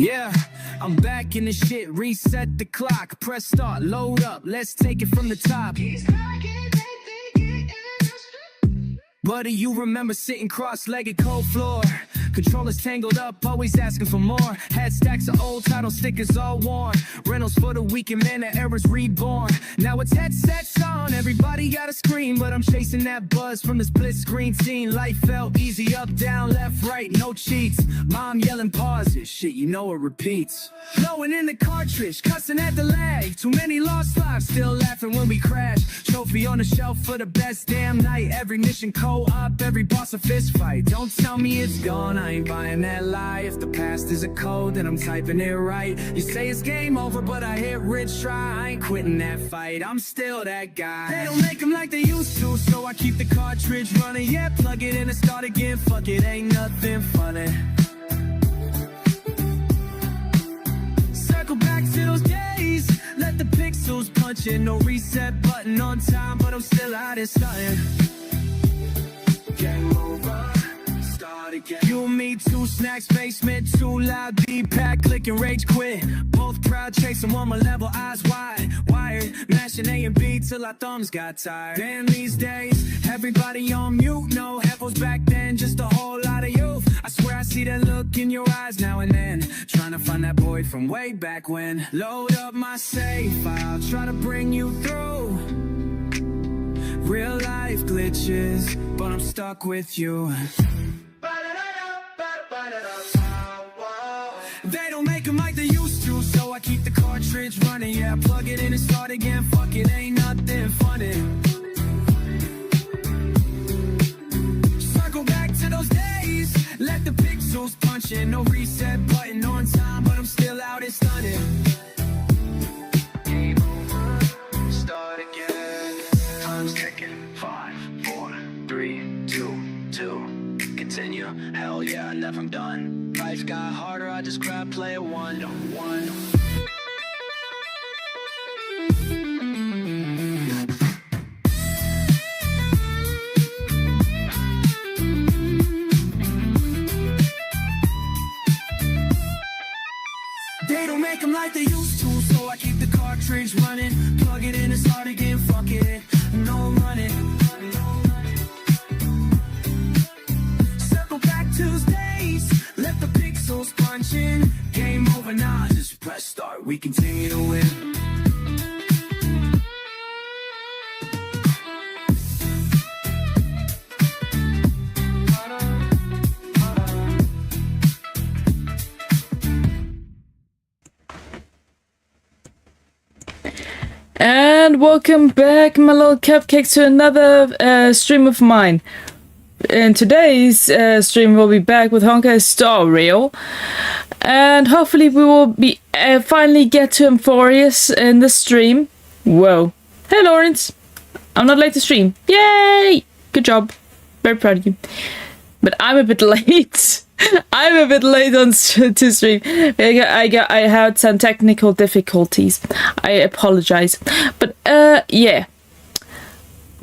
Yeah, I'm back in the shit, reset the clock, press start, load up, let's take it from the top. Buddy, you remember sitting cross-legged, cold floor, controllers tangled up, always asking for more. Had stacks of old title stickers all worn, rentals for the weekend, man, the era's reborn. Now it's headsets on, everybody got a screen, but I'm chasing that buzz from the split screen scene. Life felt easy, up, down, left, right, no cheats. Mom yelling pauses, shit, you know it repeats. Blowing in the cartridge, cussing at the lag. Too many lost lives, still laughing when we crash. Trophy on the shelf for the best damn night. Every mission co-op, every boss a fist fight. Don't tell me it's gone, I ain't buying that lie. If the past is a code, then I'm typing it right. You say it's game over, but I hit Rich try. I ain't quitting that fight, I'm still that guy. They don't make them like they used to, so I keep the cartridge running. Yeah, plug it in and start again, fuck it, ain't nothing funny. Circle back to those days, let the pixels punch in. No reset button on time, but I'm still out here stunting. Game over, start again. You and me, two snacks, basement, too loud, D-pack, click and rage quit. Both proud, chasing one more level, eyes wide, wired, mashing A and B till our thumbs got tired. Damn, these days, everybody on mute, no headphones back then, just a whole lot of youth. I swear I see that look in your eyes now and then, trying to find that boy from way back when. Load up my save file, try to bring you through. Real life glitches, but I'm stuck with you. They don't make them like they used to, so I keep the cartridge running. Yeah, plug it in and start again, fuck it, ain't nothing funny. Circle back to those days, let the pixels punch in. No reset button on time, but I'm still out here stunning. Game over, start again. Time's ticking, 5, 4, 3, 2, 2. Continue, hell yeah, never done. Life got harder, I just grab player 1. They don't make them like they used to, so I keep the cartridge running. Plug it in and start again, fuck it, no running. Circle back Tuesdays, let the pixels punch in. Game over now, just press start, we continue to win. And welcome back, my little cupcakes, to another stream of mine. In today's stream, we'll be back with Honkai Star Rail, and hopefully we will be finally get to Amphorius in the stream. Whoa! Hey, Lawrence! I'm not late to stream. Yay! Good job. Very proud of you. But I'm a bit late. I'm a bit late on to stream. I had some technical difficulties. I apologize. But yeah.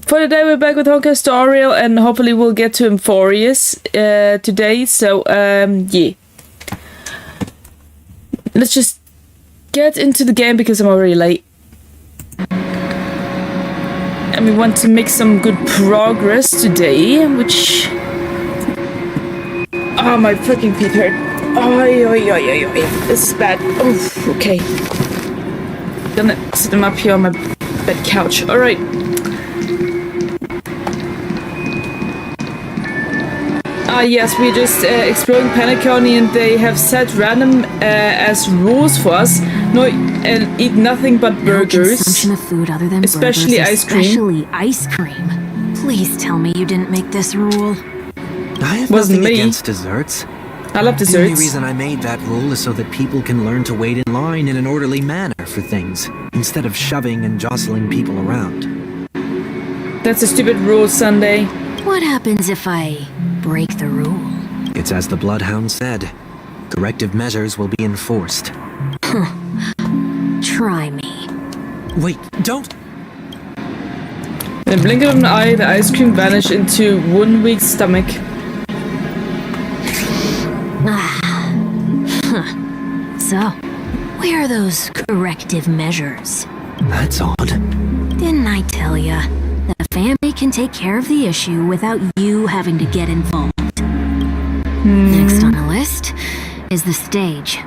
For today we're back with Honkai Star Rail, and hopefully we'll get to Amphorius today. So yeah. Let's just get into the game because I'm already late. And we want to make some good progress today, which... Oh, my fucking feet hurt. Oh, this is bad. Oh, okay. Gonna sit them up here on my bed couch. Alright. Yes, we're just exploring Panic County, and they have set random as rules for us. No, and eat nothing but burgers. Consumption of food other than especially burgers, ice cream. Especially ice cream. Please tell me you didn't make this rule. I have Wasn't nothing me. against desserts. I love The desserts. only reason I made that rule is so that people can learn to wait in line in an orderly manner for things, instead of shoving and jostling people around. That's a stupid rule, Sunday. What happens if I break the rule? It's as the Bloodhound said. Corrective measures will be enforced. Try me. Wait, don't! In the blink of an eye, the ice cream vanished into one weak stomach. So, where are those corrective measures? That's odd. Didn't I tell ya? The family can take care of the issue without you having to get involved. Next on the list is the stage.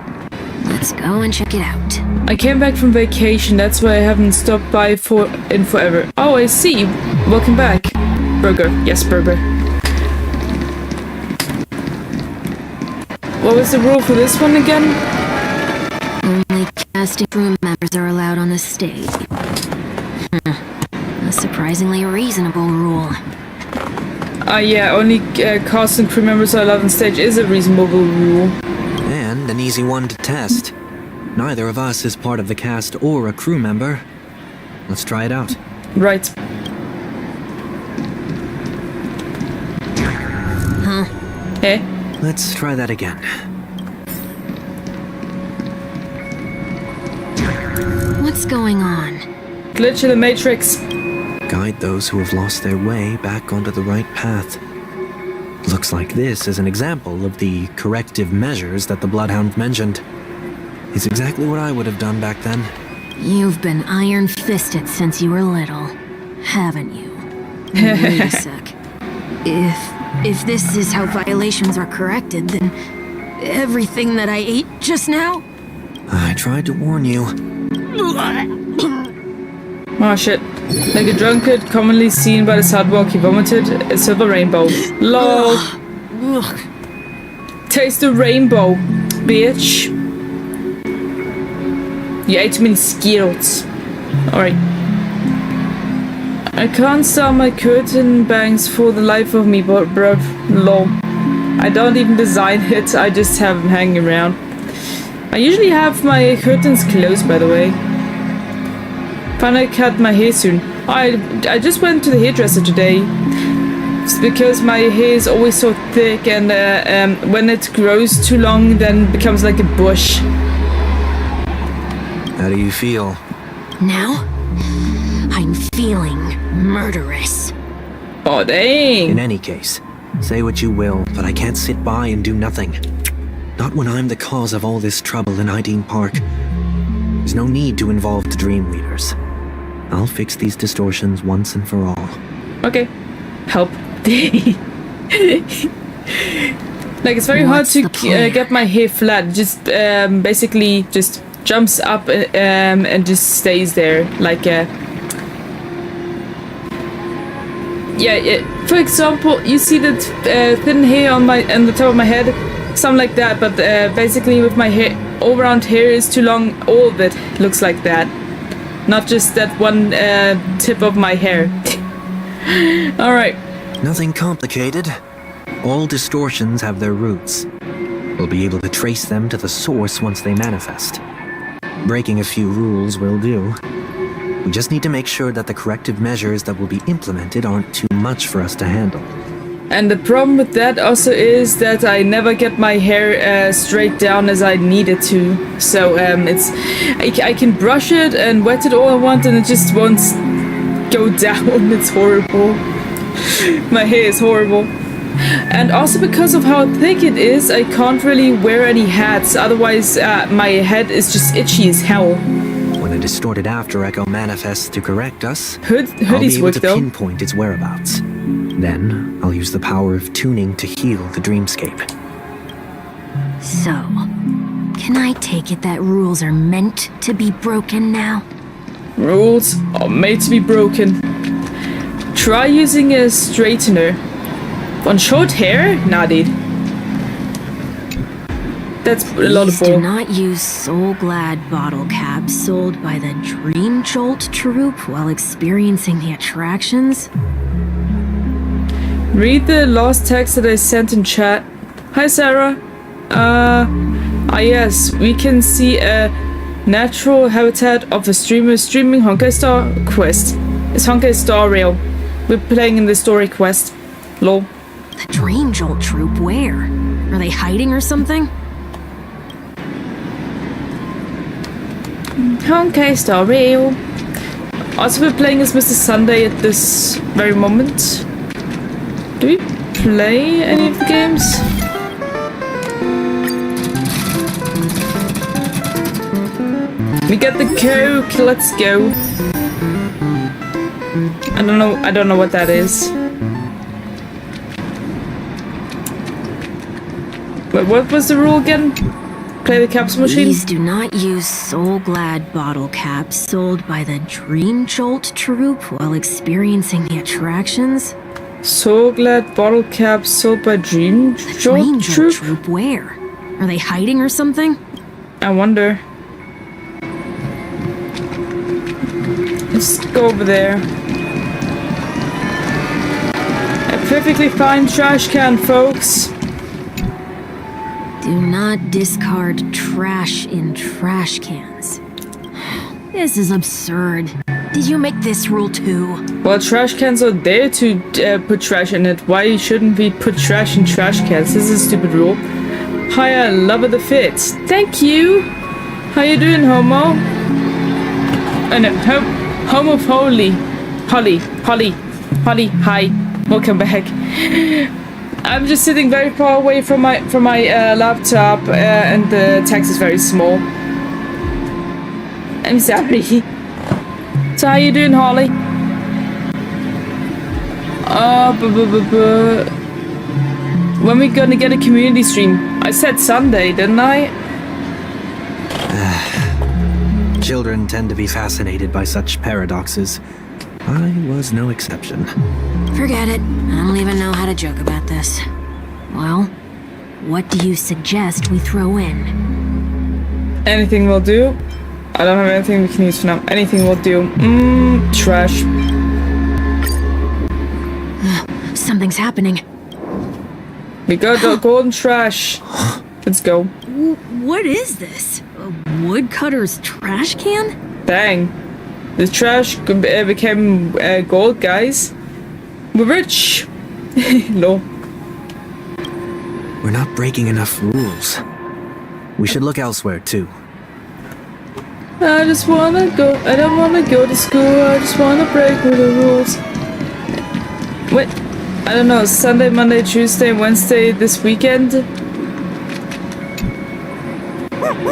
Let's go and check it out. I came back from vacation, that's why I haven't stopped by in forever. Oh, I see. Welcome back. Burger. Yes, burger. What was the rule for this one again? Only casting crew members are allowed on the stage. A surprisingly reasonable rule. Yeah, only cast and crew members are allowed on stage is a reasonable rule. And an easy one to test. Neither of us is part of the cast or a crew member. Let's try it out. Right. Huh? Eh? Let's try that again. What's going on? Glitch in the Matrix. Guide those who have lost their way back onto the right path. Looks like this is an example of the corrective measures that the Bloodhound mentioned. It's exactly what I would have done back then. You've been iron-fisted since you were little, haven't you? Wait a sec. If this is how violations are corrected, then everything that I ate just now? I tried to warn you. Oh shit. Like a drunkard commonly seen by the sidewalk, he vomited a silver rainbow. LOL. Taste the rainbow, bitch. You ate too many Skittles. Alright. I can't style my curtain bangs for the life of me, but bruv, lol. I don't even design it, I just have them hanging around. I usually have my curtains closed, by the way. Finally cut my hair soon. I just went to the hairdresser today. It's because my hair is always so thick, and when it grows too long, then it becomes like a bush. How do you feel? Now, I'm feeling murderous. Oh, dang. In any case, say what you will, but I can't sit by and do nothing. Not when I'm the cause of all this trouble in Ideen Park. There's no need to involve the Dream Leaders. I'll fix these distortions once and for all. Okay. Help. Like, it's very What's hard the to plan? get my hair flat. It just basically just jumps up and just stays there. Like, yeah, for example, you see that thin hair on the top of my head? Something like that, but basically with my hair, all around hair is too long, all of it looks like that. Not just that one tip of my hair. Alright. Nothing complicated. All distortions have their roots. We'll be able to trace them to the source once they manifest. Breaking a few rules will do. We just need to make sure that the corrective measures that will be implemented aren't too much for us to handle. And the problem with that also is that I never get my hair straight down as I need it to. So I can brush it and wet it all I want, and it just won't go down. It's horrible. My hair is horrible. And also because of how thick it is, I can't really wear any hats. Otherwise, my head is just itchy as hell. When a distorted after echo manifests to correct us, I'll be Hoodies able work to though. pinpoint its whereabouts. Then, I'll use the power of tuning to heal the dreamscape. So, can I take it that rules are meant to be broken now? Rules are made to be broken. Try using a straightener. On short hair? Nah, dude. That's a lot of Please do bull. not use Soul Glad bottle caps sold by the Dream Jolt troupe while experiencing the attractions. Read the last text that I sent in chat. Hi, Sarah. Yes, we can see a natural habitat of the streamer streaming Honkai Star Quest. It's Honkai Star Rail. We're playing in the story quest. Lol. The Dream Jolt troupe, where? Are they hiding or something? Honkai Star Rail. Also, we're playing as Mr. Sunday at this very moment. Do we play any of the games? We got the coke. Let's go. I don't know what that is. But what was the rule again? Play the capsule machine? Please do not use Soul Glad bottle caps sold by the Dream Jolt troupe while experiencing the attractions. So glad bottle caps sold by Dream Dream Jolt Jolt Troop? troupe where? Are they hiding or something? I wonder. Let's go over there. A perfectly fine trash can, folks. Do not discard trash in trash cans. This is absurd. Did you make this rule too? Well, trash cans are there to put trash in it. Why shouldn't we put trash in trash cans? This is a stupid rule. Hi, I love the fits. Thank you. How you doing, Homo? No, Home of Holly. Holly. Hi. Welcome back. I'm just sitting very far away from my laptop, and the text is very small. I'm sorry. So how you doing, Holly? When we gonna get a community stream? I said Sunday, didn't I? Children tend to be fascinated by such paradoxes. I was no exception. Forget it. I don't even know how to joke about this. Well, what do you suggest we throw in? Anything will do. I don't have anything we can use for now. Anything will do. Trash. Something's happening. We got the golden trash. Let's go. What is this? A woodcutter's trash can? Dang. The trash became gold, guys. We're rich. No. We're not breaking enough rules. We should look elsewhere, too. I just wanna go. I don't wanna go to school. I just wanna break all the rules. What? I don't know. Sunday, Monday, Tuesday, Wednesday this weekend.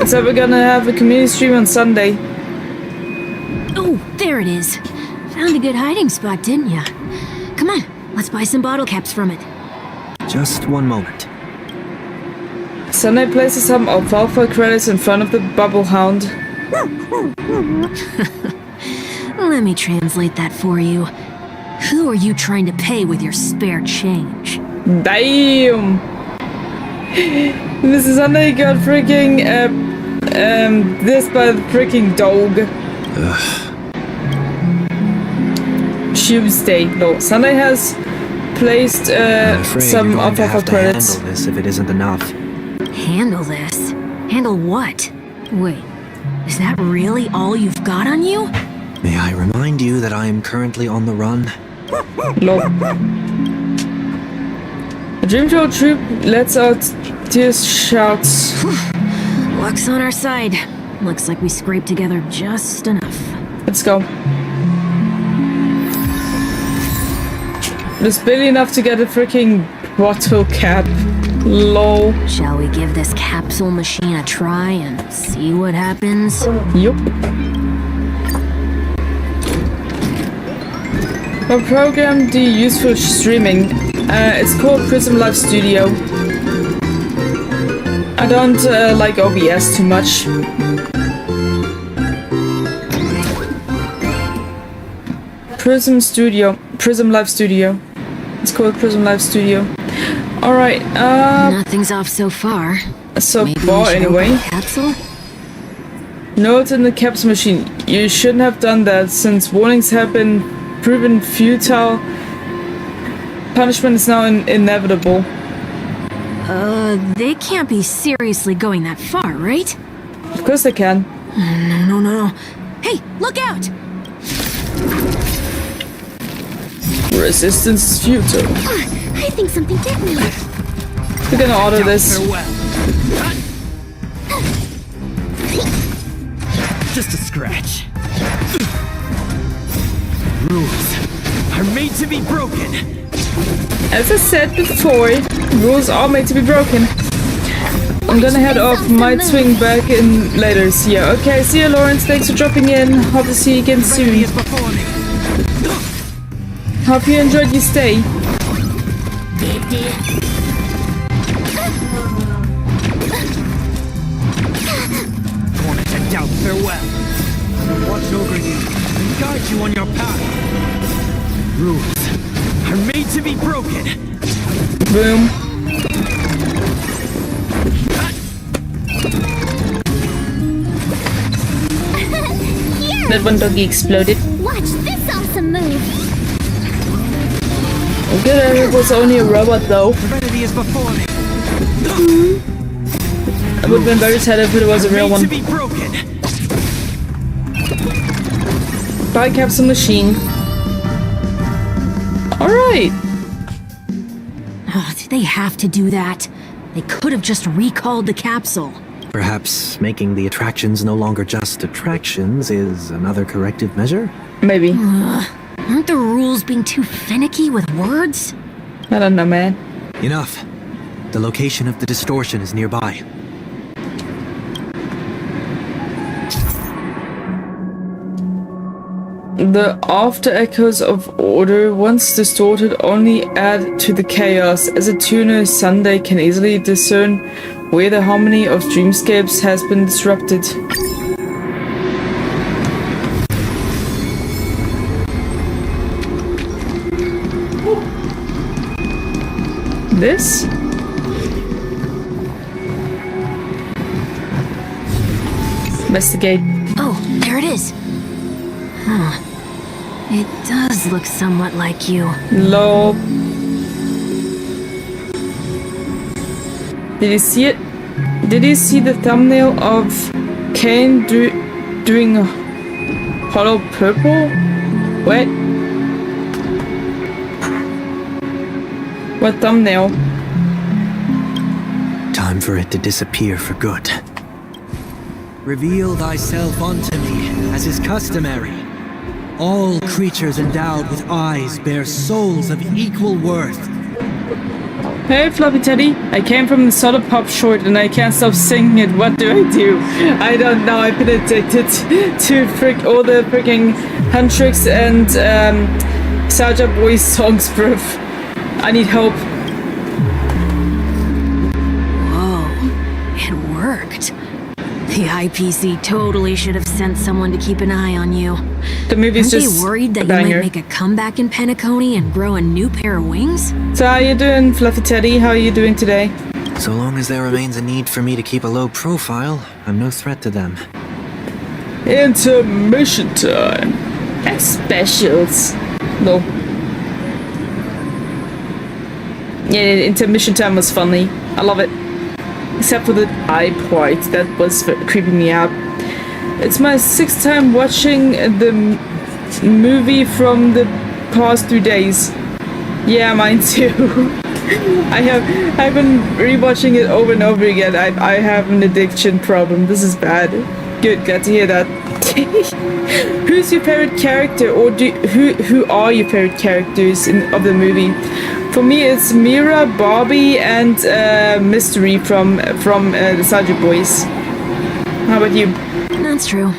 So we're gonna have a community stream on Sunday. Oh, there it is. Found a good hiding spot, didn't ya? Come on, let's buy some bottle caps from it. Just one moment. Sunday places some alfalfa credits in front of the bubble hound. Let me translate that for you. Who are you trying to pay with your spare change? Damn! This is Sunday got freaking this by the freaking dog. Tuesday. No, Sunday has placed I'm afraid some you're going to alfalfa have to credits. handle this if it isn't enough. Handle this? Handle what? Wait, is that really all you've got on you? May I remind you that I am currently on the run? No. The Dream Jolt Troop lets out tears shouts. Luck's on our side. Looks like we scraped together just enough. Let's go. There's barely enough to get a freaking bottle cap. Lol. Shall we give this capsule machine a try and see what happens? Yup. What program do you use for streaming? It's called Prism Live Studio. I don't like OBS too much. Prism Live Studio. It's called Prism Live Studio. Alright, Nothing's off so far. so Maybe far we should anyway. open the capsule? Note in the capsule machine. You shouldn't have done that since warnings have been proven futile. Punishment is now inevitable. They can't be seriously going that far, right? Of course they can. No. Hey, look out! Resistance is futile. I think something detonated. We're gonna auto this. Just a scratch. Rules are made to be broken. As I said before, rules are made to be broken. I'm gonna head off. Might swing back in later. See ya. Okay, see ya, Lawrence. Thanks for dropping in. Hope to see you again soon. Hope you enjoyed your stay. Torment doubt, farewell. Watch over you and guide you on your path. Rules are made to be broken. Boom. That one doggy exploded. Watch this awesome move. Good, it was only a robot though. Serenity is before me. I would have been very sad if it was a real Made to one. be broken. Bye, capsule machine. Alright. Oh, did they have to do that? They could have just recalled the capsule. Perhaps making the attractions no longer just attractions is another corrective measure? Maybe. Aren't the rules being too finicky with words? I don't know, man. Enough. The location of the distortion is nearby. The after echoes of order, once distorted, only add to the chaos, as a tuner Sunday can easily discern where the harmony of dreamscapes has been disrupted. This? Investigate. Oh, there it is. Huh. It does look somewhat like you. Low. Did you see it? Did you see the thumbnail of Kane doing hollow purple? What? What thumbnail? Time for it to disappear for good. Reveal thyself unto me, as is customary. All creatures endowed with eyes bear souls of equal worth. Hey, Fluffy Teddy. I came from the Soda Pop short and I can't stop singing it. What do I do? I don't know. I've been addicted to all the freaking Huntrix and Saja Boys songs, bruv. I need help. Whoa, it worked. The IPC totally should have sent someone to keep an eye on you. The movie's Aren't just they worried that a you banger. might make a comeback in Penacony and grow a new pair of wings? So how you doing, Fluffy Teddy? How are you doing today? So long as there remains a need for me to keep a low profile, I'm no threat to them. Intermission time. And specials. No. Yeah, intermission time was funny. I love it. Except for the eye part, that was creeping me out. It's my 6th time watching the movie from the past 3 days. Yeah, mine too. I've been rewatching it over and over again. I have an addiction problem. This is bad. Good, glad to hear that. Who's your favorite character, or who are your favorite characters of the movie? For me, it's Mira, Barbie, and Mystery from the Sergeant Boys. How about you? That's true.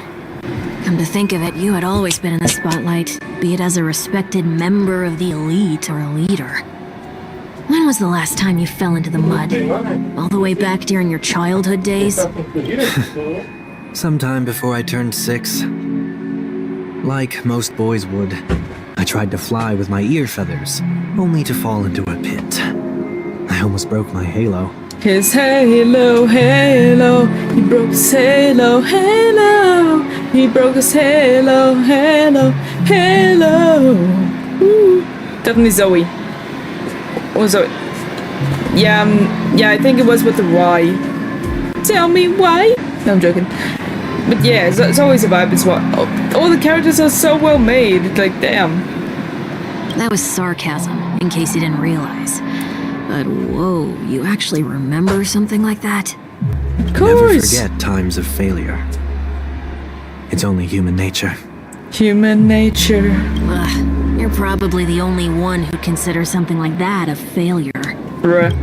Come to think of it, you had always been in the spotlight, be it as a respected member of the elite or a leader. When was the last time you fell into the mud? All the way back during your childhood days? Sometime before I turned 6. Like most boys would, I tried to fly with my ear feathers, only to fall into a pit. I almost broke my halo. His halo, halo, he broke his halo, halo, he broke his halo, halo, halo. Ooh. Definitely Zoe. Or Zoe. Yeah, I think it was with the Y. Tell me why. No, I'm joking. But yeah, it's always a vibe as well. All the characters are so well made. Like, damn. That was sarcasm, in case you didn't realize. But whoa, you actually remember something like that? Of Never course. forget times of failure. It's only human nature. Human nature. Ugh, you're probably the only one who'd consider something like that a failure. Bruh.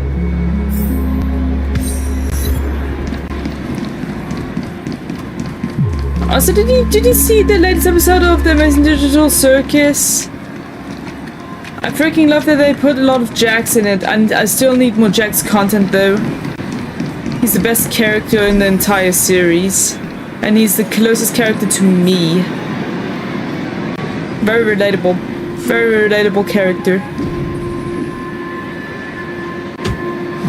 Also, did you see the latest episode of the Amazing Digital Circus? I freaking love that they put a lot of Jax in it, and I still need more Jax content though. He's the best character in the entire series, and he's the closest character to me. Very relatable character.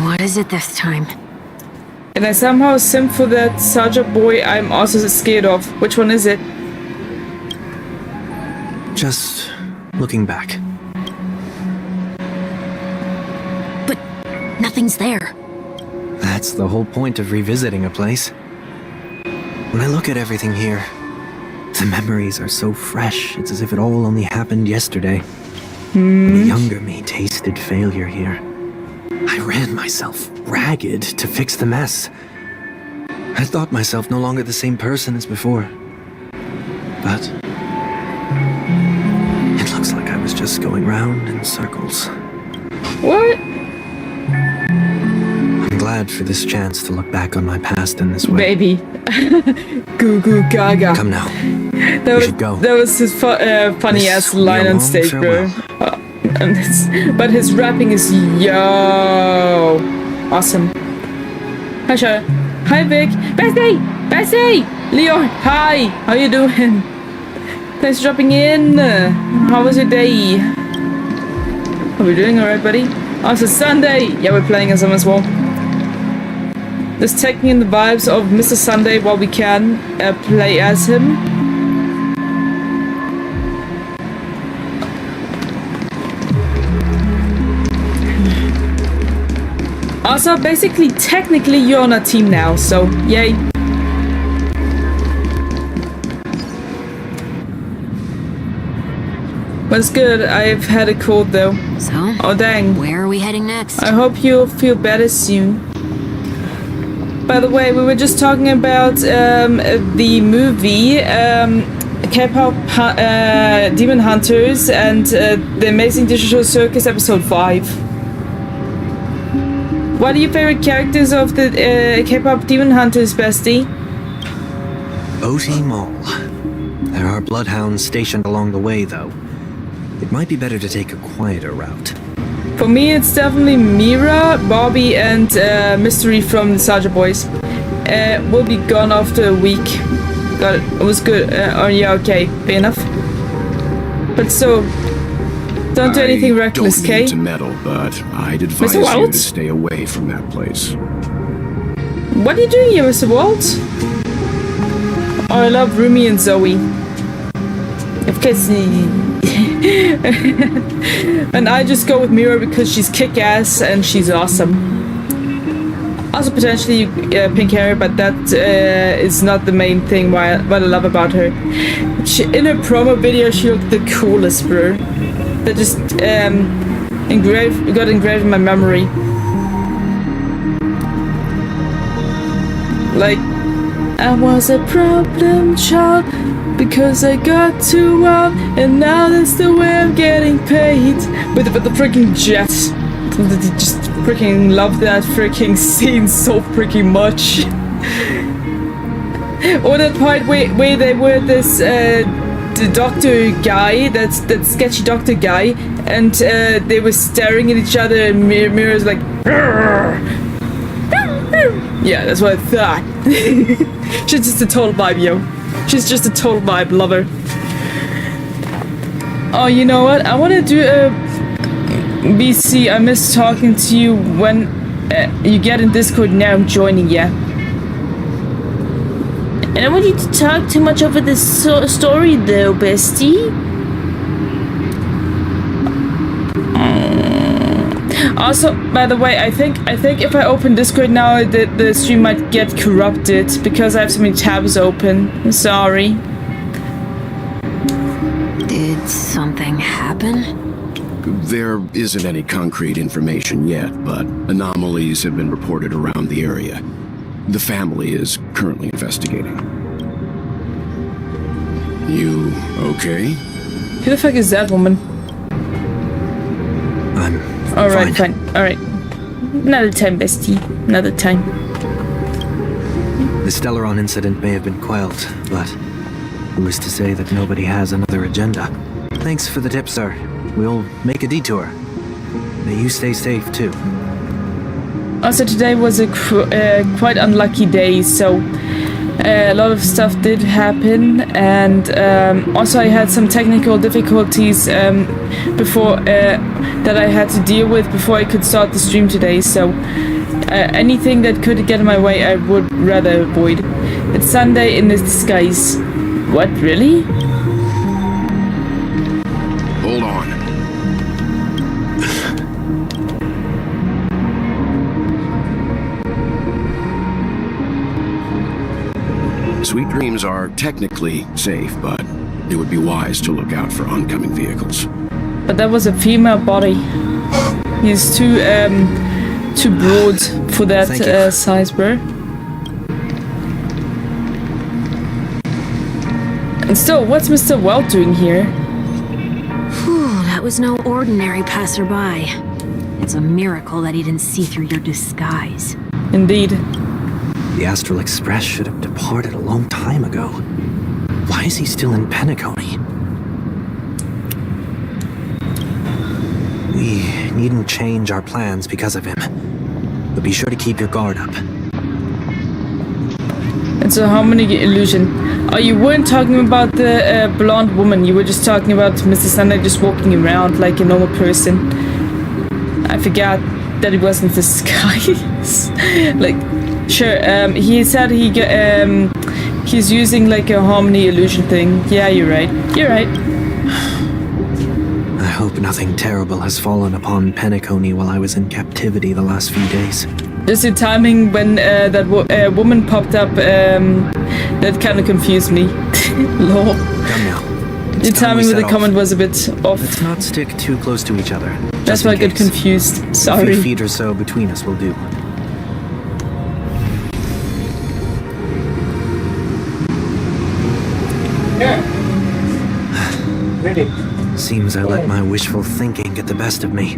What is it this time? And I somehow simp for that Sergeant boy I'm also scared of. Which one is it? Just looking back. But nothing's there. That's the whole point of revisiting a place. When I look at everything here, the memories are so fresh, it's as if it all only happened yesterday. When the younger me tasted failure here. I ran myself ragged to fix the mess. I thought myself no longer the same person as before. But it looks like I was just going round in circles. What? I'm glad for this chance to look back on my past in this way. Baby. Goo goo gaga. Come now. That should go. That was his funny This ass will be line a on long stage, bro. farewell. But his rapping is yo awesome. Hi Shara. Hi Vic. Bessie! Leo, hi! How you doing? Thanks for dropping in. How was your day? How are we doing alright, buddy? Oh, it's a Sunday! Yeah, we're playing as him as well. Just taking in the vibes of Mr. Sunday while we can play as him. Also, basically, technically, you're on a team now, so yay. What's good? I've had a cold though. So, Oh dang. where are we heading next? I hope you'll feel better soon. By the way, we were just talking about the movie K-pop Demon Hunters and the Amazing Digital Circus episode 5. What are your favorite characters of the K-pop Demon Hunters, bestie? OT Mall. There are bloodhounds stationed along the way, though. It might be better to take a quieter route. For me, it's definitely Mira, Bobby, and Mystery from the Soldier Boys. We'll be gone after a week. Got it. It was good. Oh yeah, okay, fair enough. But so, don't do anything reckless, I don't okay? mean to meddle, but I'd advise Mr. you Walt? to stay away from that place. What are you doing here, Mr. Walt? Oh, I love Rumi and Zoe. Of course. And I just go with Mira because she's kick-ass and she's awesome. Also potentially pink hair, but that is not the main thing what I love about her. In her promo video, she looked the coolest, bro. That just got engraved in my memory. Like, I was a problem child because I got too wild, and now that's the way I'm getting paid. With the freaking jet. Just freaking love that freaking scene so freaking much. Or that part where they were this the doctor guy, that sketchy doctor guy, and they were staring at each other, and Mira's like, yeah, that's what I thought. She's just a total vibe, yo. She's just a total vibe, love her. Oh, you know what? I want to do a BC. I miss talking to you when you get in Discord. Now I'm joining ya. And I don't want you to talk too much over this story, though, bestie. Also, by the way, I think if I open Discord now, the stream might get corrupted because I have so many tabs open. I'm sorry. Did something happen? There isn't any concrete information yet, but anomalies have been reported around the area. The family is currently investigating. You okay? Who the fuck is that woman? I'm Alright, fine. Alright. Another time, bestie. Another time. The Stellaron incident may have been quelled, but Who is to say that nobody has another agenda? Thanks for the tip, sir. We'll make a detour. May you stay safe, too. Also, today was a quite unlucky day, so a lot of stuff did happen, and also I had some technical difficulties before that I had to deal with before I could start the stream today, so anything that could get in my way I would rather avoid. It's Sunday in disguise. What, really? Hold on. Sweet Dreams are technically safe, but it would be wise to look out for oncoming vehicles. But that was a female body. He's too broad for that size, bro. And still, what's Mr. Weld doing here? Whew, that was no ordinary passerby. It's a miracle that he didn't see through your disguise. Indeed. The Astral Express should have departed a long time ago. Why is he still in Penacony? We needn't change our plans because of him. But be sure to keep your guard up. It's a harmony illusion. Oh, you weren't talking about the blonde woman. You were just talking about Mr. Sunday just walking around like a normal person. I forgot that it wasn't disguise. Like, sure. He said he's using like a harmony illusion thing. Yeah, you're right. You're right. I hope nothing terrible has fallen upon Penacony while I was in captivity the last few days. Just the timing when that woman popped up, that kind of confused me. Lol. Come now. The timing with the comment was a bit off. Let's not stick too close to each other. That's why I got confused. A Sorry. few feet or so between us will do. Seems I let my wishful thinking get the best of me.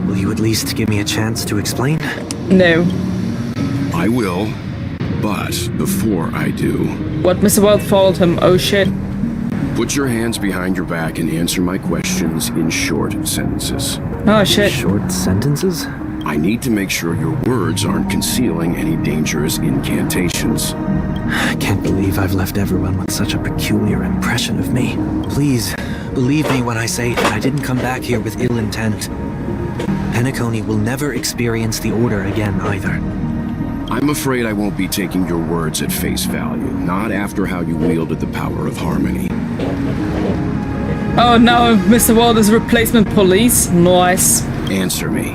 Will you at least give me a chance to explain? No. I will, but before I do, What, Mr. Weld followed him? Oh shit. put your hands behind your back and answer my questions in short sentences. Oh shit. Short sentences? I need to make sure your words aren't concealing any dangerous incantations. I can't believe I've left everyone with such a peculiar impression of me. Please, believe me when I say that I didn't come back here with ill intent. Penacony will never experience the Order again either. I'm afraid I won't be taking your words at face value, not after how you wielded the power of harmony. Oh no, Mr. Weld is replacement police. Nice. Answer me.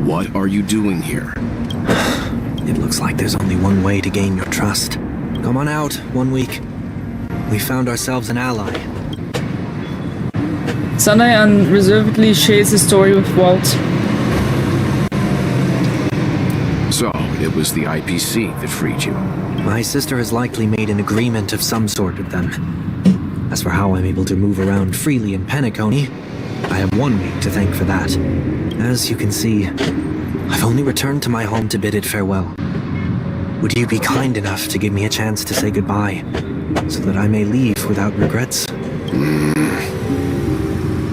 What are you doing here? It looks like there's only one way to gain your trust. Come on out, 1 week. We found ourselves an ally. Sunday unreservedly shares his story with Walt. So, it was the IPC that freed you. My sister has likely made an agreement of some sort with them. As for how I'm able to move around freely in Penacony, I have 1 week to thank for that. As you can see, I've only returned to my home to bid it farewell. Would you be kind enough to give me a chance to say goodbye, so that I may leave without regrets?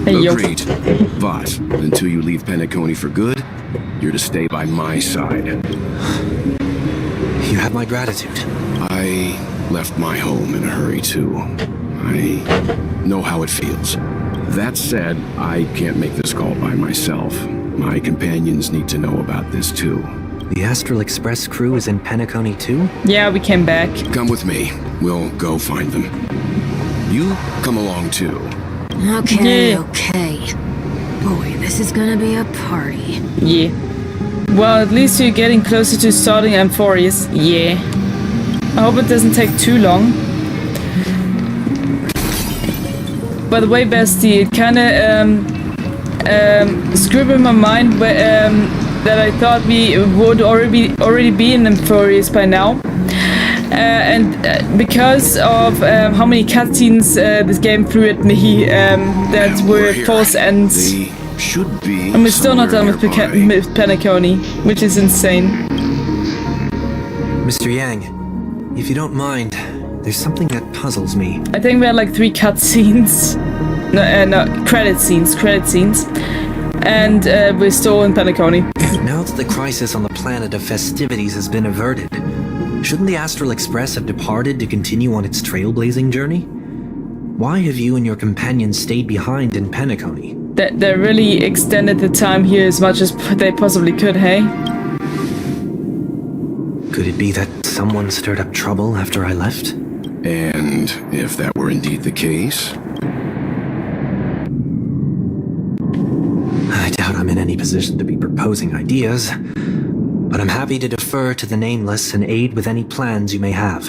Hey, yo. Agreed. But, until you leave Penacony for good, you're to stay by my side. You have my gratitude. I left my home in a hurry, too. I know how it feels. That said, I can't make this call by myself. My companions need to know about this, too. The Astral Express crew is in Penacony too? Yeah, we came back. Come with me. We'll go find them. You come along, too. Okay, Yeah. okay. Boy, this is gonna be a party. Yeah. Well, at least you're getting closer to starting Amphorius. Yeah. I hope it doesn't take too long. By the way, Bestie, it kinda screwed in my mind that I thought we would already be in Amphorius by now. And because of how many cutscenes this game threw at me that And were we're here. false ends. They should be. And we're still not done with somewhere nearby. Penacony, which is insane. Mr. Yang, if you don't mind, there's something that puzzles me. I think we had like 3 cut scenes. No, credit scenes. And we're still in Penacony. Now that the crisis on the planet of festivities has been averted, shouldn't the Astral Express have departed to continue on its trailblazing journey? Why have you and your companions stayed behind in Penacony? They really extended the time here as much as they possibly could, hey? Could it be that someone stirred up trouble after I left? And if that were indeed the case, I doubt I'm in any position to be proposing ideas, but I'm happy to defer to the Nameless and aid with any plans you may have.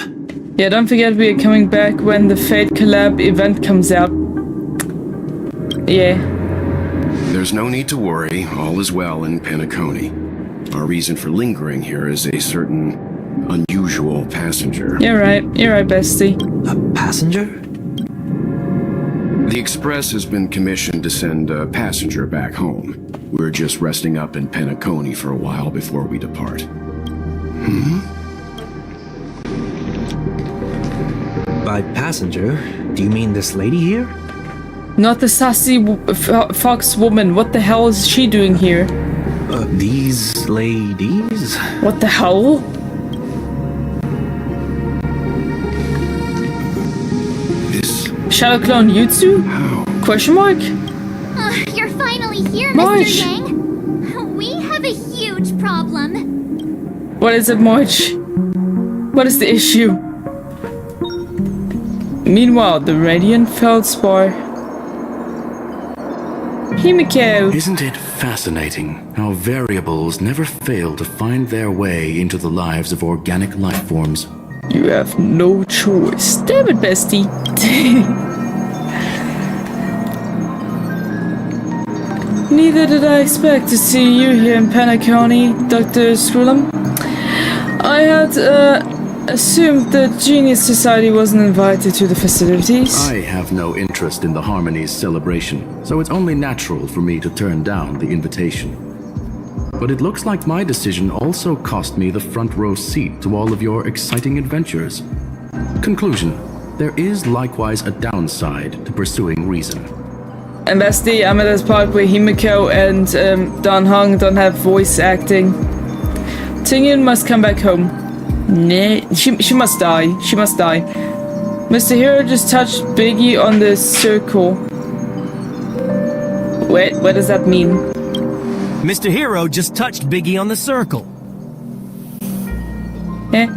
Yeah, don't forget we are coming back when the Fate Collab event comes out. Yeah. there's no need to worry. All is well in Penacony. Our reason for lingering here is a certain unusual passenger. You're right, bestie. A passenger? The Express has been commissioned to send a passenger back home. We're just resting up in Penacony for a while before we depart. By passenger, do you mean this lady here? Not the sassy fox woman. What the hell is she doing here? These ladies? What the hell? This... Shadow Clone Jutsu? How? Question mark? You're finally here, March. Mr. Yang. We have a huge problem. What is it, March? What is the issue? Meanwhile, the Radiant Feldspar. Himiko! Isn't it fascinating how variables never fail to find their way into the lives of organic life forms? You have no choice. Damn it, bestie. Neither did I expect to see you here in Penacony, Dr. Scrullum. I had assumed the Genius Society wasn't invited to the festivities. I have no interest in the Harmony's celebration, so it's only natural for me to turn down the invitation. But it looks like my decision also cost me the front row seat to all of your exciting adventures. Conclusion: there is likewise a downside to pursuing reason. And bestie, I'm at this part where Himiko and Dan Hong don't have voice acting. Tingyun must come back home. Nah, she must die. She must die. Mr. Hero just touched Biggie on the circle. Wait, what does that mean? Mr. Hero just touched Biggie on the circle. Eh?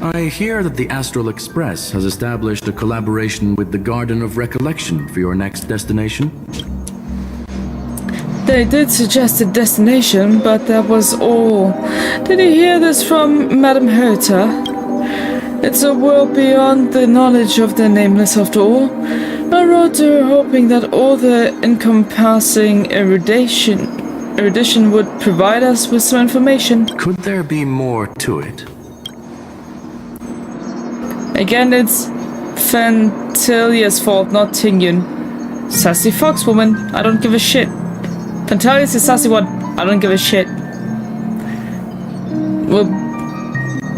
I hear that the Astral Express has established a collaboration with the Garden of Recollection for your next destination. They did suggest a destination, but that was all. Did you hear this from Madame Herta? It's a world beyond the knowledge of the Nameless after all. I wrote to her hoping that all the encompassing erudition would provide us with some information. Could there be more to it? Again, it's Fantilia's fault, not Tingyun. Sassy fox woman, I don't give a shit. Fantilia's a sassy one, I don't give a shit. Will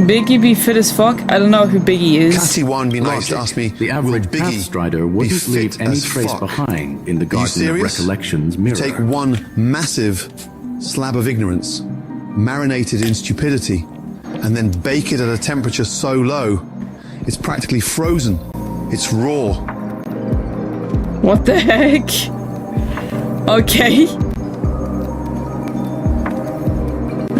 Biggie be fit as fuck? I don't know who Biggie is. Catty one be nice to ask me, The will average Biggie Pathstrider be wouldn't leave fit any as trace fuck? behind in the Are you Garden of serious? Recollection's mirror. Take one massive slab of ignorance, marinated in stupidity, and then bake it at a temperature so low, it's practically frozen. It's raw. What the heck? Okay.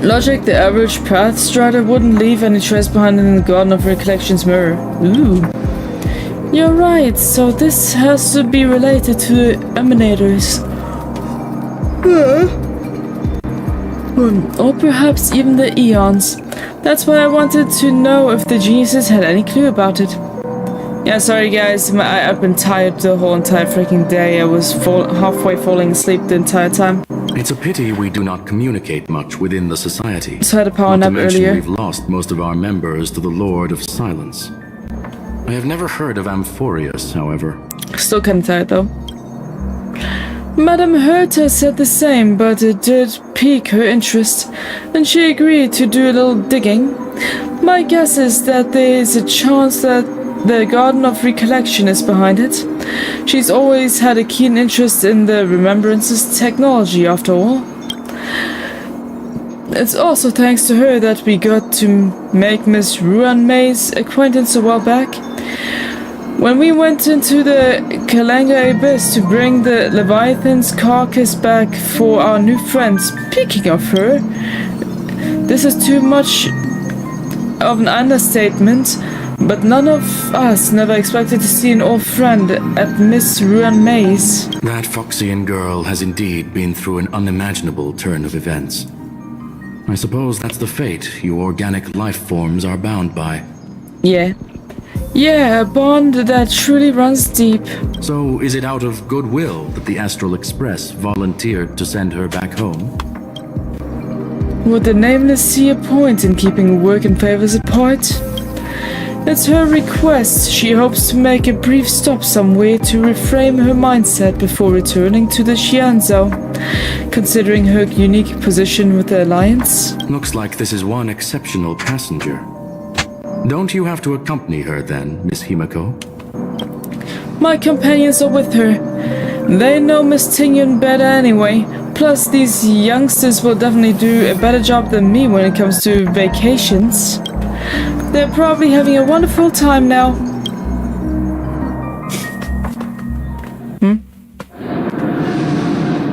Logic, the average Pathstrider wouldn't leave any trace behind in the Garden of Recollection's mirror. Ooh. You're right, so this has to be related to the Emanators. Or perhaps even the Eons. That's why I wanted to know if the geniuses had any clue about it. Yeah, sorry guys, I've been tired the whole entire freaking day. I was halfway falling asleep the entire time. It's a pity we do not communicate much within the society. So I had a power Not to nap mention earlier. we've lost most of our members to the Lord of Silence. I have never heard of Amphorius, however. Still kinda tired though. Madame Herta said the same, but it did pique her interest, and she agreed to do a little digging. My guess is that there is a chance that the Garden of Recollection is behind it. She's always had a keen interest in the Remembrances technology, after all. It's also thanks to her that we got to make Miss Ruan May's acquaintance a while back. When we went into the Kalanga Abyss to bring the Leviathan's carcass back for our new friend, speaking of her, this is too much of an understatement, but none of us never expected to see an old friend at Miss Ruan May's. That Foxian girl has indeed been through an unimaginable turn of events. I suppose that's the fate you organic life forms are bound by. Yeah. Yeah, a bond that truly runs deep. So, is it out of goodwill that the Astral Express volunteered to send her back home? Would the Nameless see a point in keeping work and favors apart? It's her request. She hopes to make a brief stop somewhere to reframe her mindset before returning to the Xianzhou, considering her unique position with the Alliance. Looks like this is one exceptional passenger. Don't you have to accompany her then, Miss Himiko? My companions are with her. They know Miss Tingyun better anyway. Plus, these youngsters will definitely do a better job than me when it comes to vacations. They're probably having a wonderful time now.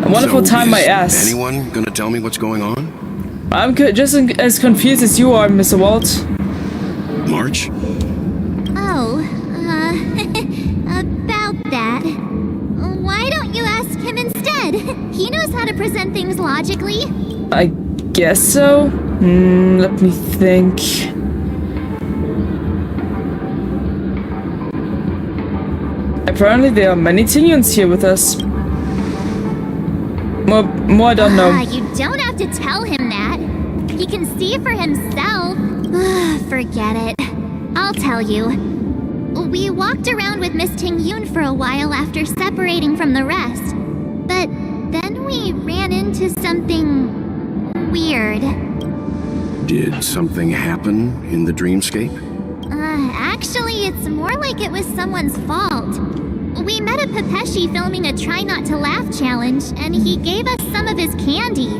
A wonderful time, my ass. Anyone gonna tell me what's going on? I'm just as confused as you are, Mr. Walt. March? Oh, about that. Why don't you ask him instead? He knows how to present things logically. I guess so. Let me think. Apparently there are many Tingyuns here with us. More I don't know. You don't have to tell him that. He can see for himself. Forget it. I'll tell you. We walked around with Miss Tingyun for a while after separating from the rest. But then we ran into something weird. Did something happen in the dreamscape? Actually, it's more like it was someone's fault. We met a Pepeshi filming a Try Not to Laugh challenge, and he gave us some of his candy.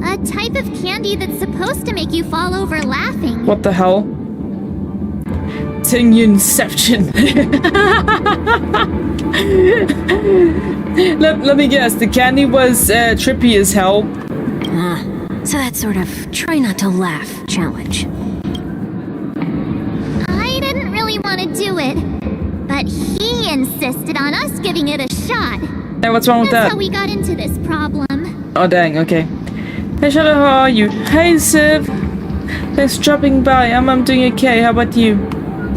A type of candy that's supposed to make you fall over laughing. What the hell? Tingyunception. let me guess, the candy was trippy as hell. So that sort of try not to laugh challenge. I didn't really want to do it, but he insisted on us giving it a shot. Hey, what's wrong with That's that? how we got into this problem. Oh dang, okay. Hey Shadow, how are you? Hey Civ! Thanks for dropping by. I'm doing okay, how about you?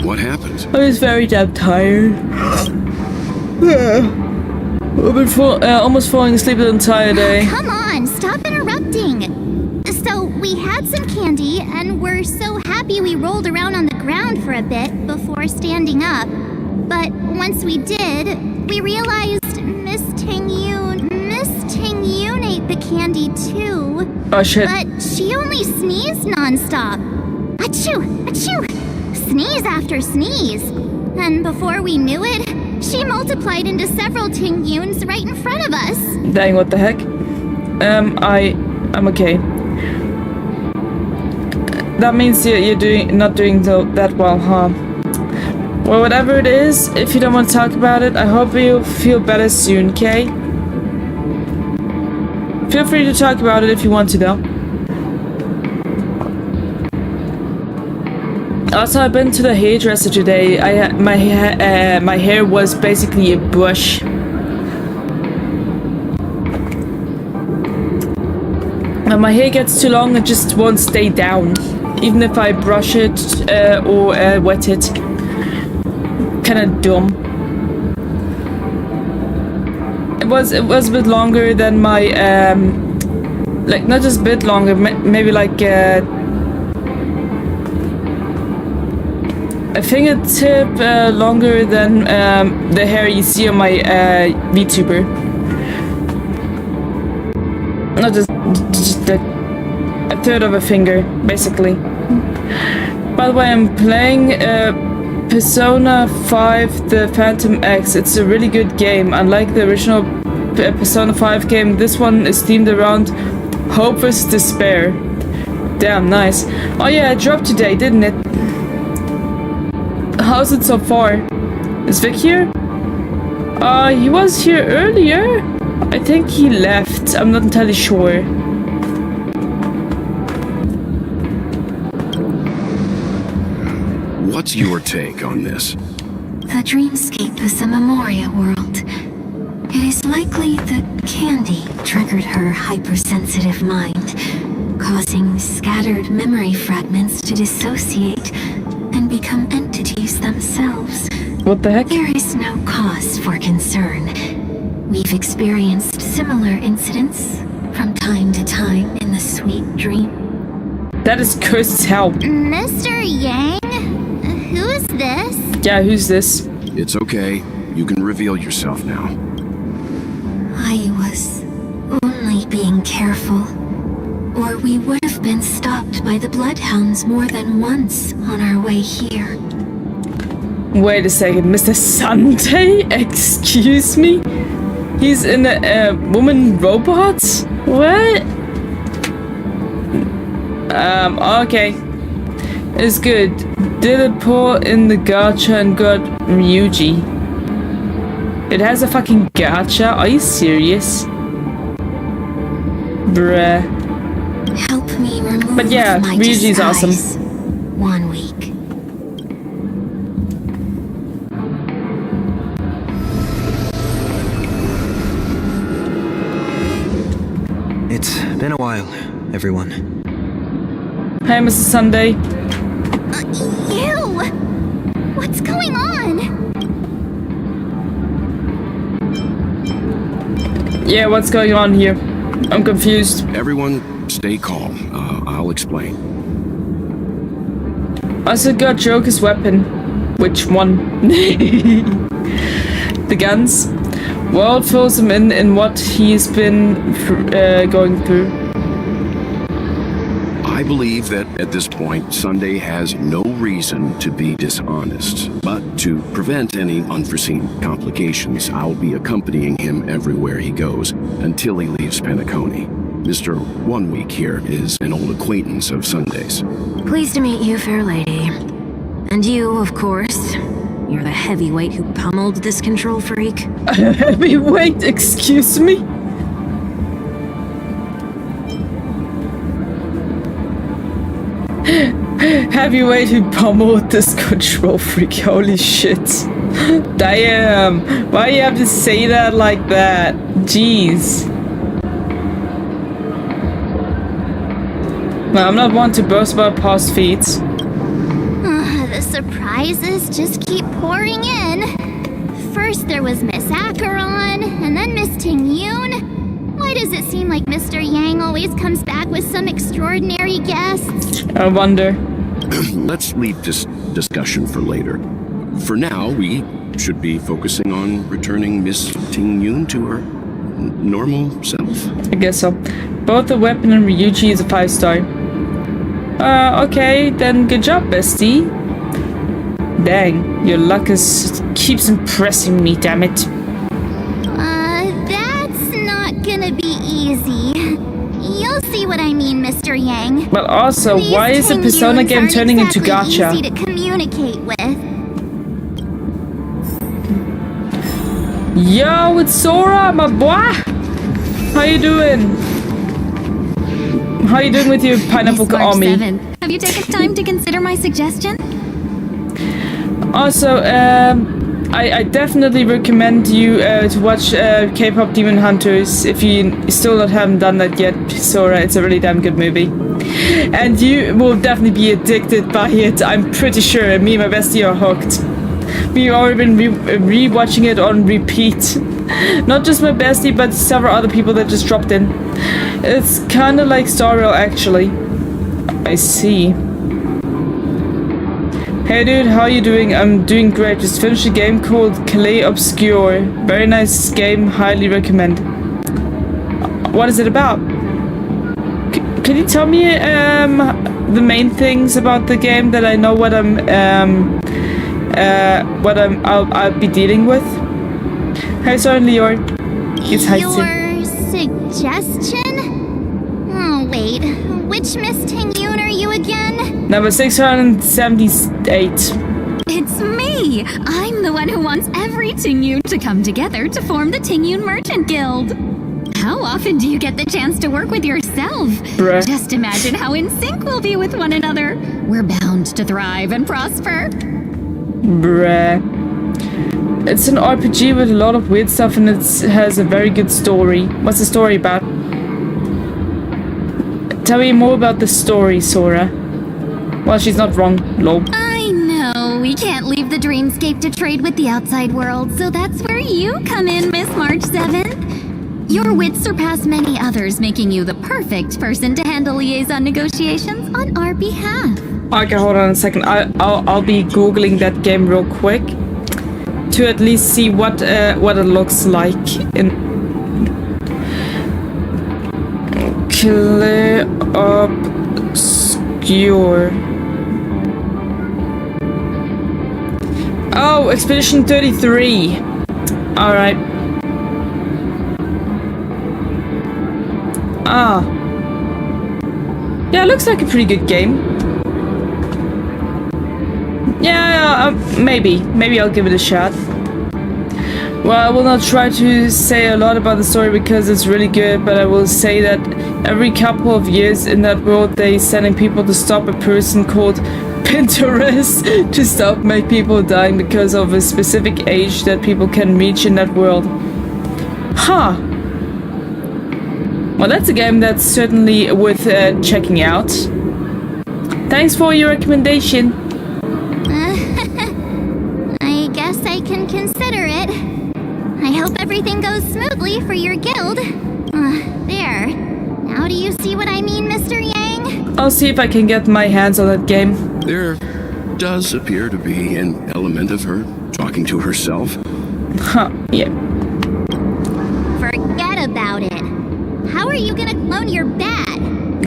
What happened? I was very damn tired. I've been almost falling asleep the entire day. Come on, stop interrupting. So we had some candy, and we're so happy we rolled around on the ground for a bit before standing up. But once we did, we realized Miss Tingyun ate the candy too. Oh shit. But she only sneezed nonstop. Achoo! Achoo! Sneeze after sneeze. And before we knew it, she multiplied into several Tingyuns right in front of us. Dang, what the heck? I'm okay. That means you're not doing that well, huh? Well, whatever it is, if you don't want to talk about it, I hope you feel better soon, okay? Feel free to talk about it if you want to, though. Also, I've been to the hairdresser today. My hair was basically a bush. When my hair gets too long, it just won't stay down, even if I brush it or wet it. Kinda dumb. It was a bit longer than my like not just a bit longer, maybe like a fingertip longer than the hair you see on my VTuber. Not just like a third of a finger, basically. By the way, I'm playing Persona 5 The Phantom X. It's a really good game. Unlike the original Persona 5 game, this one is themed around hope versus despair. Damn nice. Oh yeah, it dropped today, didn't it? How's it so far? Is Vic here? He was here earlier. I think he left. I'm not entirely sure. What's your take on this? The dreamscape is a Memoria world. It is likely that candy triggered her hypersensitive mind, causing scattered memory fragments to dissociate and become entities themselves. What the heck? There is no cause for concern. We've experienced similar incidents from time to time in the sweet dream. That is cursed as hell. Mr. Yang? Who is this? Yeah, who's this? It's okay. You can reveal yourself now. I was only being careful, or we would have been stopped by the Bloodhounds more than once on our way here. Wait a second, Mr. Sunday? Excuse me? He's in a woman robot? What? Okay. It's good. Did it pull in the gacha and got Ryuji? It has a fucking gacha? Are you serious? Bruh. Help me remove But yeah, my Ryuji's disguise. awesome. 1 week. It's been a while, everyone. Hey, Mr. Sunday. You! What's going on? Yeah, what's going on here? I'm confused. Everyone, stay calm. I'll explain. Also got Joker's weapon. Which one? The guns. World fills him in what he's been going through. I believe that at this point, Sunday has no reason to be dishonest. But to prevent any unforeseen complications, I'll be accompanying him everywhere he goes until he leaves Penacony. Mr. 1 Week here is an old acquaintance of Sunday's. Pleased to meet you, fair lady. And you, of course. You're the heavyweight who pummeled this control freak. Heavyweight, excuse me? Heavyweight who pummeled this control freak, holy shit. Damn, why do you have to say that like that? Jeez. Well, I'm not one to boast about past feats. The surprises just keep pouring in. First there was Miss Acheron, and then Miss Ting-Yoon. Why does it seem like Mr. Yang always comes back with some extraordinary guests? I wonder. Let's leave this discussion for later. For now, we should be focusing on returning Miss Ting-Yoon to her normal self. I guess so. Both the weapon and Ryuji is a 5-star. Okay, then good job, bestie. Dang, your luck keeps impressing me, damn it. That's not gonna be easy. You'll see what I mean, Mr. Yang. But also, These why is a Persona Ting-Yoons game aren't turning into exactly gacha? easy to communicate with. Yo, it's Sora, my boy! How you doing? How you doing with your pineapple Miss March army? 7, have you taken time to consider my suggestion? Also, I definitely recommend you to watch K-pop Demon Hunters if you still haven't done that yet, Sora. It's a really damn good movie. And you will definitely be addicted by it, I'm pretty sure. Me and my bestie are hooked. We've already been re-watching it on repeat. Not just my bestie, but several other people that just dropped in. It's kind of like Star Rail, actually. I see. Hey dude, how you doing? I'm doing great. Just finished a game called Calais Obscure. Very nice game, highly recommend. What is it about? Can you tell me the main things about the game that I know what I'm what I'll be dealing with. Hey, certainly your Your suggestion? Oh, wait. Which Miss Ting-Yoon are you again? number 678. It's me! I'm the one who wants every Ting-Yoon to come together to form the Ting-Yoon Merchant Guild. How often do you get the chance to work with yourself? Bruh. Just imagine how in sync we'll be with one another. We're bound to thrive and prosper. Bruh. It's an RPG with a lot of weird stuff and it has a very good story. What's the story about? Tell me more about the story, Sora. Well, she's not wrong, lol. I know, we can't leave the dreamscape to trade with the outside world, so that's where you come in, Miss March 7th. Your wits surpass many others, making you the perfect person to handle liaison negotiations on our behalf. Okay, hold on a second. I'll be googling that game real quick to at least see what it looks like in. Clear obscure. Oh, Expedition 33. All right. Ah. Yeah, it looks like a pretty good game. Yeah, maybe I'll give it a shot. Well, I will not try to say a lot about the story because it's really good, but I will say that every couple of years in that world they sending people to stop a person called Pinterest to stop make people dying because of a specific age that people can reach in that world. Huh. Well, that's a game that's certainly worth checking out. Thanks for your recommendation. I guess I can consider it. I hope everything goes smoothly for your guild. There. Now do you see what I mean, Mr. Yang? I'll see if I can get my hands on that game. There does appear to be an element of her talking to herself. Huh, yeah. Forget about it. How are you gonna clone your bat?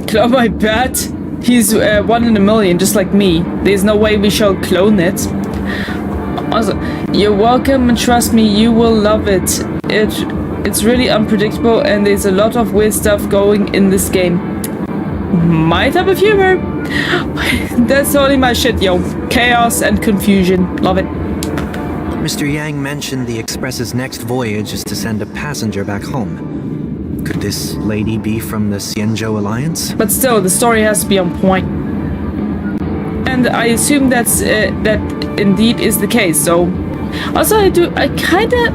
Clone my bat? He's 1 in a million, just like me. There's no way we shall clone it. Also, you're welcome and trust me, you will love it. It's really unpredictable and there's a lot of weird stuff going in this game. My type of humor. That's totally my shit, yo. Chaos and confusion. Love it. Mr. Yang mentioned the Express's next voyage is to send a passenger back home. Could this lady be from the Xianzhou Alliance? But still, the story has to be on point. And I assume that indeed is the case. So, also I kinda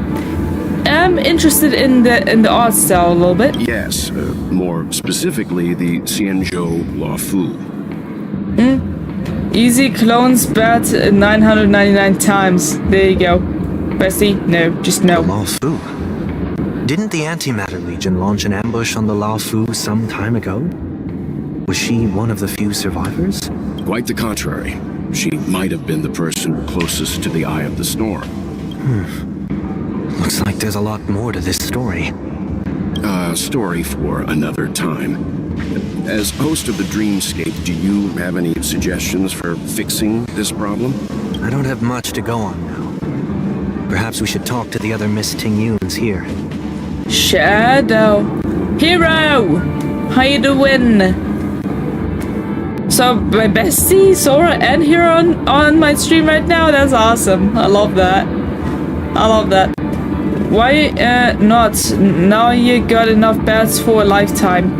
am interested in the art style a little bit. Yes, more specifically the Xianzhou Laofu. Easy clones bat 999 times. There you go. Bestie, no, just no. Laofu? Didn't the Antimatter Legion launch an ambush on the Laofu some time ago? Was she one of the few survivors? Quite the contrary. She might have been the person closest to the eye of the storm. Looks like there's a lot more to this story. A story for another time. As host of the Dreamscape, do you have any suggestions for fixing this problem? I don't have much to go on now. Perhaps we should talk to the other Miss Ting-Yoons here. Shadow. Hero! How you doing? So, my bestie, Sora, and Hero on my stream right now? That's awesome. I love that. I love that. Why not? Now you got enough bats for a lifetime.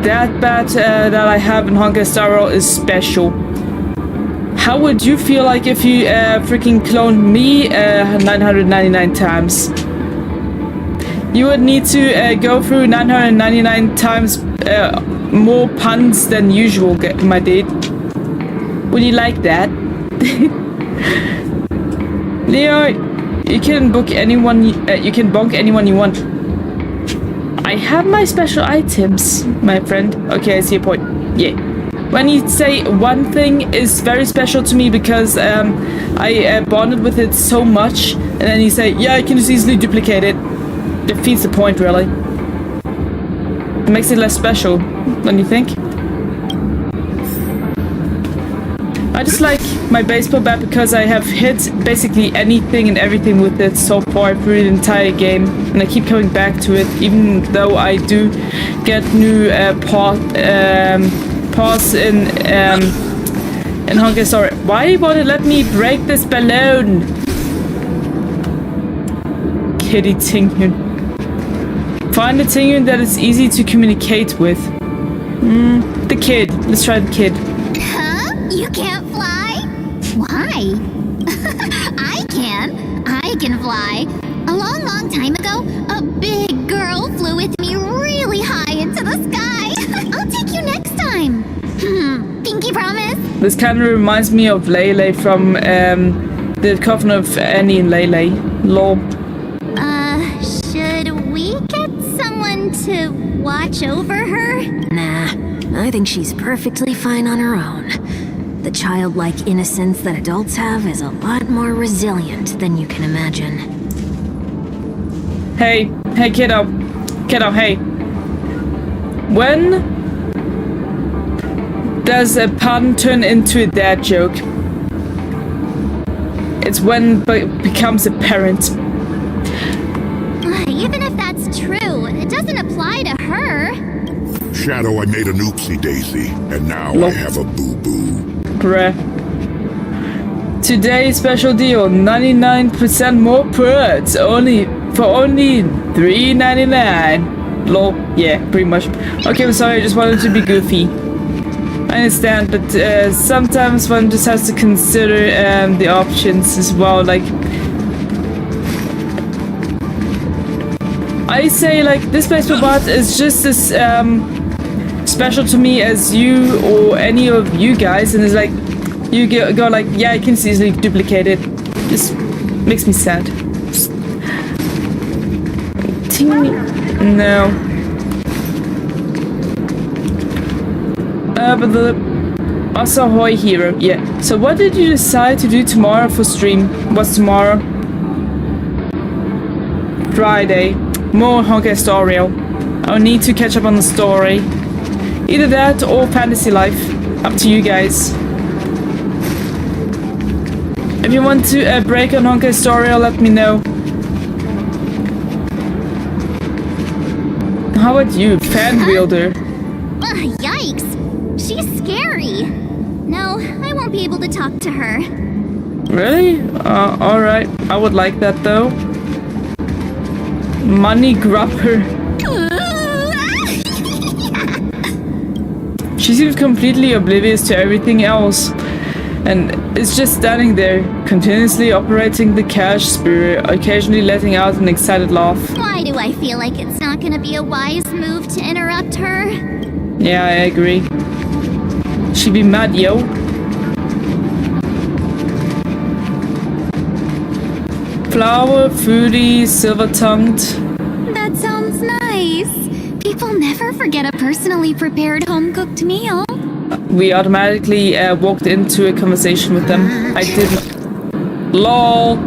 That bat that I have in Honkai Star Rail is special. How would you feel like if you freaking cloned me 999 times? You would need to go through 999 times more puns than usual, my dude. Would you like that? Leo, you can book anyone. You can bonk anyone you want. I have my special items, my friend. Okay, I see your point. Yeah. When you say one thing is very special to me because I bonded with it so much, and then you say, yeah, I can just easily duplicate it. Defeats the point, really. It makes it less special, don't you think? I just like my baseball bat because I have hit basically anything and everything with it so far through the entire game, and I keep coming back to it, even though I do get new paws in Honkai Star. Why won't it let me break this balloon? Kitty Tingyun. Find a Tingyun that is easy to communicate with. The kid. Let's try the kid. Huh? You can't fly? Why? I can. I can fly. A long, long time ago, a big girl flew with me really high into the sky. I'll take you next time. Pinky promise? This kind of reminds me of Lele from the Coven of Annie and Lele. Lol. Should we get someone to watch over her? Nah, I think she's perfectly fine on her own. The childlike innocence that adults have is a lot more resilient than you can imagine. Hey, kiddo. Kiddo, hey. When does a pun turn into a dad joke? It's when it becomes apparent. Even if that's true, it doesn't apply to her. Shadow, I made an oopsie daisy, and now I have a boo-boo. Bruh. Today's special deal, 99% more perks, only $3.99. Lol, yeah, pretty much. Okay, I'm sorry, I just wanted to be goofy. I understand, but sometimes one just has to consider the options as well, like... I say, like, this baseball bat is just as special to me as you or any of you guys, and it's like, you go like, yeah, I can easily duplicate it. Just makes me sad. Just... No. But the Asahoy hero, yeah. So what did you decide to do tomorrow for stream? What's tomorrow? Friday. More Honkai Star Rail. I'll need to catch up on the story. Either that or Fantasy Life. Up to you guys. If you want to break on Honkai Star Rail, let me know. How about you, fan wielder? Yikes! She's scary. No, I won't be able to talk to her. Really? Alright. I would like that though. Money grubber. She seems completely oblivious to everything else, and is just standing there, continuously operating the cash spear, occasionally letting out an excited laugh. Why do I feel like it's not gonna be a wise move to interrupt her? Yeah, I agree. She'd be mad, yo. Flower, foodie, silver-tongued. That sounds nice. People never forget a personally prepared home-cooked meal. We automatically walked into a conversation with them. I didn't. LOL.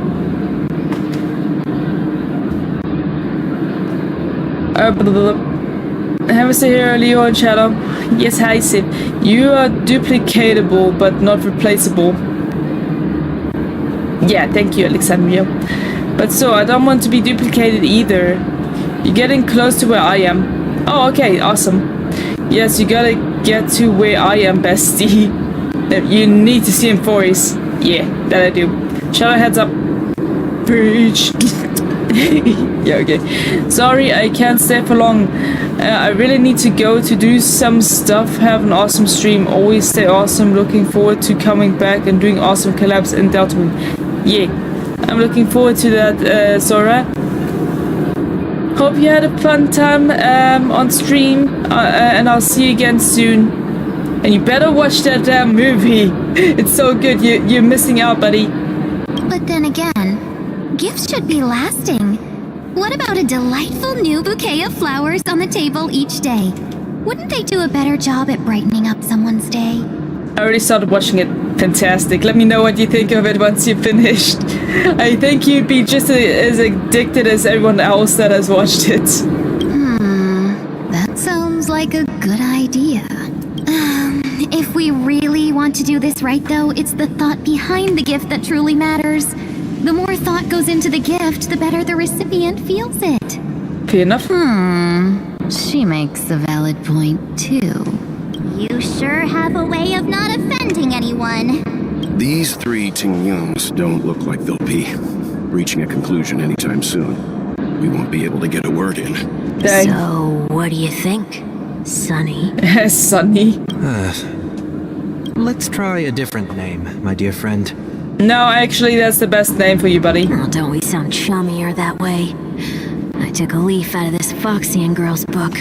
Have a say here, Leo and Shadow. Yes, hi, Sid. You are duplicatable, but not replaceable. Yeah, thank you, Alexandria. But so, I don't want to be duplicated either. You're getting close to where I am. Oh, okay, awesome. Yes, you gotta get to where I am, bestie. You need to see him for his. Yeah, that I do. Shadow, heads up. Preach. Yeah, okay. Sorry, I can't stay for long. I really need to go to do some stuff. Have an awesome stream. Always stay awesome. Looking forward to coming back and doing awesome collabs in Deltarune. Yeah, I'm looking forward to that, Sora. Hope you had a fun time on stream, and I'll see you again soon. And you better watch that damn movie. It's so good. You're missing out, buddy. But then again, gifts should be lasting. What about a delightful new bouquet of flowers on the table each day? Wouldn't they do a better job at brightening up someone's day? I already started watching it. Fantastic. Let me know what you think of it once you've finished. I think you'd be just as addicted as everyone else that has watched it. That sounds like a good idea. If we really want to do this right, though, it's the thought behind the gift that truly matters. The more thought goes into the gift, the better the recipient feels it. Fair enough. She makes a valid point, too. You sure have a way of not offending anyone. These three Tingyuns don't look like they'll be reaching a conclusion anytime soon. We won't be able to get a word in. Dang. So, what do you think, Sonny? Sunny. Let's try a different name, my dear friend. No, actually, that's the best name for you, buddy. Oh, don't we sound chummier that way? I took a leaf out of this Foxian girl's book.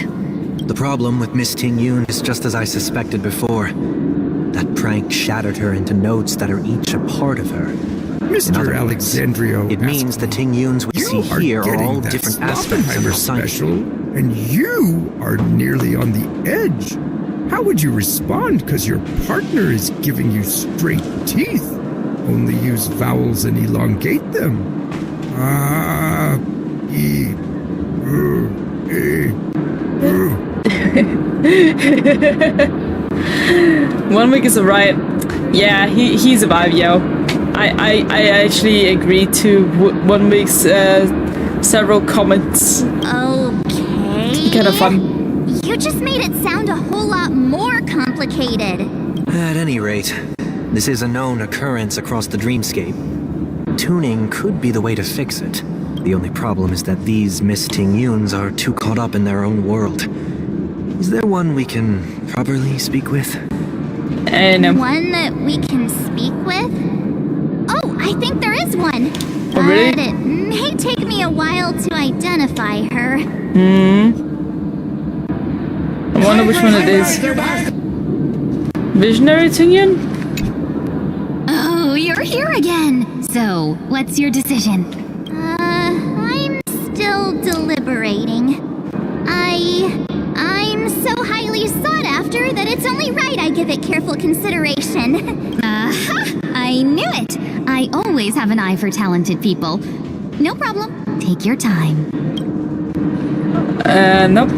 The problem with Miss Tingyun is just as I suspected before. That prank shattered her into notes that are each a part of her. Mr. Alexandrio, It means the Tingyuns we see here are all different aspects of her psyche. special, and you are nearly on the edge. How would you respond? Because your partner is giving you straight teeth. Only use vowels and elongate them. Ah, e, One week is a riot. Yeah, he's a vibe, yo. I actually agreed to 1 week's several comments. Okay. Kind of fun. You just made it sound a whole lot more complicated. At any rate, this is a known occurrence across the dreamscape. Tuning could be the way to fix it. The only problem is that these Miss Tingyuns are too caught up in their own world. Is there one we can properly speak with? And One that we can speak with? Oh, I think there is one. Oh, really? But it may take me a while to identify her. I wonder which one it is. Visionary Tingyun? Oh, you're here again. So, what's your decision? I'm still deliberating. I'm so highly sought after that it's only right I give it careful consideration. I knew it. I always have an eye for talented people. No problem. Take your time. Nope.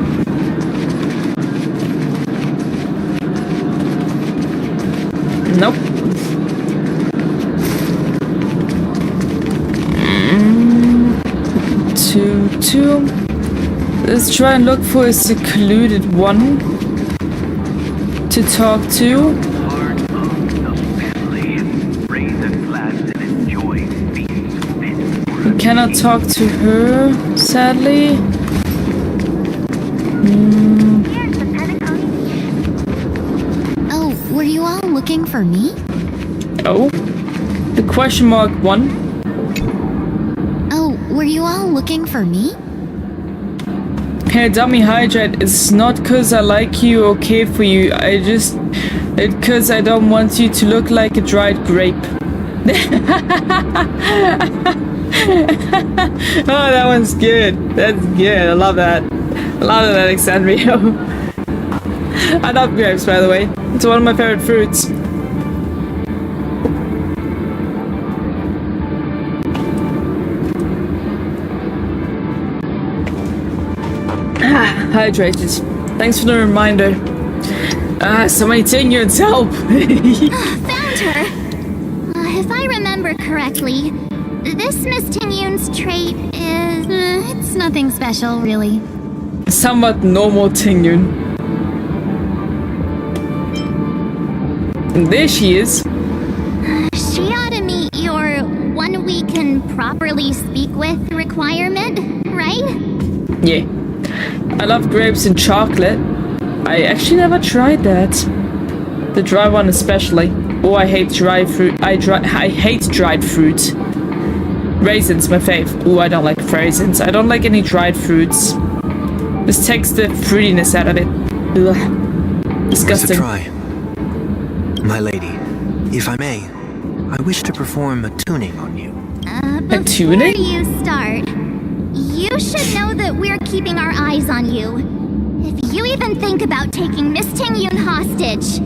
Nope. Two. Let's try and look for a secluded one to talk to. We cannot talk to her, sadly. Oh, were you all looking for me? Oh, the question mark one. Oh, were you all looking for me? Hey, dummy hydrate, it's not cause I like you or care for you. It's cause I don't want you to look like a dried grape. Oh, that one's good. That's good. I love that. I love that, Alexandria. I love grapes, by the way. It's one of my favorite fruits. Hydrated. Thanks for the reminder. So many Tingyuns, help! Found her! If I remember correctly, this Miss Tingyun's trait is... It's nothing special, really. Somewhat normal Tingyun. And there she is. She ought to meet your one we can properly speak with requirement, right? Yeah. I love grapes and chocolate. I actually never tried that. The dry one especially. Oh, I hate dry fruit. I hate dried fruit. Raisins, my fave. Oh, I don't like raisins. I don't like any dried fruits. This takes the fruitiness out of it. Ugh. Disgusting. Try. My lady, if I may, I wish to perform a tuning on you. Before tuning? you start, you should know that we're keeping our eyes on you. If you even think about taking Miss Tingyun hostage,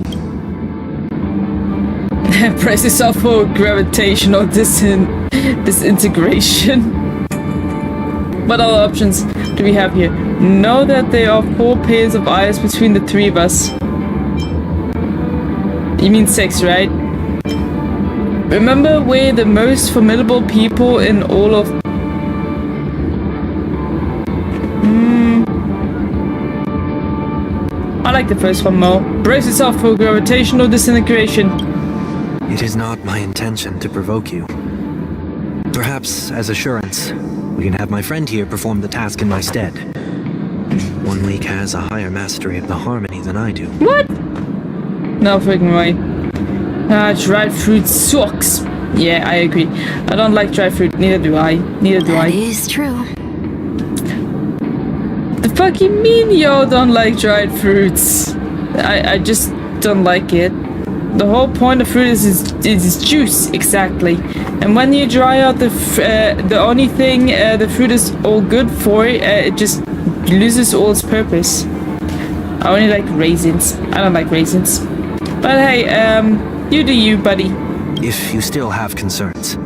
Press yourself for gravitational disintegration. What other options do we have here? Know that there are 4 pairs of eyes between the 3 of us. You mean 6, right? Remember, we're the most formidable people in all of... I like the first one more. Brace yourself for gravitational disintegration. It is not my intention to provoke you. Perhaps, as assurance, we can have my friend here perform the task in my stead. 1 week has a higher mastery of the harmony than I do. What? No freaking way. Dried fruit sucks. Yeah, I agree. I don't like dried fruit. Neither do I. That is true. The fuck you mean y'all don't like dried fruits? I just don't like it. The whole point of fruit is its juice, exactly. And when you dry out the only thing the fruit is all good for, it just loses all its purpose. I only like raisins. I don't like raisins. But hey, you do you, buddy. If you still have concerns,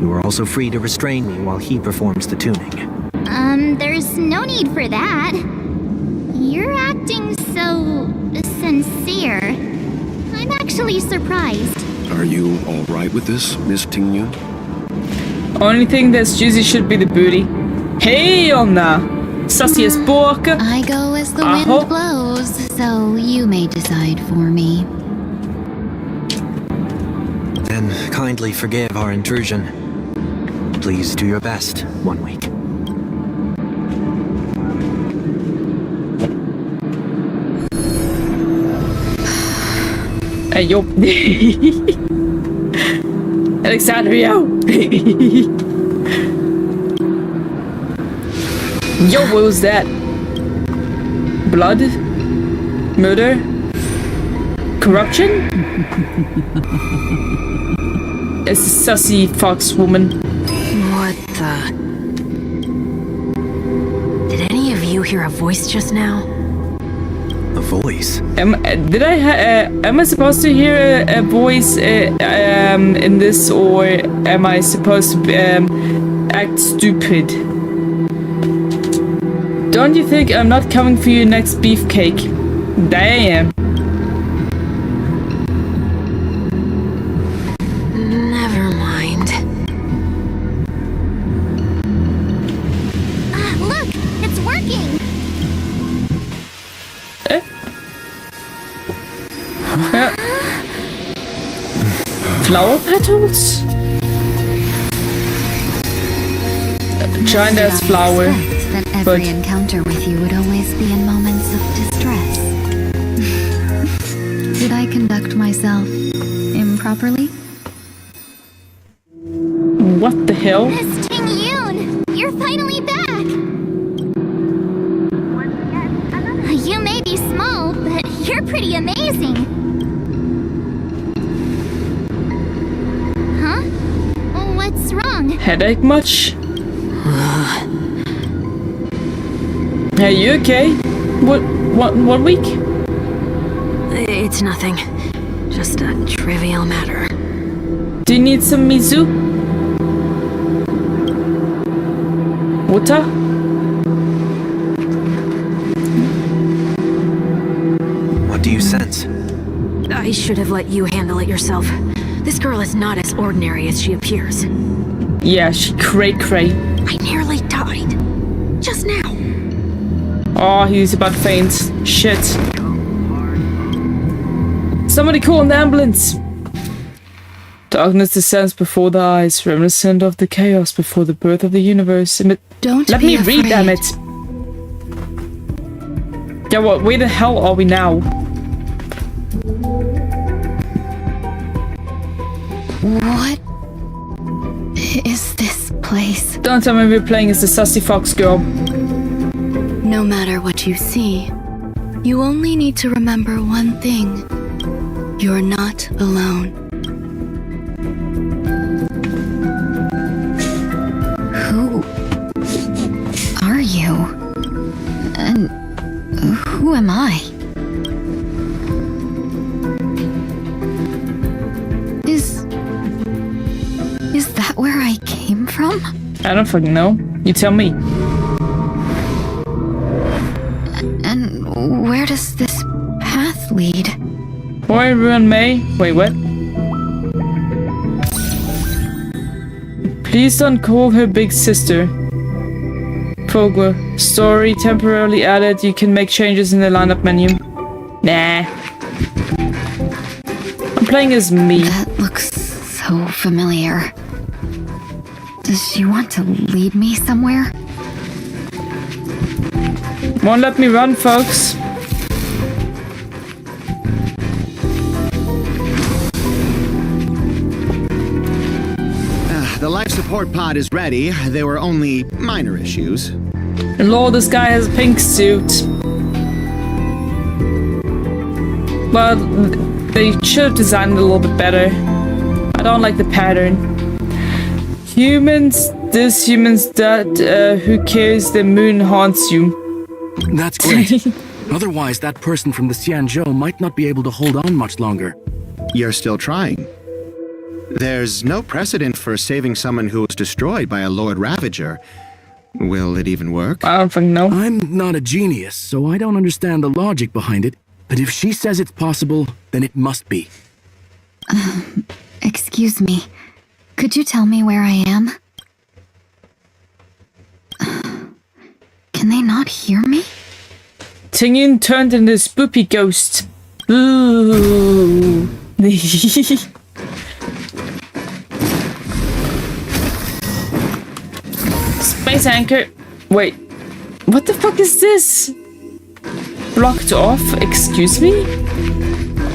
you are also free to restrain me while he performs the tuning. There's no need for that. You're acting so sincere. I'm actually surprised. Are you alright with this, Miss Tingyun? Only thing that's juicy should be the booty. Hey, Anna! Sassy as båka. I go as the wind blows, so you may decide for me. Then kindly forgive our intrusion. Please do your best, 1 week. Hey, yo. Alexandria. Yo, what was that? Blood? Murder? Corruption? It's a sussy fox woman. What the? Did any of you hear a voice just now? A voice? Am I supposed to hear a voice in this, or am I supposed to act stupid? Don't you think I'm not coming for your next beefcake? Damn. Never mind. Look, it's working. Flower petals? Giant ass flower. That every encounter with you would always be in moments of distress. Did I conduct myself improperly? What the hell? Miss Tingyun, you're finally back. You may be small, but you're pretty amazing. Huh? What's wrong? Headache much? Hey, you okay? What week? It's nothing. Just a trivial matter. Do you need some mizu? Water? What do you sense? I should have let you handle it yourself. This girl is not as ordinary as she appears. Yeah, she cray. I nearly died. Just now. Oh, he's about to faint. Shit. Somebody call an ambulance! Darkness descends before the eyes, reminiscent of the chaos before the birth of the universe. Don't Let be me read, afraid. damn it! Yeah, what? Where the hell are we now? What is this place? Don't tell me we're playing as the sassy fox girl. No matter what you see, you only need to remember one thing. You're not alone. Who are you? And who am I? Is that where I came from? I don't fucking know. You tell me. And where does this path lead? Boy ruin May. Wait, what? Please don't call her big sister. Fogler. Story temporarily added. You can make changes in the lineup menu. Nah. I'm playing as me. That looks so familiar. Does she want to lead me somewhere? Won't let me run, folks. The life support pod is ready. There were only minor issues. Lord, this guy has a pink suit. Well, they should have designed it a little bit better. I don't like the pattern. Humans, this humans, that, who cares, the moon haunts you. That's great. Otherwise, that person from the Xianzhou might not be able to hold on much longer. You're still trying. There's no precedent for saving someone who was destroyed by a Lord Ravager. Will it even work? I don't fucking know. I'm not a genius, so I don't understand the logic behind it. But if she says it's possible, then it must be. Excuse me. Could you tell me where I am? Can they not hear me? Tingyun turned into a spoopy ghost. Ooh. Space anchor. Wait. What the fuck is this? Blocked off? Excuse me?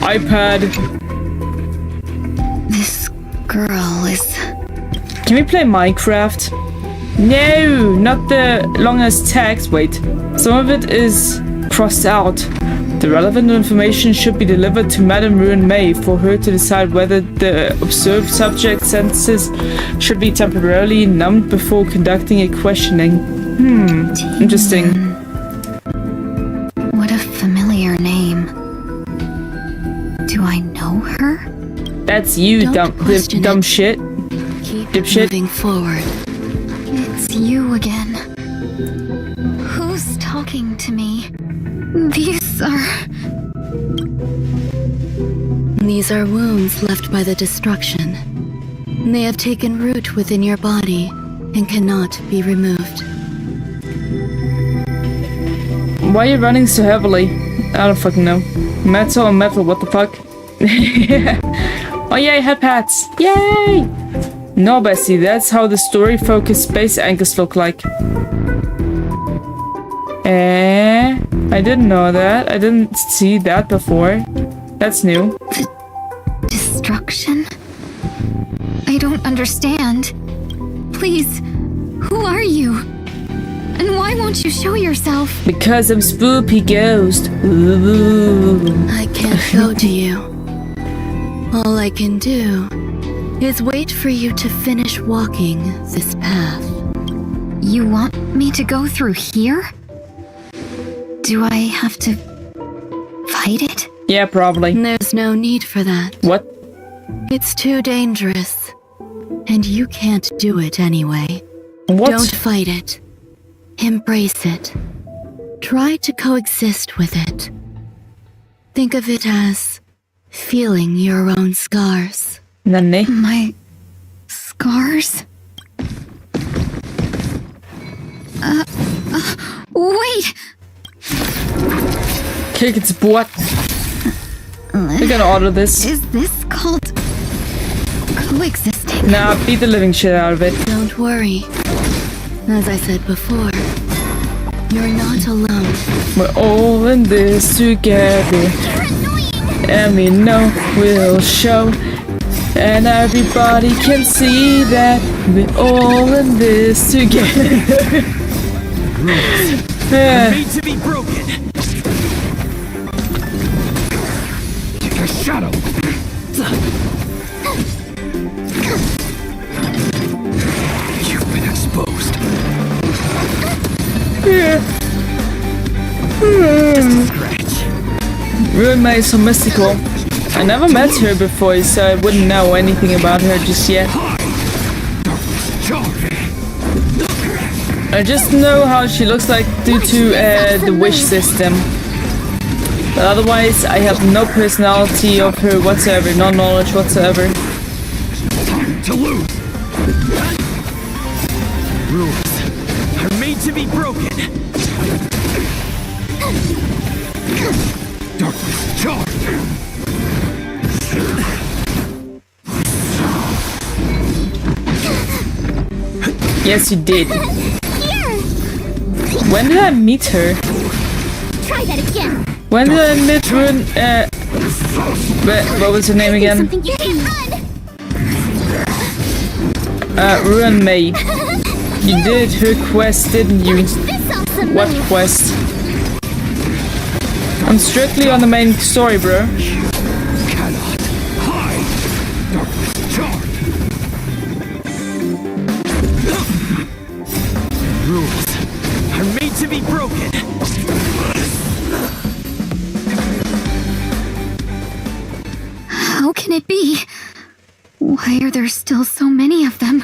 iPad. This girl is... Can we play Minecraft? No, not the longest text. Wait. Some of it is crossed out. The relevant information should be delivered to Madame Ruin May for her to decide whether the observed subject's senses should be temporarily numbed before conducting a questioning. Interesting. What a familiar name. Do I know her? That's you, dumb shit. Keep Dipshit. moving forward. It's you again. Who's talking to me? These are wounds left by the destruction. They have taken root within your body and cannot be removed. Why are you running so heavily? I don't fucking know. Metal and metal, what the fuck? Oh yay, head pats! Yay! No, Bessie, that's how the story-focused space anchors look like. I didn't know that. I didn't see that before. That's new. Destruction? I don't understand. Please, who are you? And why won't you show yourself? Because I'm spoopy ghost. Ooh. I can't go to you. All I can do is wait for you to finish walking this path. You want me to go through here? Do I have to fight it? Yeah, probably. There's no need for that. What? It's too dangerous. And you can't do it anyway. What? Don't fight it. Embrace it. Try to coexist with it. Think of it as feeling your own scars. Nanny? My scars? Wait! Kick its butt. We're gonna order this. Is this called coexisting? Nah, beat the living shit out of it. Don't worry. As I said before, you're not alone. We're all in this together. And we know we'll show. And everybody can see that we're all in this together. Made to be broken. Take a shadow. You've been exposed. Just a scratch. Ruin May is so mystical. I never met her before, so I wouldn't know anything about her just yet. I just know how she looks like due to the wish system. But otherwise, I have no personality of her whatsoever, no knowledge whatsoever. Time to lose. Rules are made to be broken. Darkness charge. Yes, you did. Here! When did I meet her? Try that again. When did I meet Rune? What was her name again? Something you can run. Ruin May. You did her quest, didn't you? This awesome What move. quest? I'm strictly on the main story, bro. Cannot hide. Darkness charge. Rules are made to be broken. How can it be? Why are there still so many of them?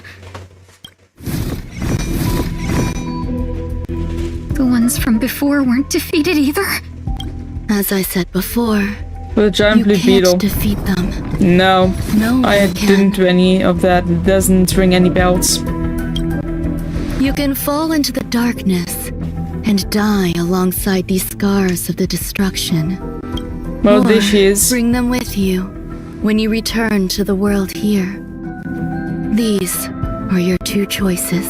The ones from before weren't defeated either. As I said before, With a giant you blue can't beetle. defeat them. No, No one I can. didn't do any of that. It doesn't ring any bells. You can fall into the darkness and die alongside these scars of the destruction. Well, Or there she is. bring them with you when you return to the world here. These are your two choices.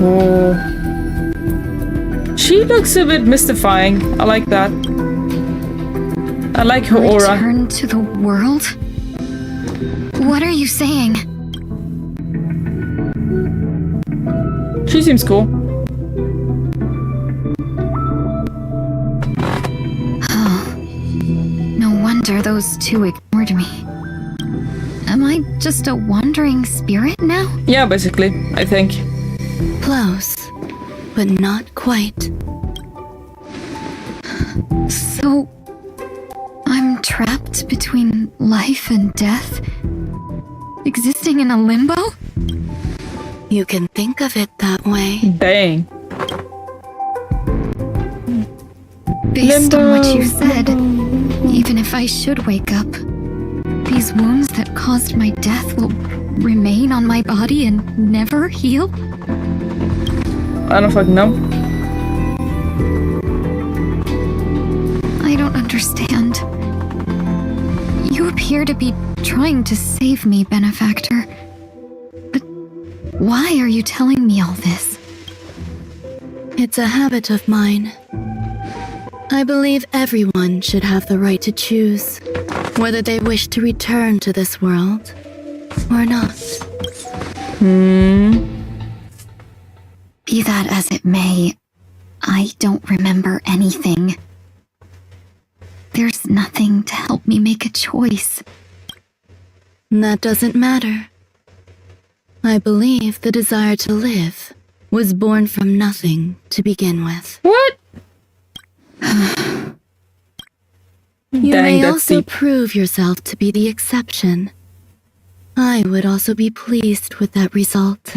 Oh. She looks a bit mystifying. I like that. I like her aura. Return to the world? What are you saying? She seems cool. No wonder those two ignored me. Am I just a wandering spirit now? Yeah, basically, I think. Close, but not quite. So, I'm trapped between life and death? Existing in a limbo? You can think of it that way. Dang. Based on what you Limbo, said, even if I should wake up, these wounds that caused my death will remain on my body and never heal? I don't fucking know. I don't understand. You appear to be trying to save me, Benefactor. But why are you telling me all this? It's a habit of mine. I believe everyone should have the right to choose whether they wish to return to this world or not. Be that as it may, I don't remember anything. There's nothing to help me make a choice. That doesn't matter. I believe the desire to live was born from nothing to begin with. What? You Dang, may that's also deep. prove yourself to be the exception. I would also be pleased with that result.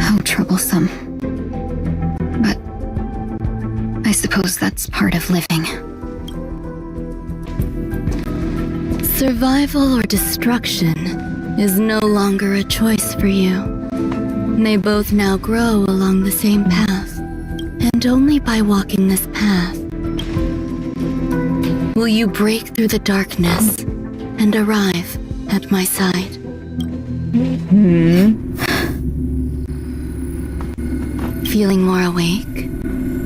How troublesome. But I suppose that's part of living. Survival or destruction is no longer a choice for you. They both now grow along the same path, and only by walking this path will you break through the darkness and arrive at my side. Feeling more awake?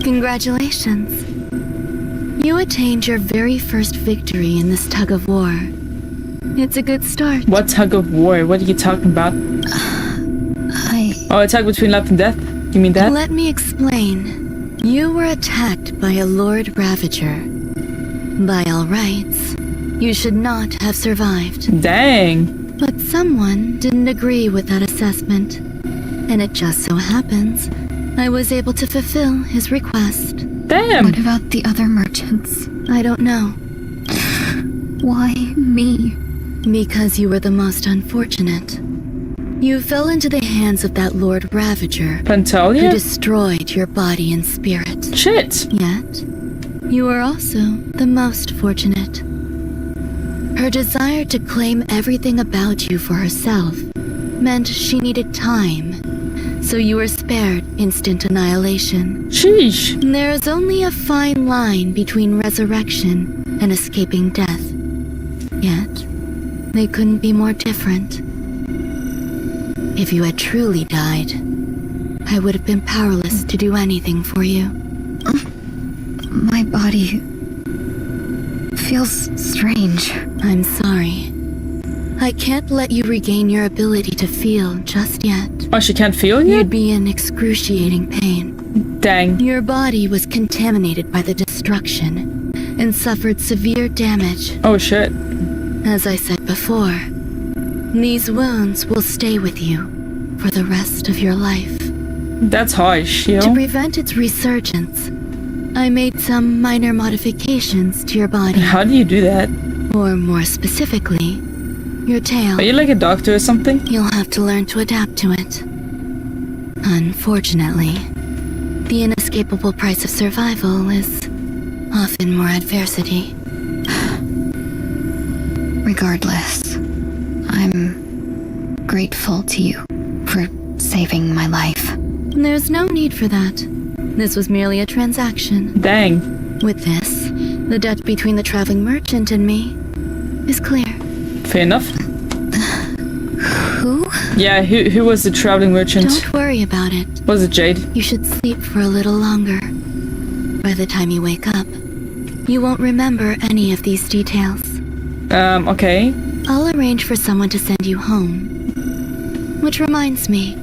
Congratulations. You attained your very first victory in this tug of war. It's a good start. What tug of war? What are you talking about? Oh, a tug between life and death? You mean that? Let me explain. You were attacked by a Lord Ravager. By all rights, you should not have survived. Dang. But someone didn't agree with that assessment. And it just so happens I was able to fulfill his request. Damn. What about the other merchants? I don't know. Why me? Because you were the most unfortunate. You fell into the hands of that Lord Ravager, who Pantalia? destroyed your body and spirit. Shit. Yet, you were also the most fortunate. Her desire to claim everything about you for herself meant she needed time, so you were spared instant annihilation. Sheesh. There is only a fine line between resurrection and escaping death. Yet, they couldn't be more different. If you had truly died, I would have been powerless to do anything for you. My body feels strange. I'm sorry. I can't let you regain your ability to feel just yet. Oh, she can't feel yet? You'd be in excruciating pain. Dang. Your body was contaminated by the destruction and suffered severe damage. Oh shit. As I said before, these wounds will stay with you for the rest of your life. That's harsh, yo. To prevent its resurgence, I made some minor modifications to your body. How do you do that? Or more specifically, your tail. Are you like a doctor or something? You'll have to learn to adapt to it. Unfortunately, the inescapable price of survival is often more adversity. Regardless, I'm grateful to you for saving my life. There's no need for that. This was merely a transaction. Dang. With this, the debt between the traveling merchant and me is clear. Fair enough. Who? Yeah, who was the traveling merchant? Don't worry about it. Was it Jade? You should sleep for a little longer. By the time you wake up, you won't remember any of these details. Okay. I'll arrange for someone to send you home. Which reminds me,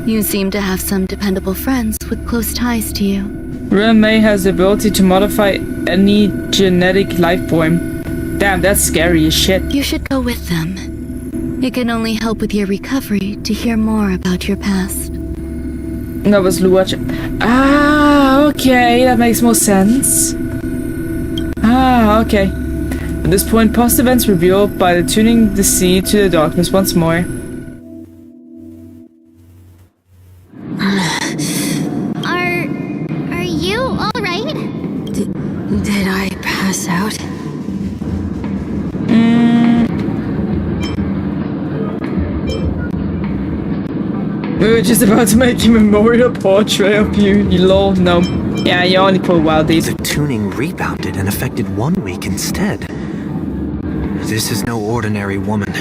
you seem to have some dependable friends with close ties to you. May has the ability to modify any genetic life form. Damn, that's scary as shit. You should go with them. It can only help with your recovery to hear more about your past. That was Luach. Ah, okay, that makes more sense. Ah, okay. At this point, past events revealed by the tuning the sea to the darkness once more. Are you all right? Did I pass out? We were just about to make a memorial portrait of you, you lol. No. Yeah, you only pull wild deeds. The tuning rebounded and affected 1 week instead. This is no ordinary woman.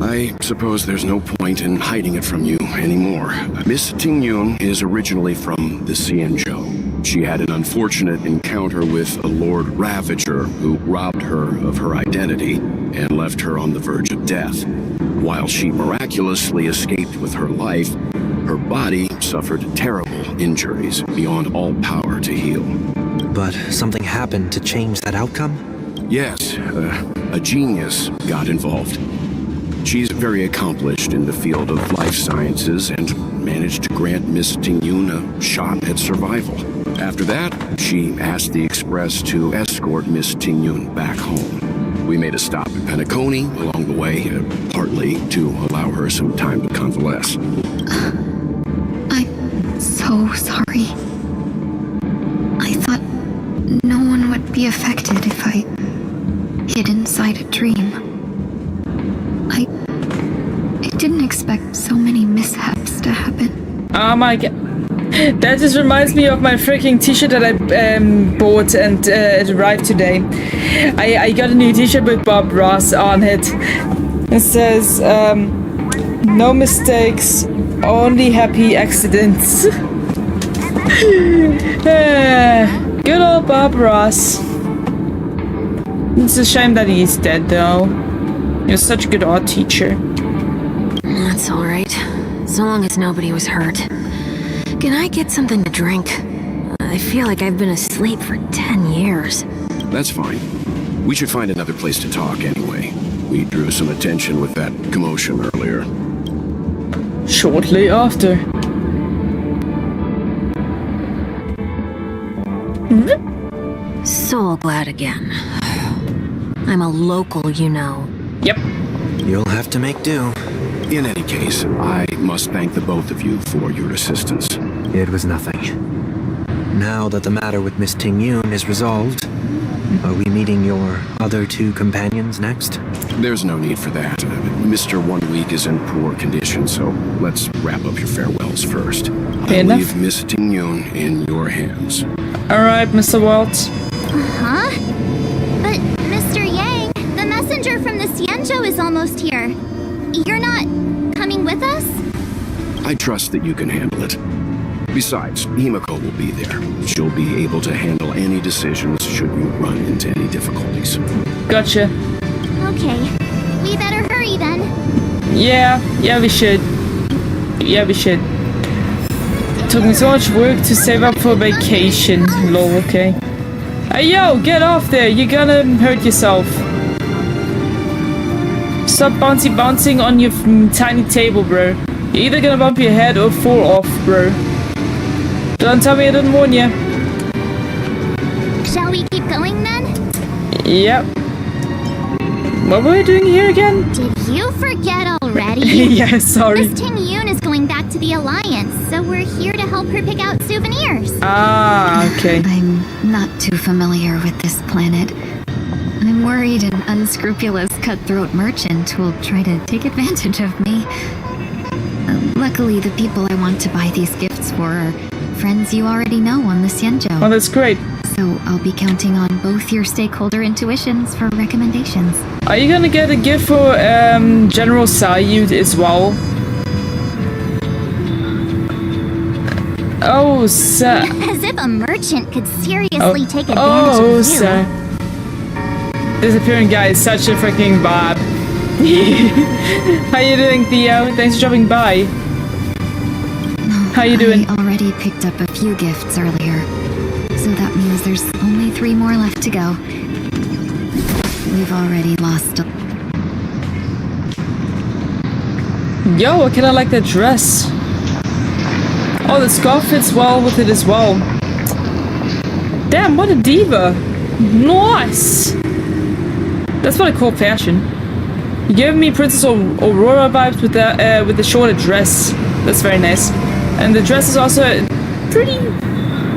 I suppose there's no point in hiding it from you anymore. Miss Tingyun is originally from the Xianzhou. She had an unfortunate encounter with a Lord Ravager who robbed her of her identity and left her on the verge of death. While she miraculously escaped with her life, her body suffered terrible injuries beyond all power to heal. But something happened to change that outcome? Yes, a genius got involved. She's very accomplished in the field of life sciences and managed to grant Miss Tingyun a shot at survival. After that, she asked the Express to escort Miss Tingyun back home. We made a stop at Penacony along the way, partly to allow her some time to convalesce. I'm so sorry. I thought no one would be affected if I hid inside a dream. I didn't expect so many mishaps to happen. Oh my god. That just reminds me of my freaking t-shirt that I bought and it arrived today. I got a new t-shirt with Bob Ross on it. It says, no mistakes, only happy accidents. Good old Bob Ross. It's a shame that he's dead though. He was such a good art teacher. That's alright. So long as nobody was hurt. Can I get something to drink? I feel like I've been asleep for 10 years. That's fine. We should find another place to talk anyway. We drew some attention with that commotion earlier. Shortly after. So glad again. I'm a local, you know. Yep. You'll have to make do. In any case, I must thank the both of you for your assistance. It was nothing. Now that the matter with Miss Ting-Yun is resolved, are we meeting your other two companions next? There's no need for that. Mr. 1 Week is in poor condition, so let's wrap up your farewells first. Fair I'll enough. leave Miss Ting-Yun in your hands. Alright, Mr. Walt. Huh? But, Mr. Yang, the messenger from the Xianzhou is almost here. You're not coming with us? I trust that you can handle it. Besides, Himiko will be there. She'll be able to handle any decisions should you run into any difficulties. Gotcha. Okay. We better hurry then. Yeah, we should. Yeah, we should. Took me so much work to save up for vacation. Lol, okay. Hey yo, get off there! You're gonna hurt yourself. Stop bouncing on your tiny table, bro. You're either gonna bump your head or fall off, bro. Don't tell me I didn't warn you. Shall we keep going then? Yep. What were we doing here again? Did you forget already? Yeah, sorry. Miss Ting-Yun is going back to the Alliance, so we're here to help her pick out souvenirs. Ah, okay. I'm not too familiar with this planet. I'm worried an unscrupulous cutthroat merchant will try to take advantage of me. Luckily, the people I want to buy these gifts for are friends you already know on the Xianzhou. Oh, that's great. So I'll be counting on both your stakeholder intuitions for recommendations. Are you gonna get a gift for General Sayud as well? Oh, As if a merchant could seriously take advantage of you. sir. Disappearing guy is such a freaking bob. How you doing, Theo? Thanks for dropping by. How you doing? I already picked up a few gifts earlier, so that means there's only 3 more left to go. We've already lost a... Yo, I kinda like that dress. Oh, the scarf fits well with it as well. Damn, what a diva. Nice. That's what I call fashion. You gave me Princess Aurora vibes with the shorter dress. That's very nice. And the dress is also pretty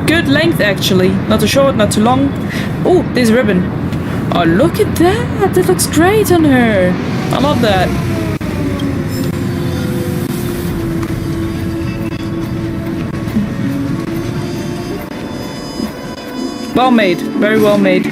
good length, actually. Not too short, not too long. Oh, there's a ribbon. Oh, look at that. That looks great on her. I love that. Well made. Very well made.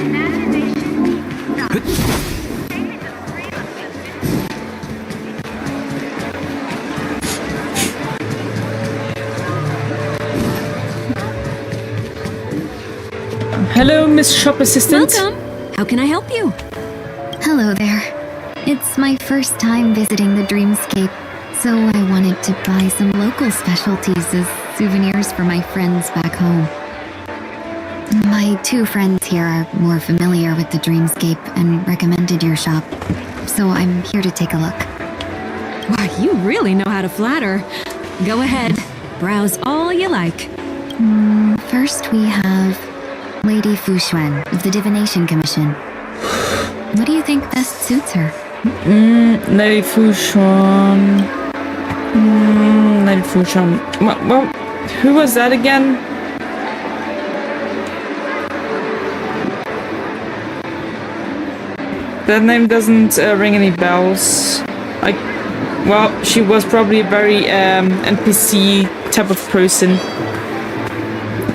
Hello, Miss Shop Assistant. Welcome. How can I help you? Hello there. It's my first time visiting the Dreamscape, so I wanted to buy some local specialties as souvenirs for my friends back home. My 2 friends here are more familiar with the Dreamscape and recommended your shop, so I'm here to take a look. Why, you really know how to flatter. Go ahead. Browse all you like. First we have Lady Fuxuan of the Divination Commission. What do you think best suits her? Lady Fuxuan. Lady Fuxuan. Well, who was that again? That name doesn't ring any bells. Well, she was probably a very NPC type of person.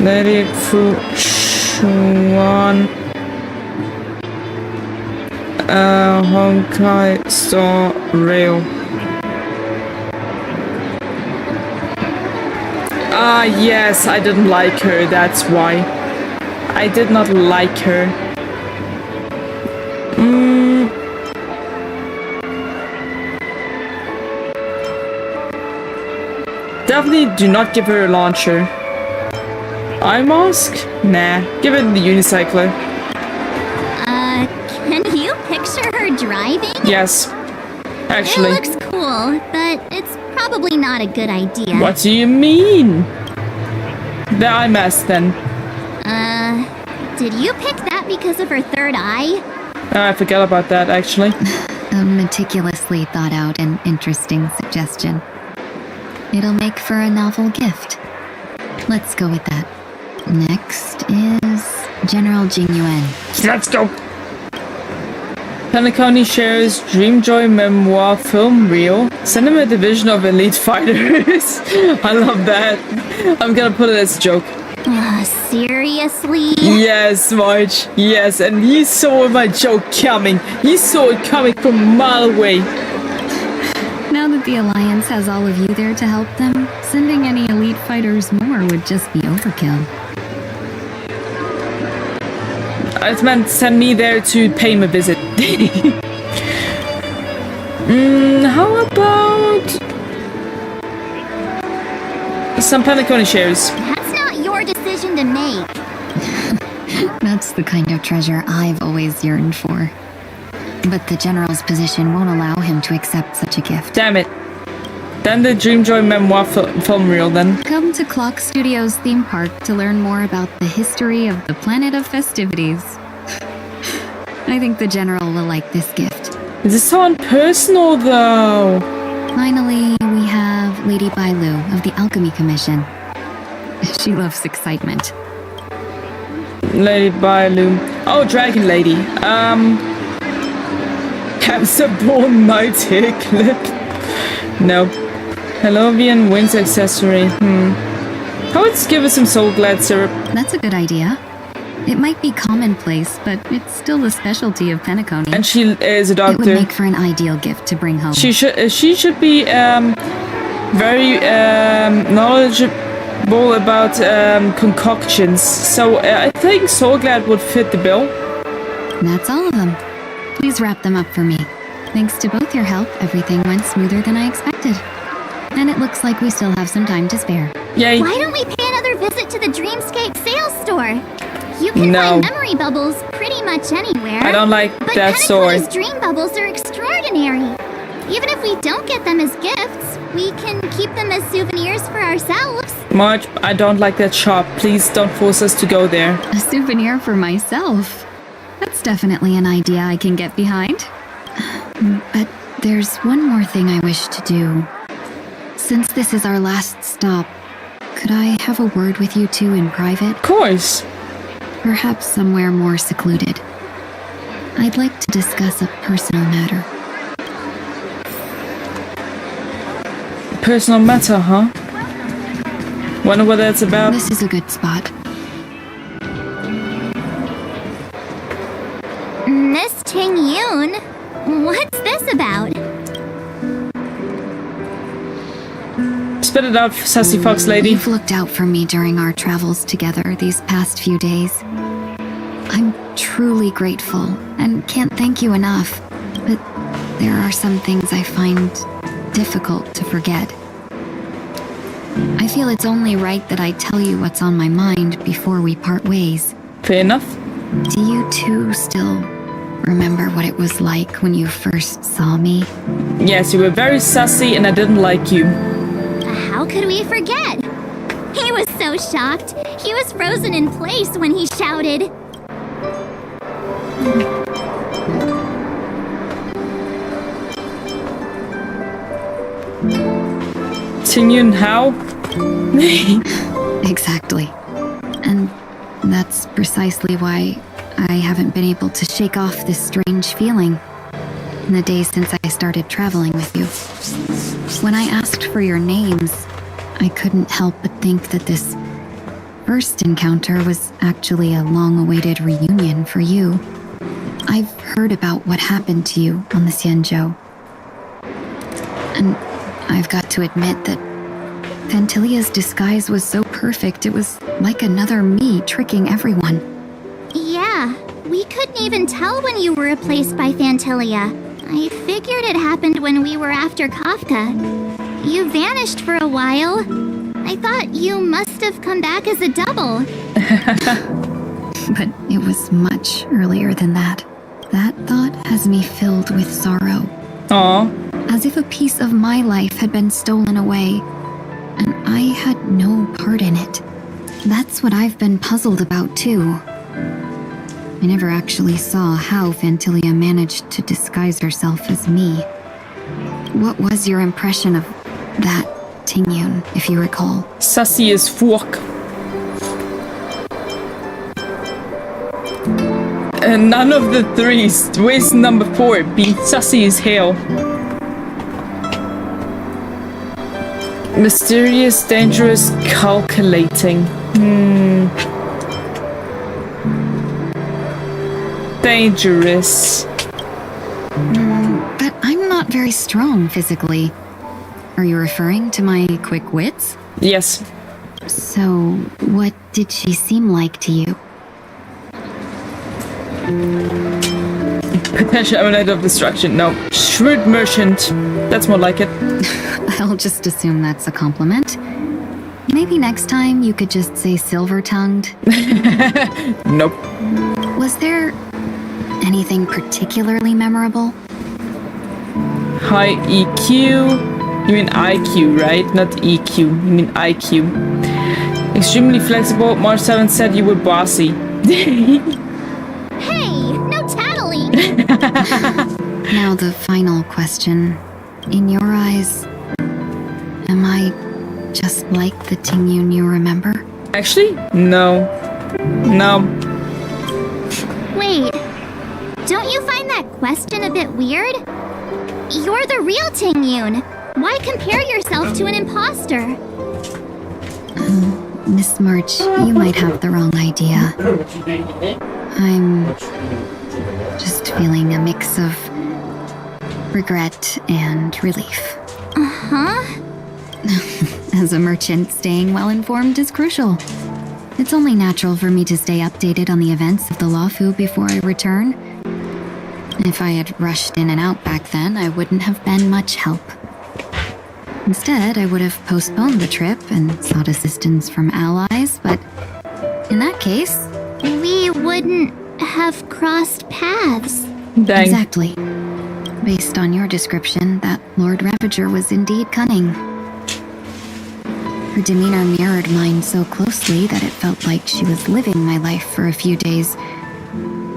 Lady Fuxuan. Honkai Star Rail. Ah, yes, I didn't like her, that's why. I did not like her. Definitely do not give her a launcher. Eye mask? Nah, give it the unicycler. Can you picture her driving? Yes, actually. It looks cool, but it's probably not a good idea. What do you mean? The eye mask then. Did you pick that because of her third eye? I forgot about that, actually. A meticulously thought out and interesting suggestion. It'll make for a novel gift. Let's go with that. Next is General Jing Yuan. Let's go! Penacony shares Dreamjoy memoir film reel. Cinema division of elite fighters. I love that. I'm gonna put it as a joke. Seriously? Yes, Marge. Yes, and he saw my joke coming. He saw it coming from a mile away. Now that the Alliance has all of you there to help them, sending any elite fighters more would just be overkill. I meant send me there to pay him a visit. How about some Penacony shares? That's not your decision to make. That's the kind of treasure I've always yearned for. But the General's position won't allow him to accept such a gift. Damn it. Then the Dreamjoy memoir film reel then. Come to Clock Studios theme park to learn more about the history of the planet of festivities. I think the General will like this gift. Is this so unpersonal though? Finally, we have Lady Bailu of the Alchemy Commission. She loves excitement. Lady Bailu. Oh, Dragon Lady. Hamsterborn Knight hair clip. No. Hellovian Winds accessory. How about give us some Soul Glad syrup? That's a good idea. It might be commonplace, but it's still a specialty of Penacony. And she is a It doctor. would make for an ideal gift to bring home. She should be very knowledgeable about concoctions. So I think Soul Glad would fit the bill. That's all of them. Please wrap them up for me. Thanks to both your help, everything went smoother than I expected. And it looks like we still have some time to spare. Yay. Why don't we pay another visit to the Dreamscape sales store? You can No. find memory bubbles pretty much anywhere. I don't like but that sword. Penacony's dream bubbles are extraordinary. Even if we don't get them as gifts, we can keep them as souvenirs for ourselves. Marge, I don't like that shop. Please don't force us to go there. A souvenir for myself. That's definitely an idea I can get behind. But there's one more thing I wish to do. Since this is our last stop, could I have a word with you two in private? Of course. Perhaps somewhere more secluded. I'd like to discuss a personal matter. Personal matter, huh? Wonder what that's about. This is a good spot. Miss Ting Yoon? What's this about? Spit it out, sassy fox lady. You've looked out for me during our travels together these past few days. I'm truly grateful and can't thank you enough, but there are some things I find difficult to forget. I feel it's only right that I tell you what's on my mind before we part ways. Fair enough. Do you two still remember what it was like when you first saw me? Yes, you were very sassy and I didn't like you. How could we forget? He was so shocked. He was frozen in place when he shouted. Tingyun, how? Exactly. And that's precisely why I haven't been able to shake off this strange feeling in the days since I started traveling with you. When I asked for your names, I couldn't help but think that this first encounter was actually a long-awaited reunion for you. I've heard about what happened to you on the Xianzhou. And I've got to admit that Phantylia's disguise was so perfect, it was like another me tricking everyone. Yeah, we couldn't even tell when you were replaced by Phantylia. I figured it happened when we were after Kafka. You vanished for a while. I thought you must have come back as a double. But it was much earlier than that. That thought has me filled with sorrow. Aww. As if a piece of my life had been stolen away, and I had no part in it. That's what I've been puzzled about, too. I never actually saw how Fantilia managed to disguise herself as me. What was your impression of that Tingyun, if you recall? Sassy as fuck. And none of the threes. Where's number 4? Being sassy as hell. Mysterious, dangerous, calculating. Dangerous. But I'm not very strong physically. Are you referring to my quick wits? Yes. So, what did she seem like to you? Potential element of destruction. No. Shrewd merchant. That's more like it. I'll just assume that's a compliment. Maybe next time you could just say silver-tongued. Nope. Was there anything particularly memorable? High EQ. You mean IQ, right? Not EQ. You mean IQ. Extremely flexible. March 7 said you were bossy. Hey, no tattling! Now the final question. In your eyes, am I just like the Tingyun you remember? Actually, no. No. Wait, don't you find that question a bit weird? You're the real Tingyun. Why compare yourself to an imposter? Miss March, you might have the wrong idea. I'm just feeling a mix of regret and relief. Uh-huh. As a merchant, staying well-informed is crucial. It's only natural for me to stay updated on the events of the Lawfu before I return. If I had rushed in and out back then, I wouldn't have been much help. Instead, I would have postponed the trip and sought assistance from allies, but in that case... We wouldn't have crossed paths. Dang. Exactly. Based on your description, that Lord Ravager was indeed cunning. Her demeanor mirrored mine so closely that it felt like she was living my life for a few days,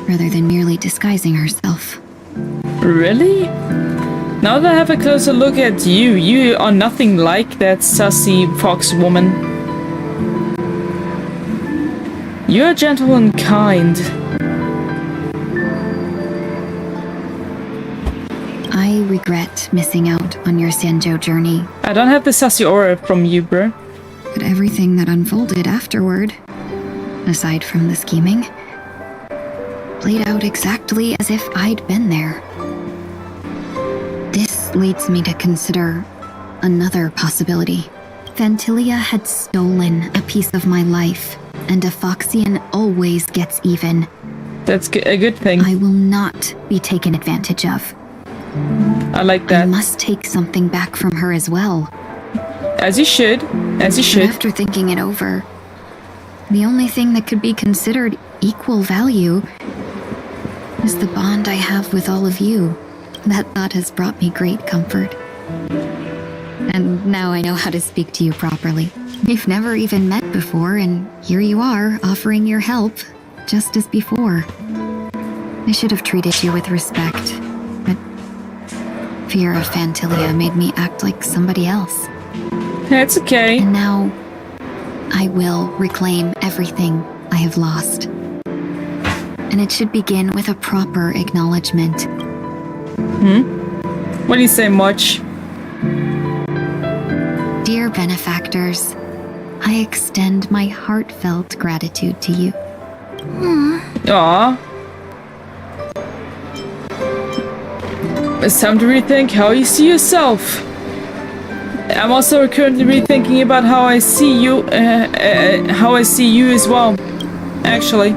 rather than merely disguising herself. Really? Now that I have a closer look at you, you are nothing like that sassy fox woman. You're gentle and kind. I regret missing out on your Sanjo journey. I don't have the sassy aura from you, bro. But everything that unfolded afterward, aside from the scheming, played out exactly as if I'd been there. This leads me to consider another possibility. Fantilia had stolen a piece of my life, and a Foxian always gets even. That's a good thing. I will not be taken advantage of. I like that. I must take something back from her as well. As you should. As you should. But after thinking it over, the only thing that could be considered equal value is the bond I have with all of you. That thought has brought me great comfort. And now I know how to speak to you properly. We've never even met before, and here you are, offering your help, just as before. I should have treated you with respect, but fear of Fantilia made me act like somebody else. It's okay. And now, I will reclaim everything I have lost. And it should begin with a proper acknowledgement. What do you say, March? Dear benefactors, I extend my heartfelt gratitude to you. Aww. It's time to rethink how you see yourself. I'm also currently rethinking about how I see you, as well. Actually.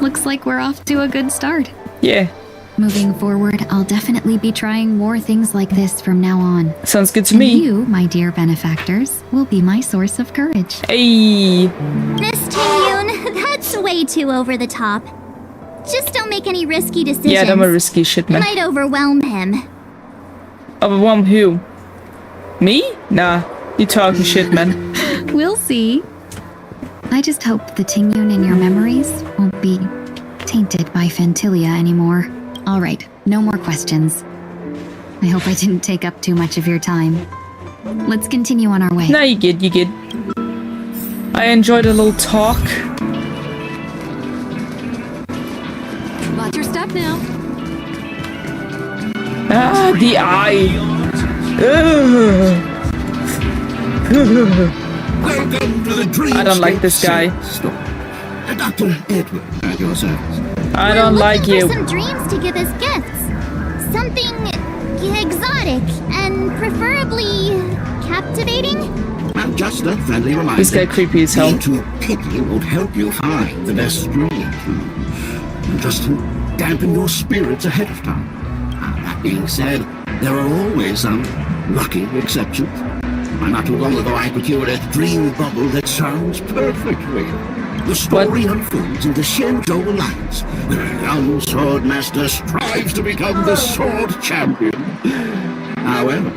Looks like we're off to a good start. Yeah. Moving forward, I'll definitely be trying more things like this from now on. Sounds good to And me. you, my dear benefactors, will be my source of courage. Hey. Miss Tingyun, that's way too over the top. Just don't make any risky decisions. Yeah, don't risky shit, man. Might overwhelm him. Overwhelm who? Me? Nah, you talking shit, man. We'll see. I just hope the Tingyun in your memories won't be tainted by Fantilia anymore. Alright, no more questions. I hope I didn't take up too much of your time. Let's continue on our way. No, you good, you good. I enjoyed a little talk. Watch your step now. Ah, the eye. Welcome to the dream. I don't like this guy. Dr. Edward, at your service. I don't like We're you. looking for some dreams to give us gifts. Something exotic and preferably captivating. Well, just a friendly reminder. This guy creepy as hell. Being too picky won't help you find the best dream. Just to dampen your spirits ahead of time. That being said, there are always some lucky exceptions. Not too long ago, I procured a dream bubble that sounds perfectly. The story unfolds in the Shenzhou Alliance, where a young sword master strives to become the sword champion. However,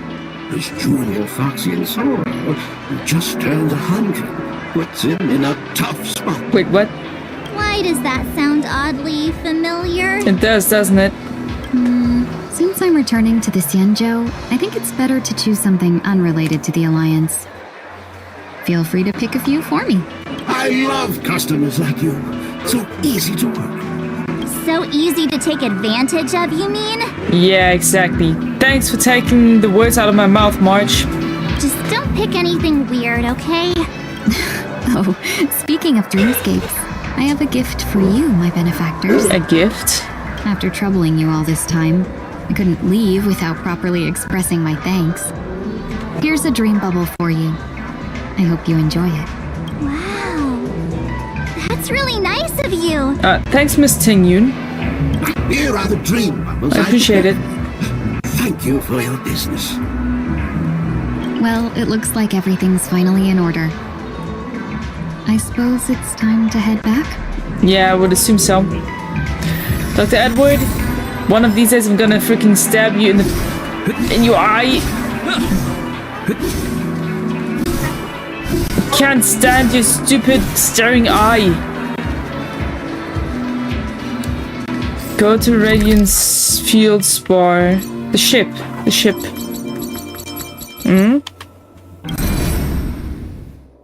his junior Foxian sword, who just turned 100, puts him in a tough spot. Wait, what? Why does that sound oddly familiar? It does, doesn't it? Since I'm returning to the Xianzhou, I think it's better to choose something unrelated to the Alliance. Feel free to pick a few for me. I love customers like you. So easy to work. So easy to take advantage of, you mean? Yeah, exactly. Thanks for taking the words out of my mouth, March. Just don't pick anything weird, okay? Oh, speaking of dreamscapes, I have a gift for you, my benefactors. A gift? After troubling you all this time, I couldn't leave without properly expressing my thanks. Here's a dream bubble for you. I hope you enjoy it. Wow. That's really nice of you. Thanks, Miss Tingyun. Here are the dream bubbles. I appreciate it. Thank you for your business. Well, it looks like everything's finally in order. I suppose it's time to head back? Yeah, I would assume so. Dr. Edward, one of these days I'm gonna freaking stab you in your eye. Can't stand your stupid staring eye. Go to Radiance Field Spar. The ship.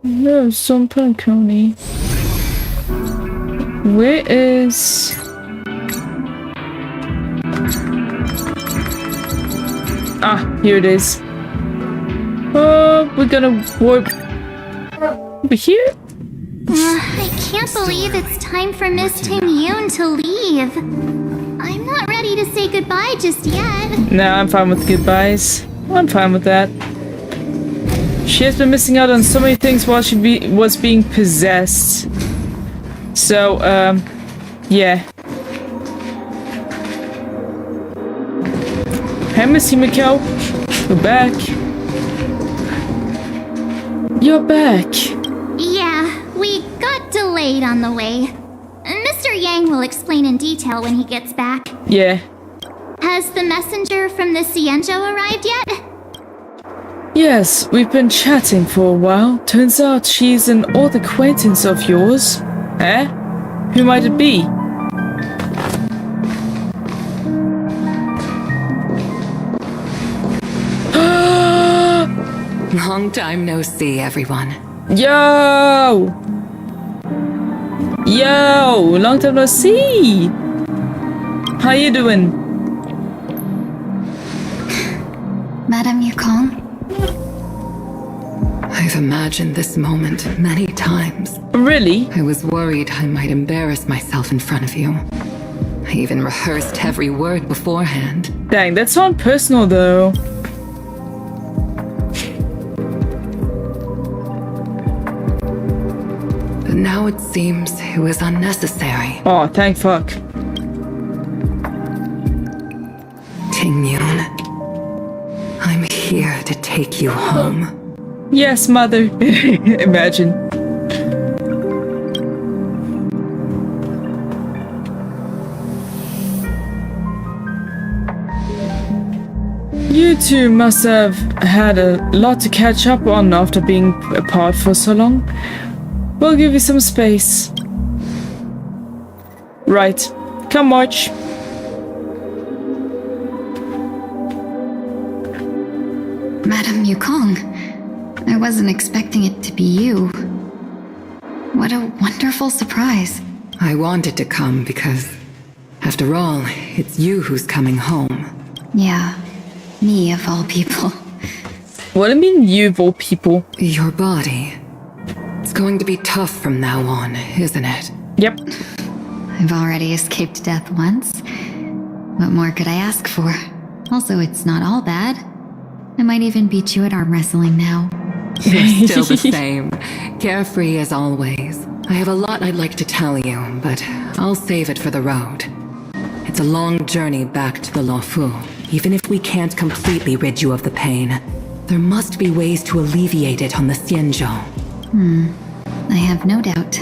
No, some Panconi. Where is... Ah, here it is. Oh, we're gonna warp over here. I can't believe it's time for Miss Tingyun to leave. I'm not ready to say goodbye just yet. Nah, I'm fine with goodbyes. I'm fine with that. She has been missing out on so many things while she was being possessed. So, yeah. Hey, Miss Himiko. You're back. You're back. Yeah, we got delayed on the way. Mr. Yang will explain in detail when he gets back. Yeah. Has the messenger from the Xianzhou arrived yet? Yes, we've been chatting for a while. Turns out she's an old acquaintance of yours. Eh? Who might it be? Long time no see, everyone. Yo! Yo! Long time no see! How you doing? Madam Yukong? I've imagined this moment many times. Really? I was worried I might embarrass myself in front of you. I even rehearsed every word beforehand. Dang, that sounds personal though. But now it seems it was unnecessary. Oh, thank fuck. Tingyun, I'm here to take you home. Yes, mother. Imagine. You two must have had a lot to catch up on after being apart for so long. We'll give you some space. Right. Come watch. Madame Yukong, I wasn't expecting it to be you. What a wonderful surprise. I wanted to come because, after all, it's you who's coming home. Yeah, me of all people. What do you mean, you of all people? Your body. It's going to be tough from now on, isn't it? Yep. I've already escaped death once. What more could I ask for? Also, it's not all bad. I might even beat you at arm wrestling now. You're still the same. Carefree as always. I have a lot I'd like to tell you, but I'll save it for the road. It's a long journey back to the Luofu. Even if we can't completely rid you of the pain, there must be ways to alleviate it on the Xianzhou. I have no doubt.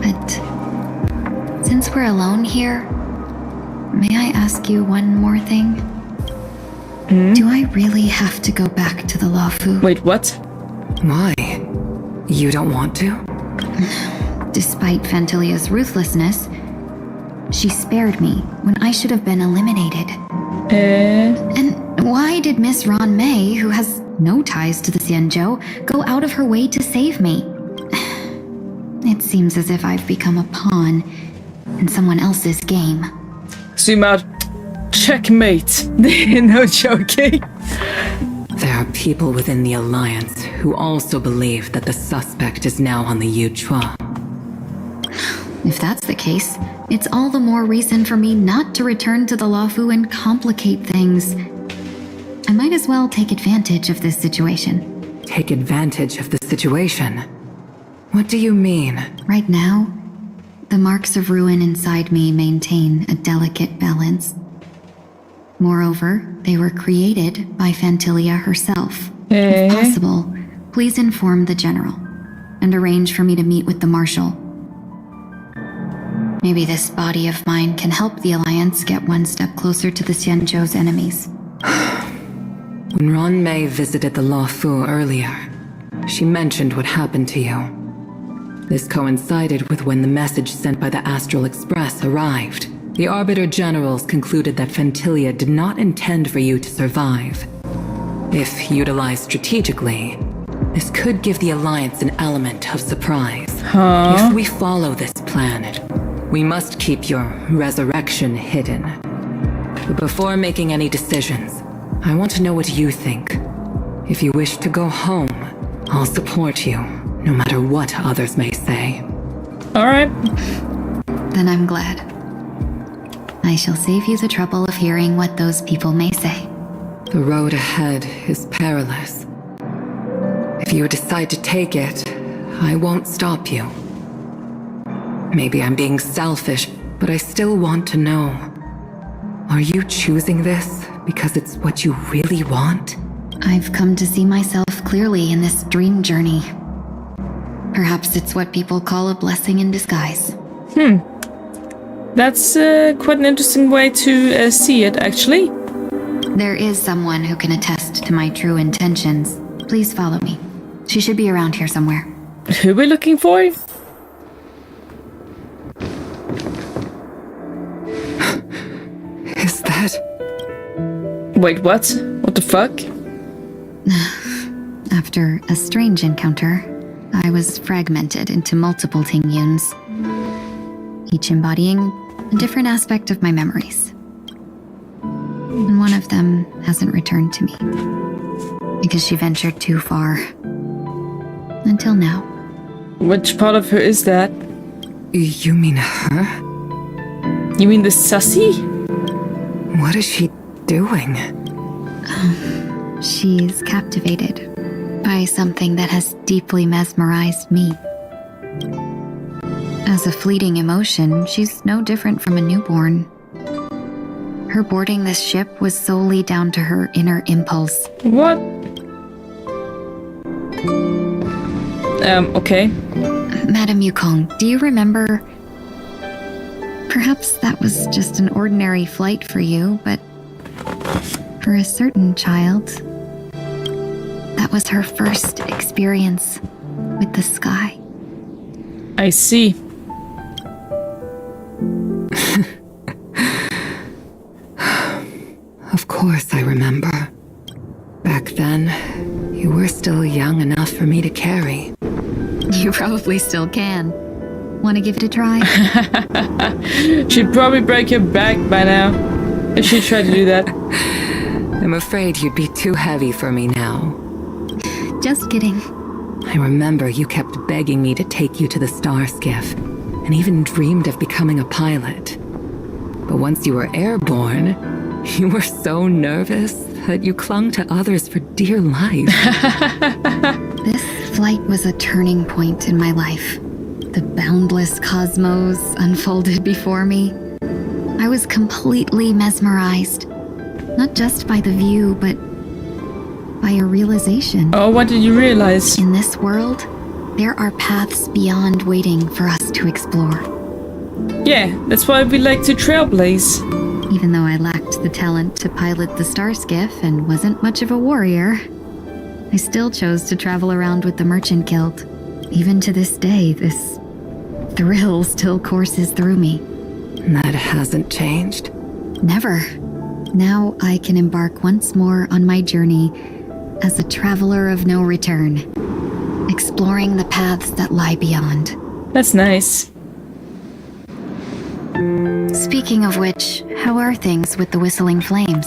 But since we're alone here, may I ask you one more thing? Do I really have to go back to the Luofu? Wait, what? Why? You don't want to? Despite Fantilia's ruthlessness, she spared me when I should have been eliminated. And why did Miss Ron Mei, who has no ties to the Xianzhou, go out of her way to save me? It seems as if I've become a pawn in someone else's game. Zoom out. Checkmate. No joking. There are people within the Alliance who also believe that the suspect is now on the Yuchua. If that's the case, it's all the more reason for me not to return to the Luofu and complicate things. I might as well take advantage of this situation. Take advantage of the situation? What do you mean? Right now, the marks of ruin inside me maintain a delicate balance. Moreover, they were created by Fantilia herself. If possible, please inform the General and arrange for me to meet with the Marshal. Maybe this body of mine can help the Alliance get one step closer to the Xianzhou's enemies. When Ron Mei visited the Luofu earlier, she mentioned what happened to you. This coincided with when the message sent by the Astral Express arrived. The Arbiter Generals concluded that Fantilia did not intend for you to survive. If utilized strategically, this could give the Alliance an element of surprise. If we follow this plan, we must keep your resurrection hidden. But before making any decisions, I want to know what you think. If you wish to go home, I'll support you, no matter what others may say. Alright. Then I'm glad. I shall save you the trouble of hearing what those people may say. The road ahead is perilous. If you decide to take it, I won't stop you. Maybe I'm being selfish, but I still want to know. Are you choosing this because it's what you really want? I've come to see myself clearly in this dream journey. Perhaps it's what people call a blessing in disguise. That's quite an interesting way to see it, actually. There is someone who can attest to my true intentions. Please follow me. She should be around here somewhere. Who are we looking for? Is that... Wait, what? What the fuck? After a strange encounter, I was fragmented into multiple Tingyuns, each embodying a different aspect of my memories. And one of them hasn't returned to me, because she ventured too far. Until now. Which part of her is that? You mean her? You mean the sussy? What is she doing? She's captivated by something that has deeply mesmerized me. As a fleeting emotion, she's no different from a newborn. Her boarding this ship was solely down to her inner impulse. What? Okay. Madame Yukong, do you remember? Perhaps that was just an ordinary flight for you, but for a certain child, that was her first experience with the sky. I see. Of course I remember. Back then, you were still young enough for me to carry. You probably still can. Want to give it a try? She'd probably break your back by now if she tried to do that. I'm afraid you'd be too heavy for me now. Just kidding. I remember you kept begging me to take you to the star skiff, and even dreamed of becoming a pilot. But once you were airborne, you were so nervous that you clung to others for dear life. This flight was a turning point in my life. The boundless cosmos unfolded before me. I was completely mesmerized, not just by the view, but by a realization. Oh, what did you realize? In this world, there are paths beyond waiting for us to explore. Yeah, that's why we like to trailblaze. Even though I lacked the talent to pilot the star skiff and wasn't much of a warrior, I still chose to travel around with the Merchant Guild. Even to this day, this thrill still courses through me. That hasn't changed? Never. Now I can embark once more on my journey as a traveler of no return, exploring the paths that lie beyond. That's nice. Speaking of which, how are things with the Whistling Flames?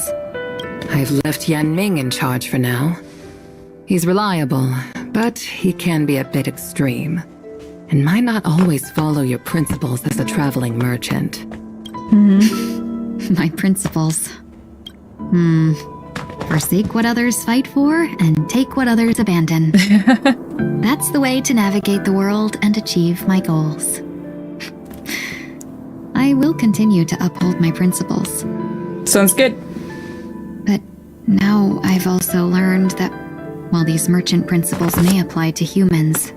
I've left Yan Ming in charge for now. He's reliable, but he can be a bit extreme, and might not always follow your principles as a traveling merchant. My principles. Forsake what others fight for, and take what others abandon. That's the way to navigate the world and achieve my goals. I will continue to uphold my principles. Sounds good. But now I've also learned that while these merchant principles may apply to humans,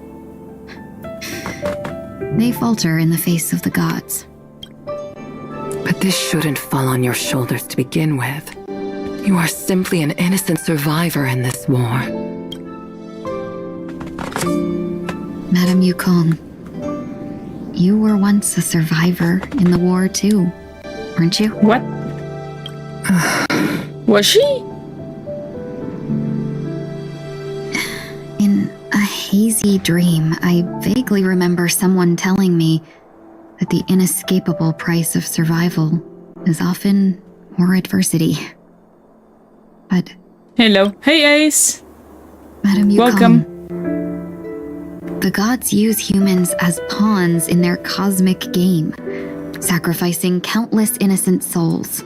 they falter in the face of the gods. But this shouldn't fall on your shoulders to begin with. You are simply an innocent survivor in this war. Madame Yukong, you were once a survivor in the war too, weren't you? What? Was she? In a hazy dream, I vaguely remember someone telling me that the inescapable price of survival is often more adversity. But Hello. Hey, Ace. Madame Yukong, Welcome. the gods use humans as pawns in their cosmic game, sacrificing countless innocent souls.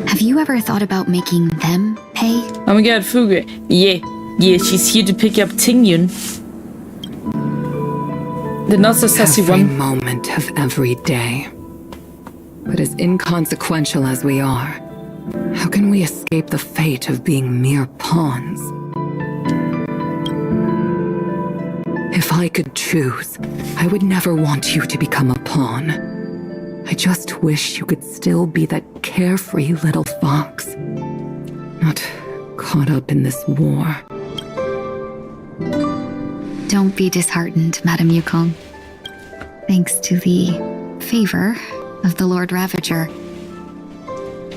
Have you ever thought about making them pay? Oh my god, Fugu. Yeah, she's here to pick up Tingyun. The not so sassy Every one. moment of every day. But as inconsequential as we are, how can we escape the fate of being mere pawns? If I could choose, I would never want you to become a pawn. I just wish you could still be that carefree little fox, not caught up in this war. Don't be disheartened, Madame Yukong. Thanks to the favor of the Lord Ravager,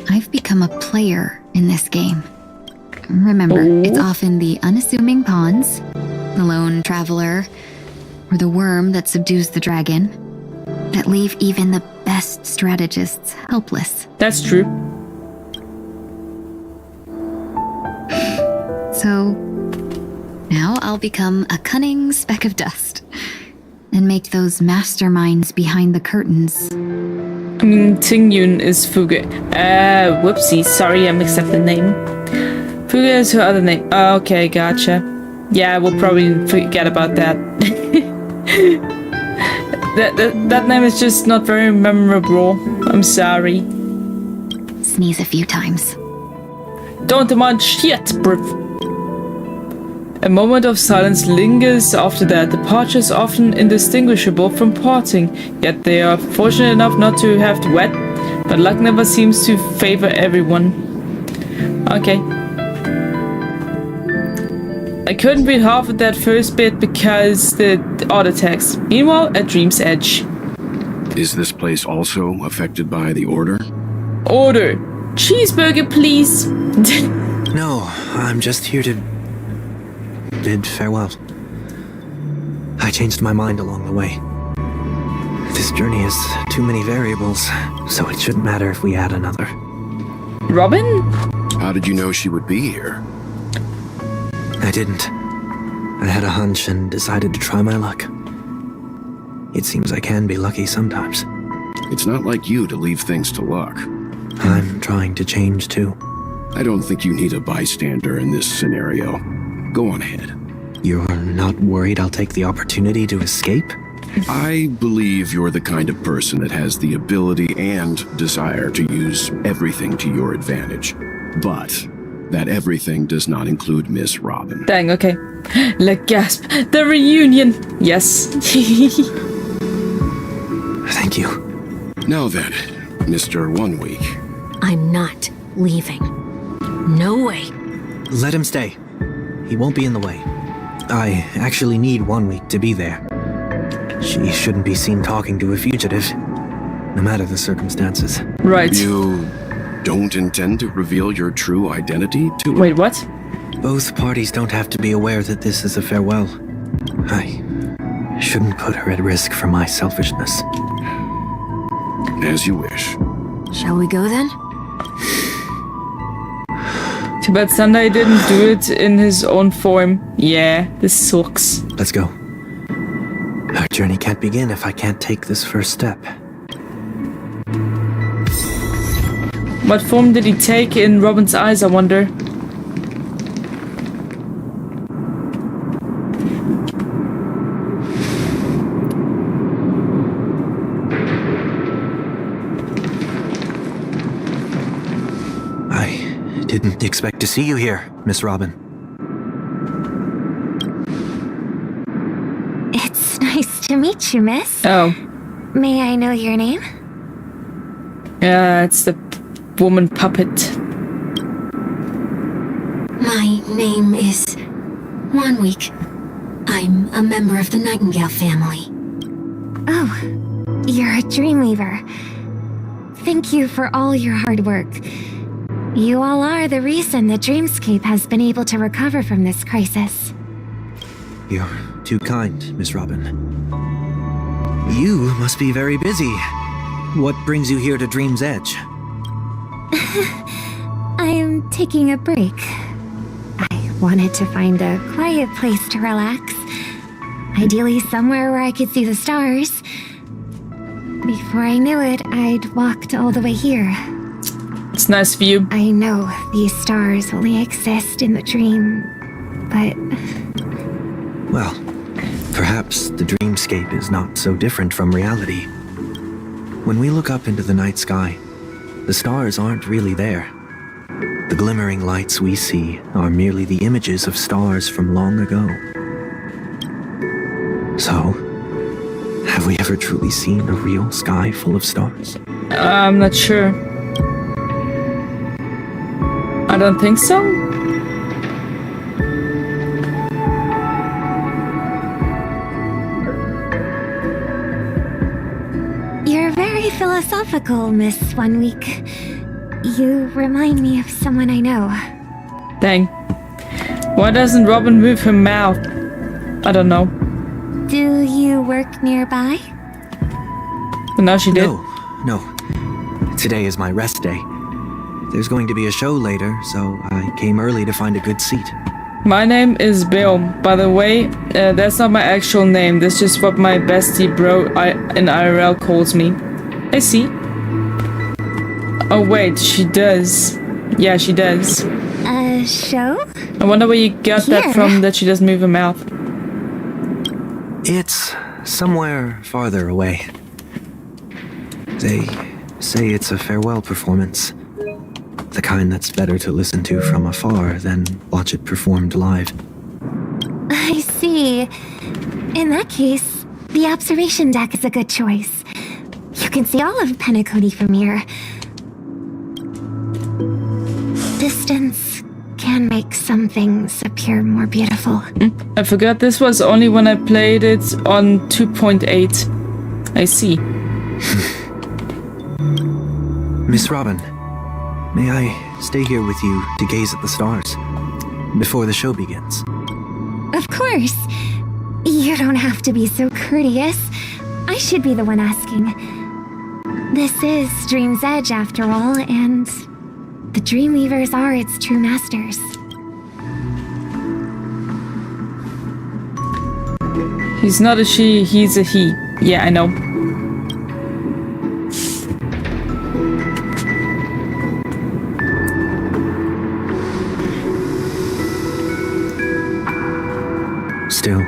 I've become a player in this game. Remember, it's often the unassuming pawns, the lone traveler, or the worm that subdues the dragon, that leave even the best strategists helpless. That's true. So, now I'll become a cunning speck of dust, and make those masterminds behind the curtains. I mean, Tingyun is Fugu. Whoopsie. Sorry, I mixed up the name. Fugu is her other name. Okay, gotcha. Yeah, we'll probably forget about that. that name is just not very memorable. I'm sorry. Sneeze a few times. Don't demand shit, bruv. A moment of silence lingers after that. Departure is often indistinguishable from parting, yet they are fortunate enough not to have to wet, but luck never seems to favor everyone. Okay. I couldn't read half of that first bit because the auto text. Meanwhile, at Dream's Edge. Is this place also affected by the Order? Order. Cheeseburger, please. No, I'm just here to bid farewell. I changed my mind along the way. This journey has too many variables, so it shouldn't matter if we add another. Robin? How did you know she would be here? I didn't. I had a hunch and decided to try my luck. It seems I can be lucky sometimes. It's not like you to leave things to luck. I'm trying to change too. I don't think you need a bystander in this scenario. Go on ahead. You're not worried I'll take the opportunity to escape? I believe you're the kind of person that has the ability and desire to use everything to your advantage. But that everything does not include Miss Robin. Dang, okay. Like gasp. The reunion. Yes. Thank you. Now then, Mr. 1 Week. I'm not leaving. No way. Let him stay. He won't be in the way. I actually need 1 week to be there. She shouldn't be seen talking to a fugitive, no matter the circumstances. Right. You don't intend to reveal your true identity to her? Wait, what? Both parties don't have to be aware that this is a farewell. I shouldn't put her at risk for my selfishness. As you wish. Shall we go then? Too bad Sunday didn't do it in his own form. Yeah, this sucks. Let's go. Our journey can't begin if I can't take this first step. What form did he take in Robin's eyes, I wonder? I didn't expect to see you here, Miss Robin. It's nice to meet you, miss. Oh. May I know your name? Yeah, it's the woman puppet. My name is 1 Week. I'm a member of the Nightingale family. Oh, you're a Dreamweaver. Thank you for all your hard work. You all are the reason the Dreamscape has been able to recover from this crisis. You're too kind, Miss Robin. You must be very busy. What brings you here to Dream's Edge? I'm taking a break. I wanted to find a quiet place to relax. Ideally somewhere where I could see the stars. Before I knew it, I'd walked all the way here. It's nice view. I know these stars only exist in the dream, but... Well, perhaps the dreamscape is not so different from reality. When we look up into the night sky, the stars aren't really there. The glimmering lights we see are merely the images of stars from long ago. So, have we ever truly seen a real sky full of stars? I'm not sure. I don't think so. You're very philosophical, Miss 1 Week. You remind me of someone I know. Dang. Why doesn't Robin move her mouth? I don't know. Do you work nearby? But now she did. No. Today is my rest day. There's going to be a show later, so I came early to find a good seat. My name is Bill. By the way, that's not my actual name. That's just what my bestie bro in IRL calls me. I see. Oh wait, she does. Yeah, she does. A show? I wonder where you got that from, that she doesn't move her mouth. It's somewhere farther away. They say it's a farewell performance. The kind that's better to listen to from afar than watch it performed live. I see. In that case, the observation deck is a good choice. You can see all of Penacony from here. Distance can make some things appear more beautiful. I forgot this was only when I played it on 2.8. I see. Miss Robin, may I stay here with you to gaze at the stars before the show begins? Of course. You don't have to be so courteous. I should be the one asking. This is Dream's Edge, after all, and the Dreamweavers are its true masters. He's not a she, he's a he. Yeah, I know. Still,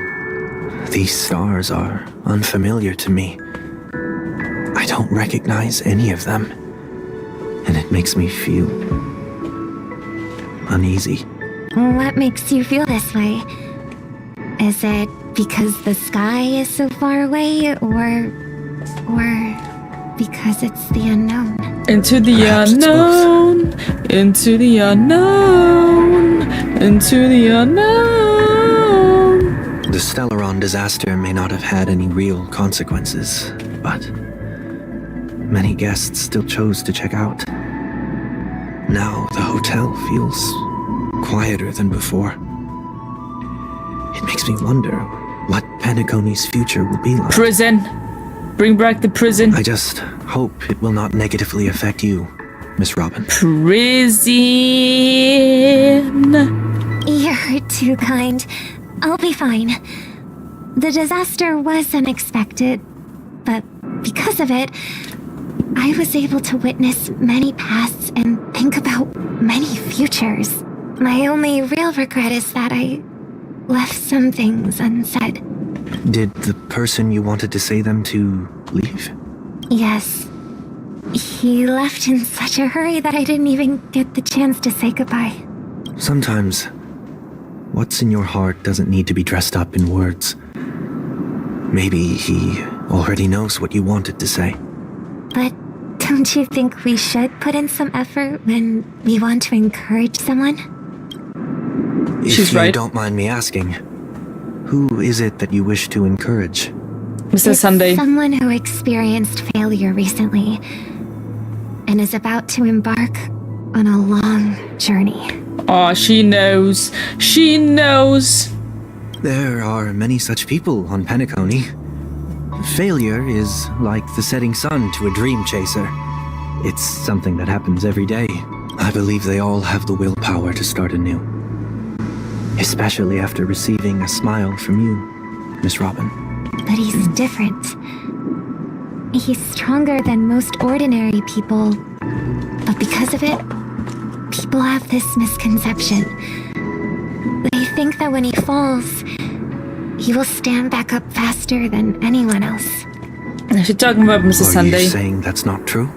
these stars are unfamiliar to me. I don't recognize any of them, and it makes me feel uneasy. What makes you feel this way? Is it because the sky is so far away, or because it's the unknown? Into the Perhaps it's unknown, into the unknown, into the unknown. The Stellaron disaster may not have had any real consequences, but many guests still chose to check out. Now the hotel feels quieter than before. It makes me wonder what Penacony's future will be like. Prison. Bring back the prison. I just hope it will not negatively affect you, Miss Robin. Prison. You're too kind. I'll be fine. The disaster was unexpected, but because of it, I was able to witness many pasts and think about many futures. My only real regret is that I left some things unsaid. Did the person you wanted to say them to leave? Yes. He left in such a hurry that I didn't even get the chance to say goodbye. Sometimes, what's in your heart doesn't need to be dressed up in words. Maybe he already knows what you wanted to say. But don't you think we should put in some effort when we want to encourage someone? She's If you right. don't mind me asking, who is it that you wish to encourage? Mr. It's Sunday. someone who experienced failure recently and is about to embark on a long journey. Oh, she knows. She knows. There are many such people on Penacony. Failure is like the setting sun to a dream chaser. It's something that happens every day. I believe they all have the willpower to start anew. Especially after receiving a smile from you, Miss Robin. But he's different. He's stronger than most ordinary people. But because of it, people have this misconception. They think that when he falls, he will stand back up faster than anyone else. She's talking about Mr. Are Sunday. you saying that's not true?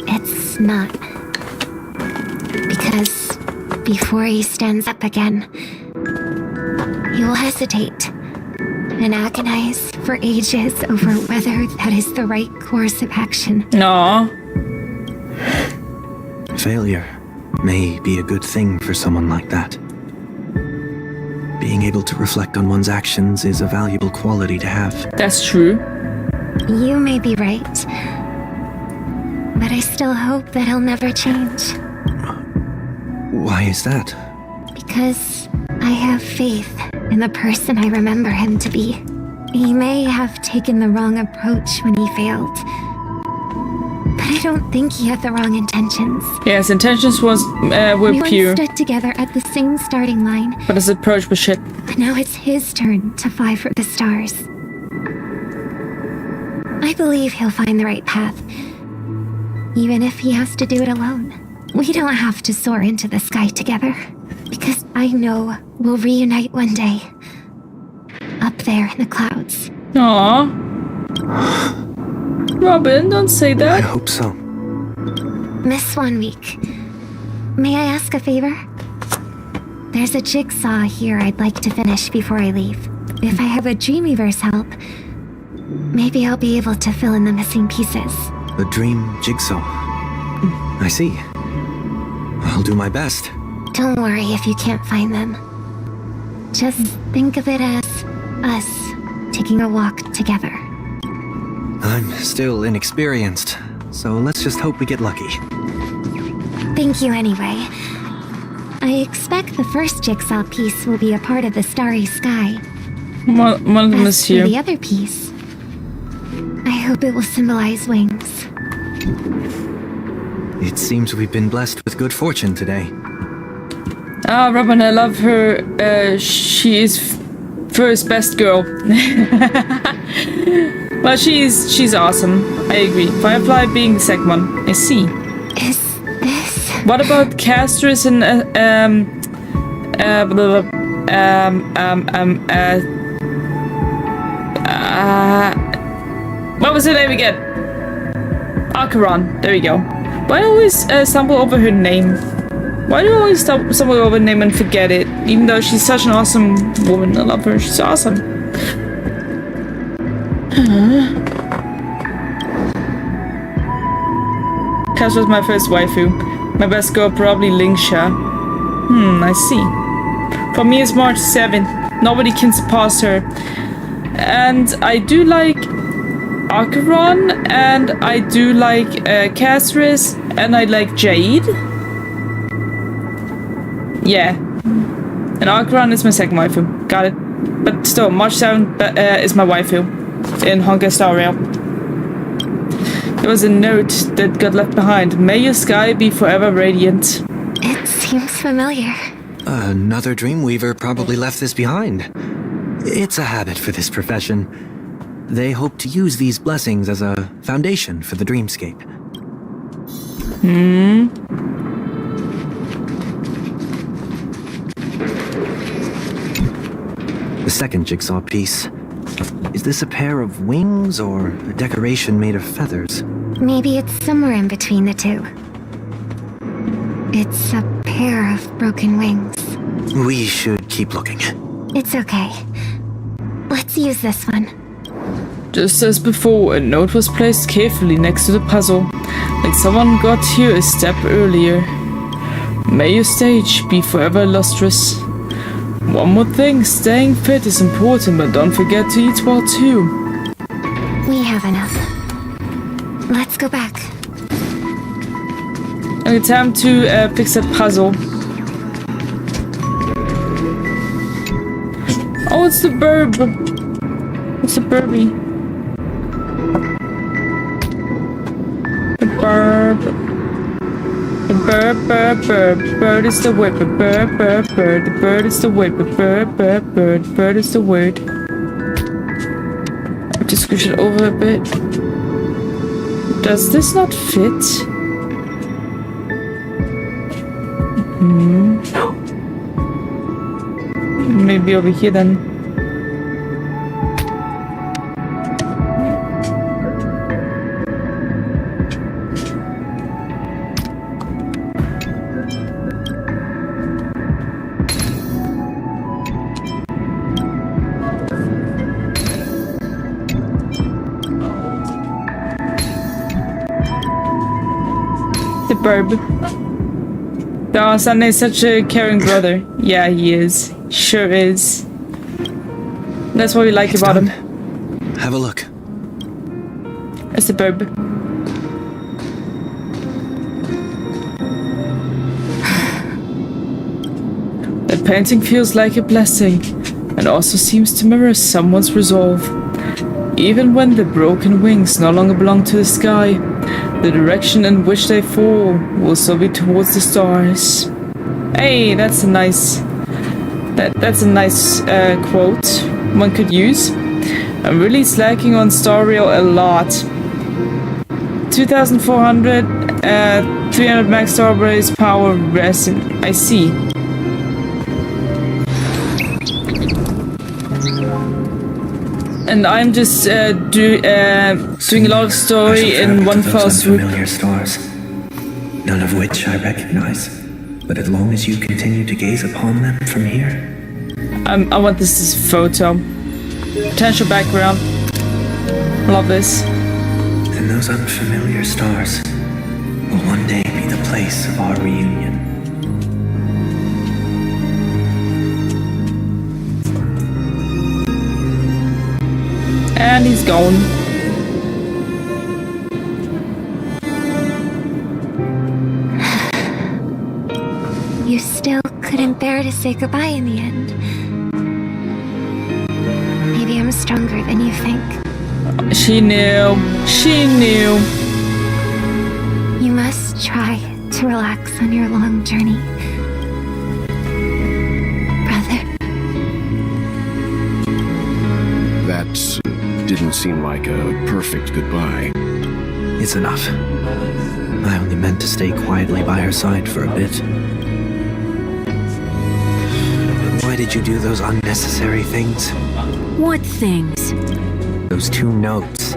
It's not. Because before he stands up again, he will hesitate and agonize for ages over whether that is the right course of action. Aw. Failure may be a good thing for someone like that. Being able to reflect on one's actions is a valuable quality to have. That's true. You may be right. But I still hope that he'll never change. Why is that? Because I have faith in the person I remember him to be. He may have taken the wrong approach when he failed. But I don't think he had the wrong intentions. Yeah, his intentions were We pure, once stood together at the same starting line, but his approach was shit. but now it's his turn to fly for the stars. I believe he'll find the right path, even if he has to do it alone. We don't have to soar into the sky together, because I know we'll reunite one day, up there in the clouds. Aw. Robin, don't say I that. hope so. Miss 1 week, may I ask a favor? There's a jigsaw here I'd like to finish before I leave. If I have a Dreamweaver's help, maybe I'll be able to fill in the missing pieces. The dream jigsaw. I see. I'll do my best. Don't worry if you can't find them. Just think of it as us taking a walk together. I'm still inexperienced, so let's just hope we get lucky. Thank you anyway. I expect the first jigsaw piece will be a part of the starry sky. One of them is As for here. the other piece, I hope it will symbolize wings. It seems we've been blessed with good fortune today. Ah, Robin, I love her. She is first best girl. Well, she's awesome. I agree. Firefly being the second one. I see. Is this... What about Castris and what was her name again? Acheron. There we go. Why do I always stumble over her name? Why do I always stumble over her name and forget it? Even though she's such an awesome woman. I love her. She's awesome. Cass was my first waifu. My best girl probably Lingsha. I see. For me it's March 7th. Nobody can surpass her. And I do like Acheron, and I do like Castris, and I like Jade. Yeah. And Acheron is my second waifu. Got it. But still, March 7th is my waifu in Honkai Star Rail. There was a note that got left behind. May your sky be forever radiant. It seems familiar. Another Dreamweaver probably left this behind. It's a habit for this profession. They hope to use these blessings as a foundation for the dreamscape. The second jigsaw piece. Is this a pair of wings or a decoration made of feathers? Maybe it's somewhere in between the two. It's a pair of broken wings. We should keep looking. It's okay. Let's use this one. Just as before, a note was placed carefully next to the puzzle, like someone got here a step earlier. May your stage be forever illustrious. One more thing, staying fit is important, but don't forget to eat well too. We have enough. Let's go back. Okay, time to fix that puzzle. Oh, it's the burb. It's the burby. The burb. The bird is the word. The bird. The bird is the word. The bird is the word. I have to squish it over a bit. Does this not fit? Maybe over here then. The burb. Oh, Sunday is such a caring brother. Yeah, he is. Sure is. That's what we like about him. Have a look. It's the burb. That painting feels like a blessing, and also seems to mirror someone's resolve. Even when the broken wings no longer belong to the sky, the direction in which they fall will still be towards the stars. Hey, that's a nice... That's a nice quote one could use. I'm really slacking on Star Rail a lot. 2,400, 300 max Star Race power resin. I see. And I'm just doing a lot of story in one fell swoop. Familiar stars, none of which I recognize. But as long as you continue to gaze upon them from here, I want this as a photo. Potential background. Love this. then those unfamiliar stars will one day be the place of our reunion. And he's gone. You still couldn't bear to say goodbye in the end. Maybe I'm stronger than you think. She knew. She knew. You must try to relax on your long journey. Brother. That didn't seem like a perfect goodbye. It's enough. I only meant to stay quietly by her side for a bit. Why did you do those unnecessary things? What things? Those 2 notes.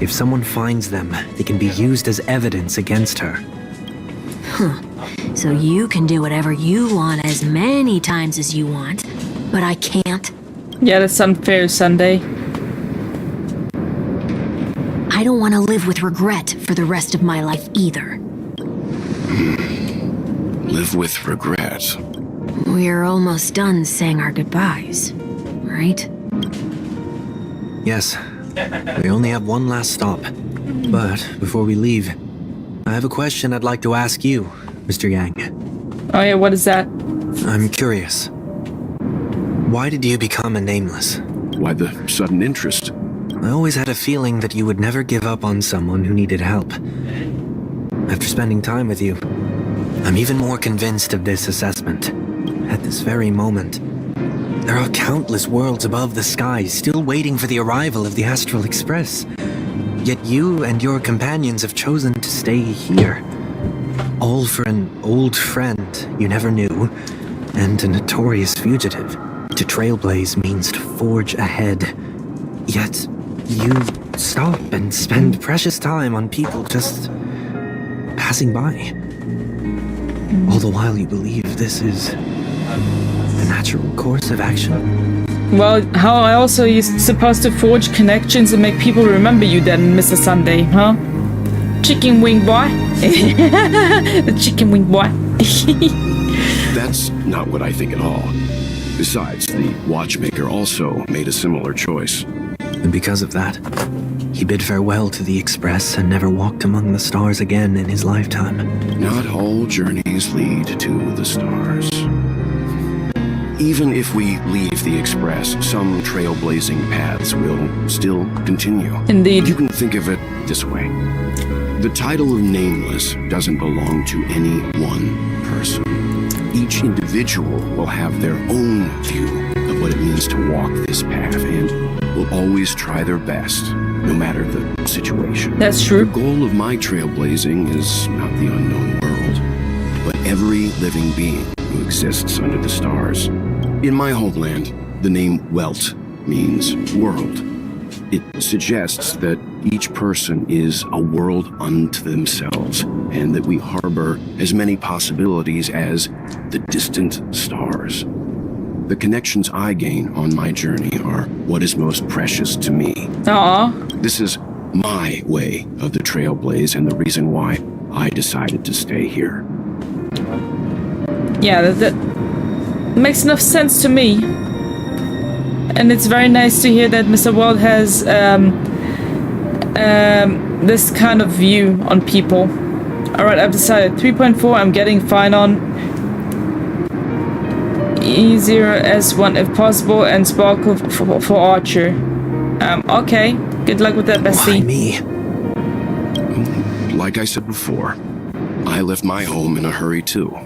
If someone finds them, they can be used as evidence against her. Huh. So you can do whatever you want as many times as you want, but I can't? Yeah, that's unfair, Sunday. I don't want to live with regret for the rest of my life either. Live with regret. We're almost done saying our goodbyes, right? Yes. We only have one last stop. But before we leave, I have a question I'd like to ask you, Mr. Yang. Oh yeah, what is that? I'm curious. Why did you become a nameless? Why the sudden interest? I always had a feeling that you would never give up on someone who needed help. After spending time with you, I'm even more convinced of this assessment. At this very moment, there are countless worlds above the sky still waiting for the arrival of the Astral Express. Yet you and your companions have chosen to stay here. All for an old friend you never knew, and a notorious fugitive. To trailblaze means to forge ahead. Yet, you stop and spend precious time on people just passing by. All the while you believe this is the natural course of action. Well, how I also used supposed to forge connections and make people remember you then, Mr. Sunday, huh? Chicken wing boy? The chicken wing boy. That's not what I think at all. Besides, the watchmaker also made a similar choice. And because of that, he bid farewell to the Express and never walked among the stars again in his lifetime. Not all journeys lead to the stars. Even if we leave the Express, some trailblazing paths will still continue. Indeed. You can think of it this way. The title of Nameless doesn't belong to any one person. Each individual will have their own view of what it means to walk this path and will always try their best, no matter the situation. That's true. The goal of my trailblazing is not the unknown world, but every living being who exists under the stars. In my homeland, the name Welt means world. It suggests that each person is a world unto themselves, and that we harbor as many possibilities as the distant stars. The connections I gain on my journey are what is most precious to me. Aww. This is my way of the trailblaze and the reason why I decided to stay here. Yeah, that makes enough sense to me. And it's very nice to hear that Mr. Wald has this kind of view on people. Alright, I've decided 3.4 I'm getting fine on. E0 S1 if possible, and Sparkle for Archer. Okay. Good luck with that, bestie. Why me? Like I said before, I left my home in a hurry too.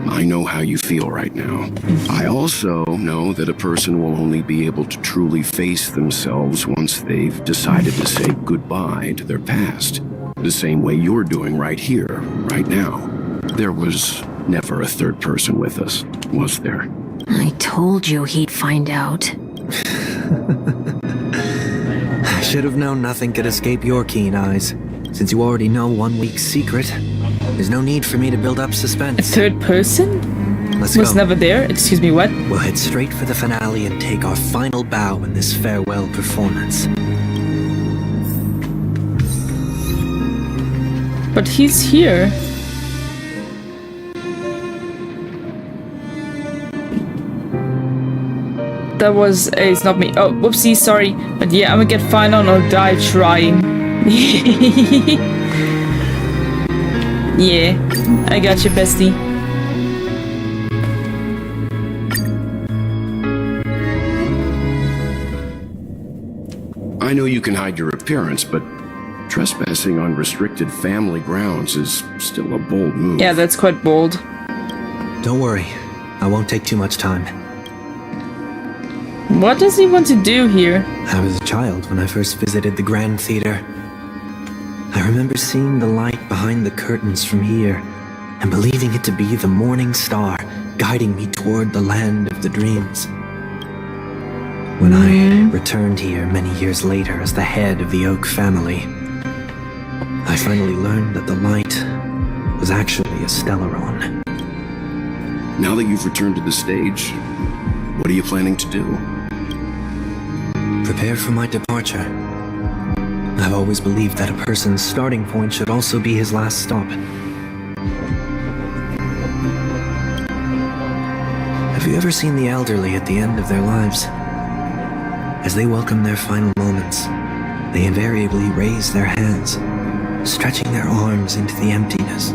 I know how you feel right now. I also know that a person will only be able to truly face themselves once they've decided to say goodbye to their past. The same way you're doing right here, right now. There was never a third person with us, was there? I told you he'd find out. I should have known nothing could escape your keen eyes. Since you already know 1 week's secret, there's no need for me to build up suspense. A third person? Let's Was go. never there? Excuse me, what? We'll head straight for the finale and take our final bow in this farewell performance. But he's here. That was Ace, not me. Oh, whoopsie, sorry. But yeah, I'm gonna get fine on or die trying. Yeah, I got you, bestie. I know you can hide your appearance, but trespassing on restricted family grounds is still a bold move. Yeah, that's quite bold. Don't worry, I won't take too much time. What does he want to do here? I was a child when I first visited the Grand Theater. I remember seeing the light behind the curtains from here and believing it to be the morning star guiding me toward the land of the dreams. When I returned here many years later as the head of the Oak family, I finally learned that the light was actually a Stellaron. Now that you've returned to the stage, what are you planning to do? Prepare for my departure. I've always believed that a person's starting point should also be his last stop. Have you ever seen the elderly at the end of their lives? As they welcome their final moments, they invariably raise their hands, stretching their arms into the emptiness.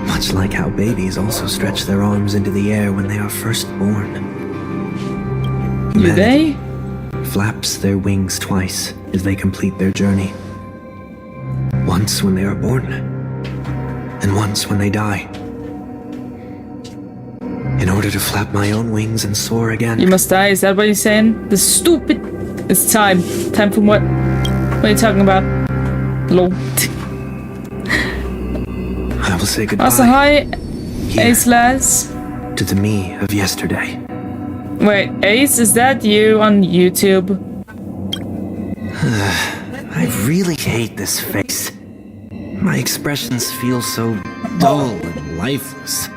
Much like how babies also stretch their arms into the air when they are first born. Do they? Flaps their wings twice as they complete their journey. Once when they are born, and once when they die. In order to flap my own wings and soar again. You must die, is that what you're saying? The stupid... It's time. Time for what? What are you talking about? Lol. I will say goodbye. Also, hi, Here, Ace Lass. to the me of yesterday. Wait, Ace, is that you on YouTube? I really hate this face. My expressions feel so dull and lifeless.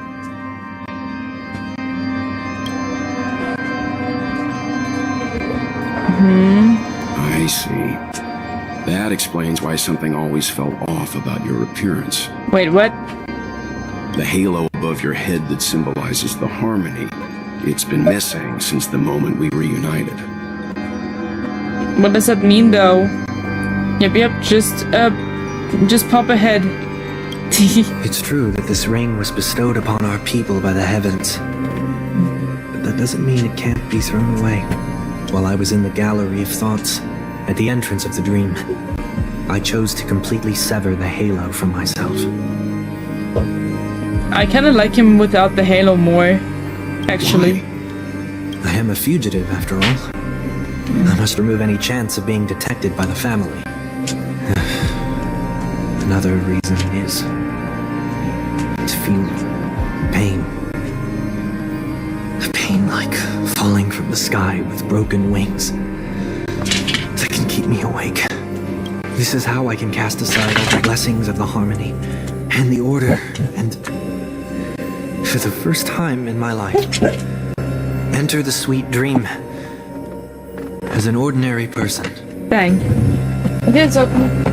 I see. That explains why something always felt off about your appearance. Wait, what? The halo above your head that symbolizes the harmony. It's been missing since the moment we reunited. What does that mean, though? Yep, just pop ahead. It's true that this ring was bestowed upon our people by the heavens. But that doesn't mean it can't be thrown away. While I was in the gallery of thoughts, at the entrance of the dream, I chose to completely sever the halo from myself. I kinda like him without the halo more, actually. Why? I am a fugitive, after all. I must remove any chance of being detected by the family. Another reason is to feel pain. A pain like falling from the sky with broken wings that can keep me awake. This is how I can cast aside all the blessings of the harmony and the order and, for the first time in my life, enter the sweet dream as an ordinary person. Bang. Okay, it's open.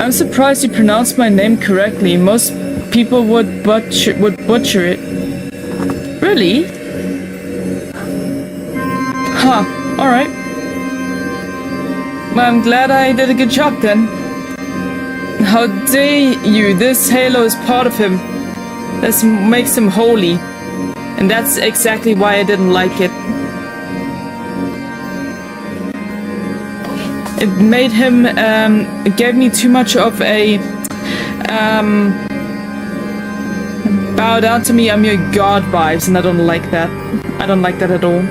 I'm surprised you pronounced my name correctly. Most people would butcher it. Really? Huh. Alright. Well, I'm glad I did a good job then. How dare you? This halo is part of him. This makes him holy. And that's exactly why I didn't like it. It made him, it gave me too much of a, bow down to me, I'm your god vibes, and I don't like that. I don't like that at all.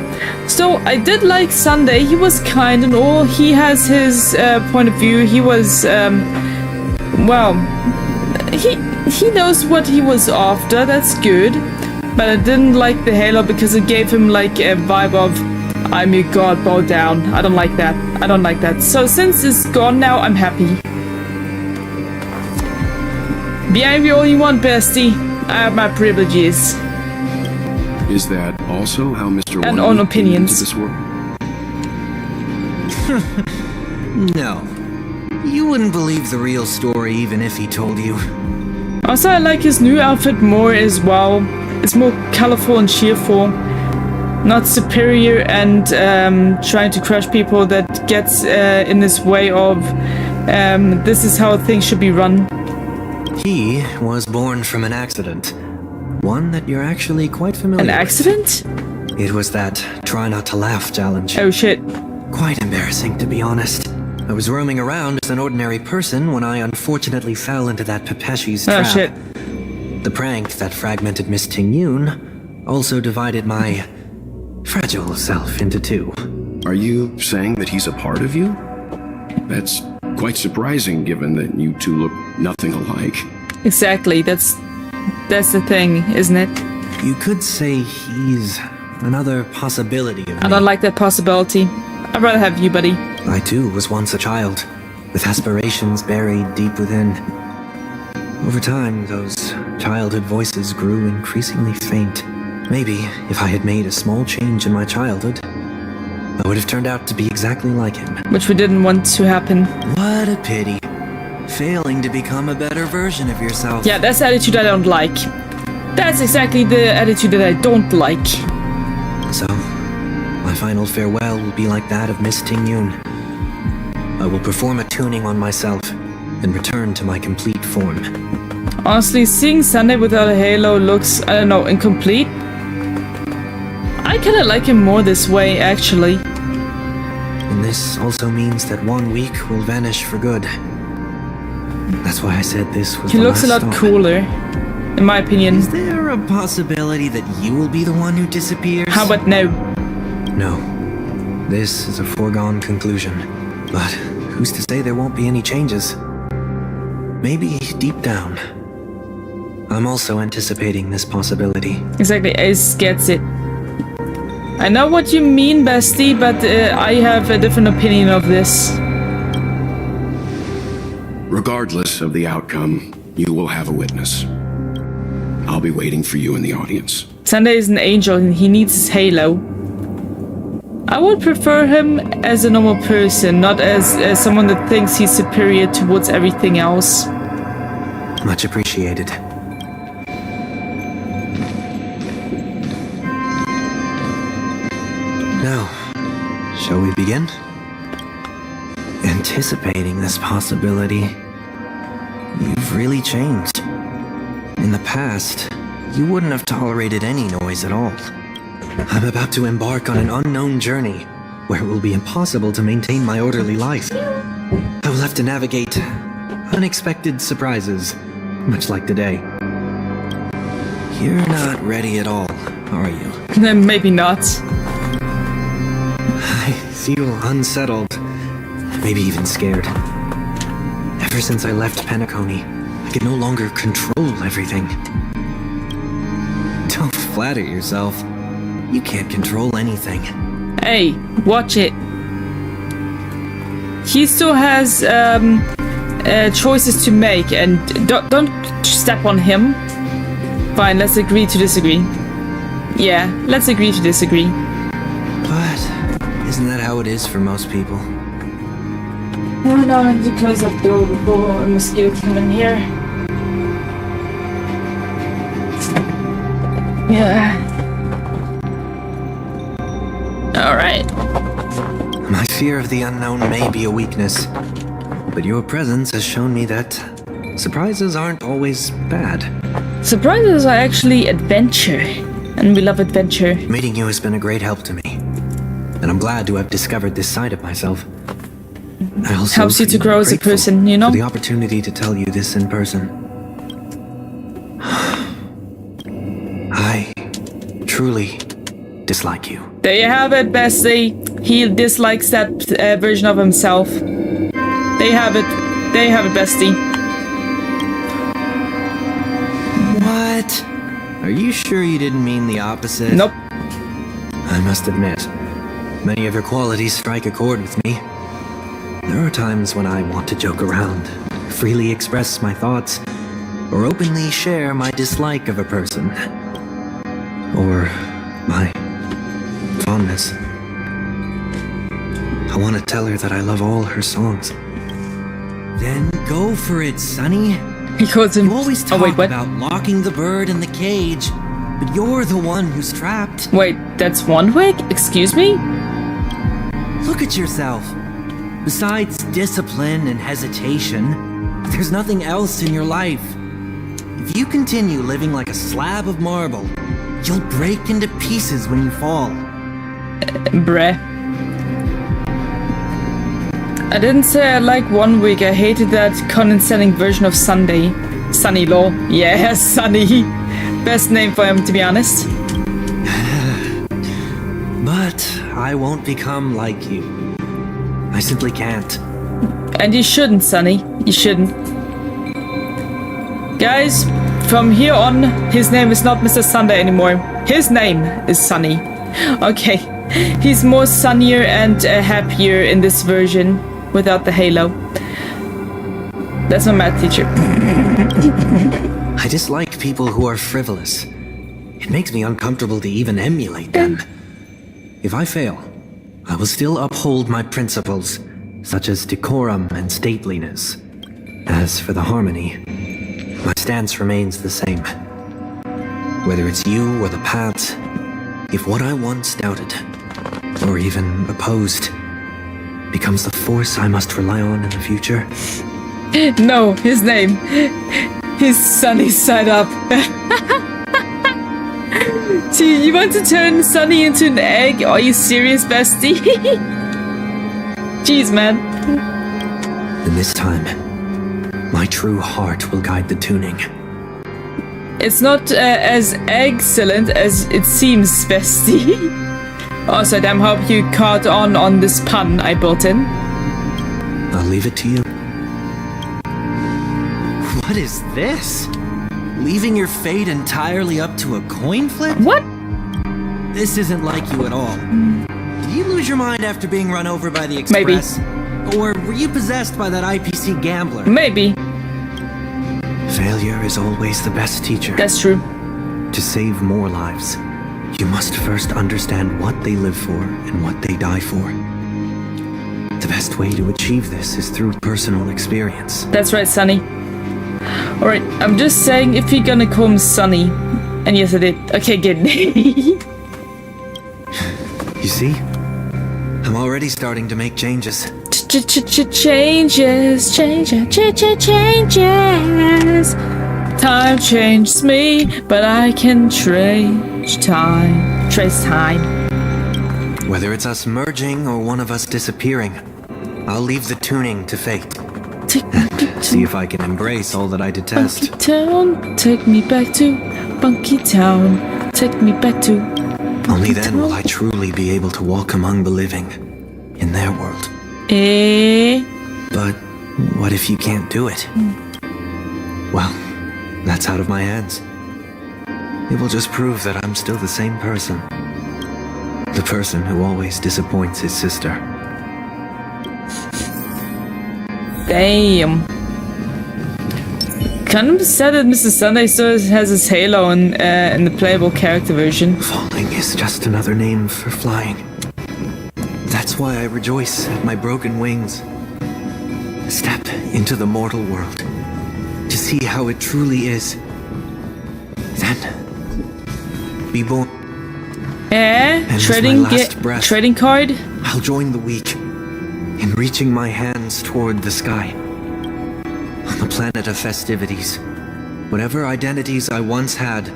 So, I did like Sunday, he was kind and all, he has his, point of view, he was, well, he knows what he was after, that's good. But I didn't like the halo because it gave him, like, a vibe of, I'm your god, bow down. I don't like that. I don't like that. So since it's gone now, I'm happy. Be angry all you want, bestie. I have my privileges. Is that also how Mr. And One own came opinions. into this world? No. You wouldn't believe the real story even if he told you. Also, I like his new outfit more as well. It's more colorful and cheerful. Not superior and trying to crush people that gets in this way of this is how things should be run. He was born from an accident. One that you're actually quite familiar An with. accident? It was that try not to laugh challenge. Oh shit. Quite embarrassing, to be honest. I was roaming around as an ordinary person when I unfortunately fell into that Pepeshi's trap. Oh shit. The prank that fragmented Miss Ting-Yoon also divided my fragile self into two. Are you saying that he's a part of you? That's quite surprising given that you two look nothing alike. Exactly. That's the thing, isn't it? You could say he's another possibility of me. I don't like that possibility. I'd rather have you, buddy. I too was once a child, with aspirations buried deep within. Over time, those childhood voices grew increasingly faint. Maybe if I had made a small change in my childhood, I would have turned out to be exactly like him. Which we didn't want to happen. What a pity. Failing to become a better version of yourself. Yeah, that's the attitude I don't like. That's exactly the attitude that I don't like. So, my final farewell will be like that of Miss Ting-Yoon. I will perform a tuning on myself and return to my complete form. Honestly, seeing Sunday without a halo looks, I don't know, incomplete. I kinda like him more this way, actually. And this also means that 1 week will vanish for good. That's why I said this was He the looks a last lot stop. cooler, in my opinion. Is there a possibility that you will be the one who disappears? How about no? No. This is a foregone conclusion. But who's to say there won't be any changes? Maybe deep down, I'm also anticipating this possibility. Exactly, Ace gets it. I know what you mean, bestie, but I have a different opinion of this. Regardless of the outcome, you will have a witness. I'll be waiting for you in the audience. Sunday is an angel and he needs his halo. I would prefer him as a normal person, not as someone that thinks he's superior towards everything else. Much appreciated. Now, shall we begin? Anticipating this possibility, you've really changed. In the past, you wouldn't have tolerated any noise at all. I'm about to embark on an unknown journey where it will be impossible to maintain my orderly life. I will have to navigate unexpected surprises, much like today. You're not ready at all, are you? Maybe not. I feel unsettled, maybe even scared. Ever since I left Penacony, I can no longer control everything. Don't flatter yourself. You can't control anything. Hey, watch it. He still has choices to make, and don't step on him. Fine, let's agree to disagree. Yeah, let's agree to disagree. But isn't that how it is for most people? No, I need to close that door before a mosquito come in here. Yeah. Alright. My fear of the unknown may be a weakness, but your presence has shown me that surprises aren't always bad. Surprises are actually adventure, and we love adventure. Meeting you has been a great help to me, and I'm glad to have discovered this side of myself. I also Helps you to feel grow as a grateful person, you know? for the opportunity to tell you this in person. I truly dislike you. There you have it, bestie. He dislikes that version of himself. There you have it. There you have it, bestie. What? Are you sure you didn't mean the opposite? Nope. I must admit, many of your qualities strike a chord with me. There are times when I want to joke around, freely express my thoughts, or openly share my dislike of a person. Or my fondness. I want to tell her that I love all her songs. Then go for it, Sonny. He calls him. You always talk Oh wait, what? about locking the bird in the cage, but you're the one who's trapped. Wait, that's Wandwig? Excuse me? Look at yourself. Besides discipline and hesitation, there's nothing else in your life. If you continue living like a slab of marble, you'll break into pieces when you fall. Bruh. I didn't say I like 1 week. I hated that condescending version of Sunday. Sunny Law. Yeah, Sunny. Best name for him, to be honest. But I won't become like you. I simply can't. And you shouldn't, Sunny. You shouldn't. Guys, from here on, his name is not Mr. Sunday anymore. His name is Sunny. Okay. He's more sunnier and happier in this version without the halo. That's my math teacher. I dislike people who are frivolous. It makes me uncomfortable to even emulate them. If I fail, I will still uphold my principles, such as decorum and stateliness. As for the harmony, my stance remains the same. Whether it's you or the paths, if what I once doubted, or even opposed, becomes the force I must rely on in the future. No, his name. He's Sunny side up. See, you want to turn Sunny into an egg? Are you serious, bestie? Jeez, man. And this time, my true heart will guide the tuning. It's not as excellent as it seems, bestie. Also, damn, hope you caught on this pun I built in. I'll leave it to you. What is this? Leaving your fate entirely up to a coin flip? What? This isn't like you at all. Did you lose your mind after being run over by the Express? Maybe. Or were you possessed by that IPC gambler? Maybe. Failure is always the best teacher. That's true. To save more lives, you must first understand what they live for and what they die for. The best way to achieve this is through personal experience. That's right, Sunny. Alright, I'm just saying if you're gonna call him Sunny. And yes, I did. Okay, good. You see? I'm already starting to make changes. Changes. Time changes me, but I can trace time. Whether it's us merging or one of us disappearing, I'll leave the tuning to fate. See if I can embrace all that I detest. Bunky Town, take me back to Bunky Town. Take me back to Bunky Only then Town. will I truly be able to walk among the living in their world. But what if you can't do it? Well, that's out of my hands. It will just prove that I'm still the same person. The person who always disappoints his sister. Damn. Kind of sad that Mr. Sunday still has his halo in the playable character version. Falling is just another name for flying. That's why I rejoice at my broken wings. Step into the mortal world to see how it truly is. Then be born. Yeah, And trading with my last breath, trading card. I'll join the weak in reaching my hands toward the sky. On the planet of festivities, whatever identities I once had,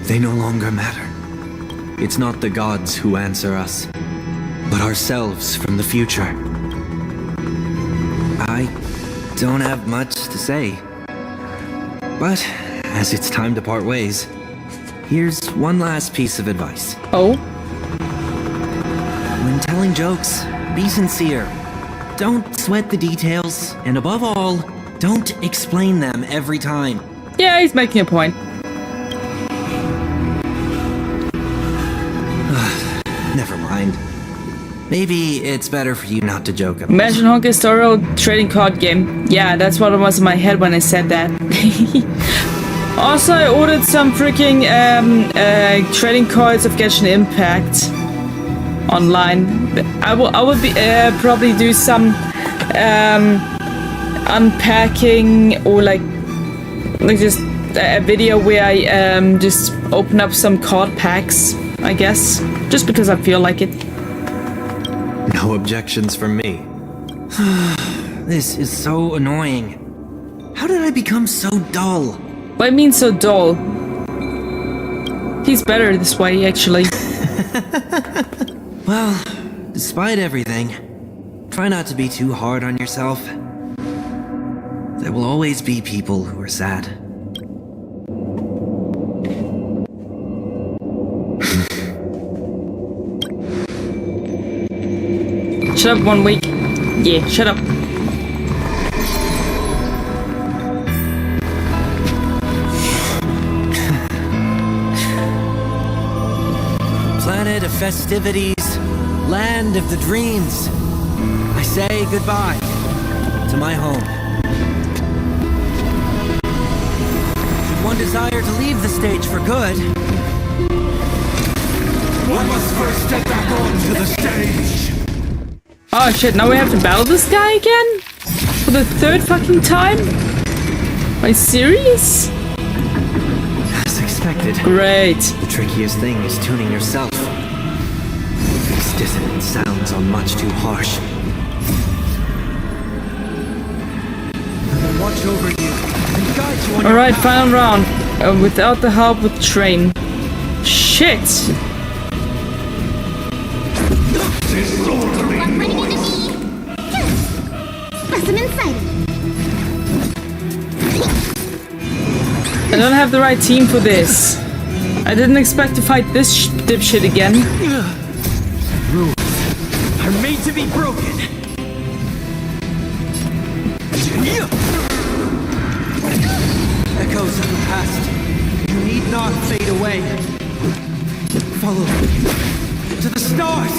they no longer matter. It's not the gods who answer us, but ourselves from the future. I don't have much to say, but as it's time to part ways, here's one last piece of advice. Oh? When telling jokes, be sincere. Don't sweat the details, and above all, don't explain them every time. Yeah, he's making a point. Never mind. Maybe it's better for you not to joke about it. Imagine Honkai Star Rail trading card game. Yeah, that's what was in my head when I said that. Also, I ordered some freaking trading cards of Genshin Impact online. I will be probably do some unpacking or like just a video where I just open up some card packs, I guess, just because I feel like it. No objections from me. This is so annoying. How did I become so dull? What do you mean so dull? He's better this way, actually. Well, despite everything, try not to be too hard on yourself. There will always be people who are sad. Shut up 1 week. Yeah, shut up. Planet of festivities, land of the dreams. I say goodbye to my home. Should one desire to leave the stage for good, One must first step back onto the stage. Oh shit, now we have to battle this guy again? For the third fucking time? Are you serious? as expected. Great. The trickiest thing is tuning yourself. These dissonant sounds are much too harsh. I will watch over you and guide you on Alright, final round. Without the help with train. Shit! Specimen sighted. I don't have the right team for this. I didn't expect to fight this dipshit again. Rules are made to be broken. Echoes of the past. You need not fade away. Follow me to the stars.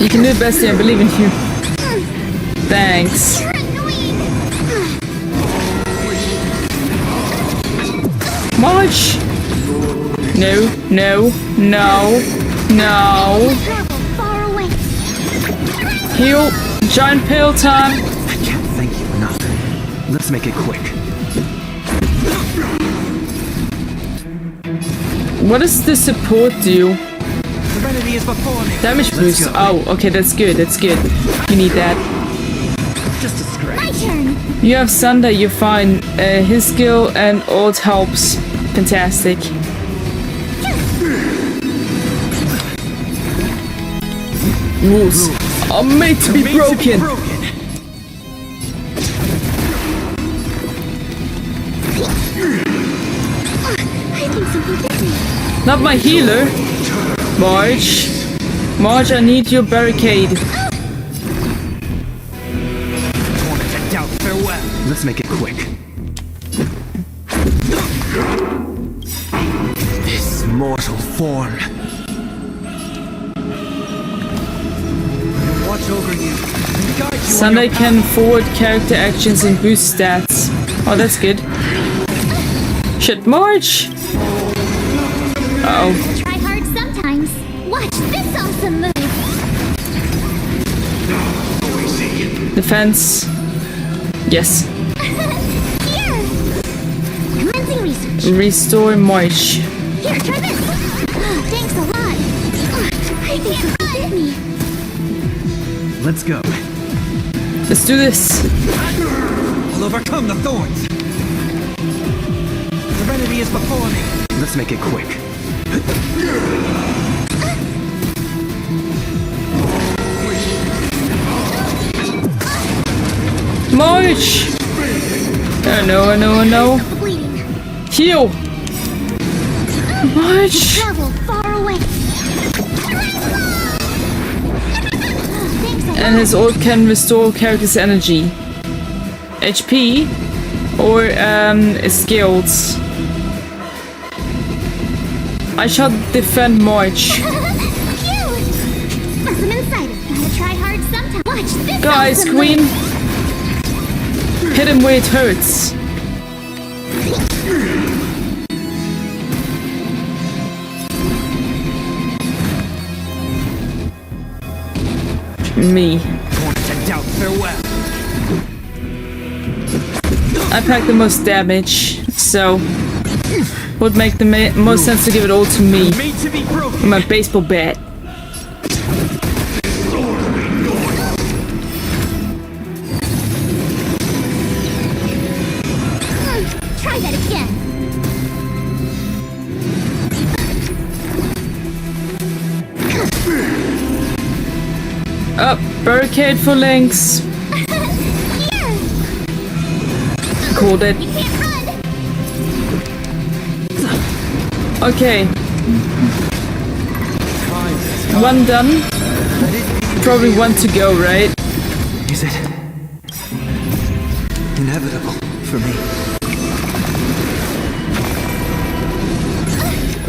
You can do it, bestie. I believe in you. Thanks. March! No, no, no, no. Far away. Heal. Giant pill time. I can't thank you enough. Let's make it quick. What does the support do? Serenity is before me. Damage boost. Oh, okay, that's good. That's good. You need that. Just a scratch. My turn. You have Sunday, you're fine. His skill and ult helps. Fantastic. Rules are made to be broken. I think something bit me. Not my healer. March. March, I need your barricade. Farewell. Let's make it quick. This mortal form. Watch over you. Guide you Sunday can forward character actions and boost stats. Oh, that's good. Shit, March! Uh-oh. Try hard sometimes. Watch this awesome move. Defense. Yes. Here. Cleansing research. Restore March. Here, try this. Thanks a lot. I think something bit me. Let's go. Let's do this. I'll overcome the thorns. Serenity is before me. Let's make it quick. March! Oh no, oh no, oh no. Heal! March! Travel far away. And his ult can restore character's energy. HP or skills. I shall defend March. Cute! Specimen sighted. Gotta try hard sometimes. Watch this. Guys, awesome Queen. move. Hit him where it hurts. Me. I pack the most damage, so would make the most sense to give it all to me. With my baseball bat. Try that again. Up, barricade for Lynx. Called it. You can't run. Okay. One done. Probably one to go, right? Is it inevitable for me?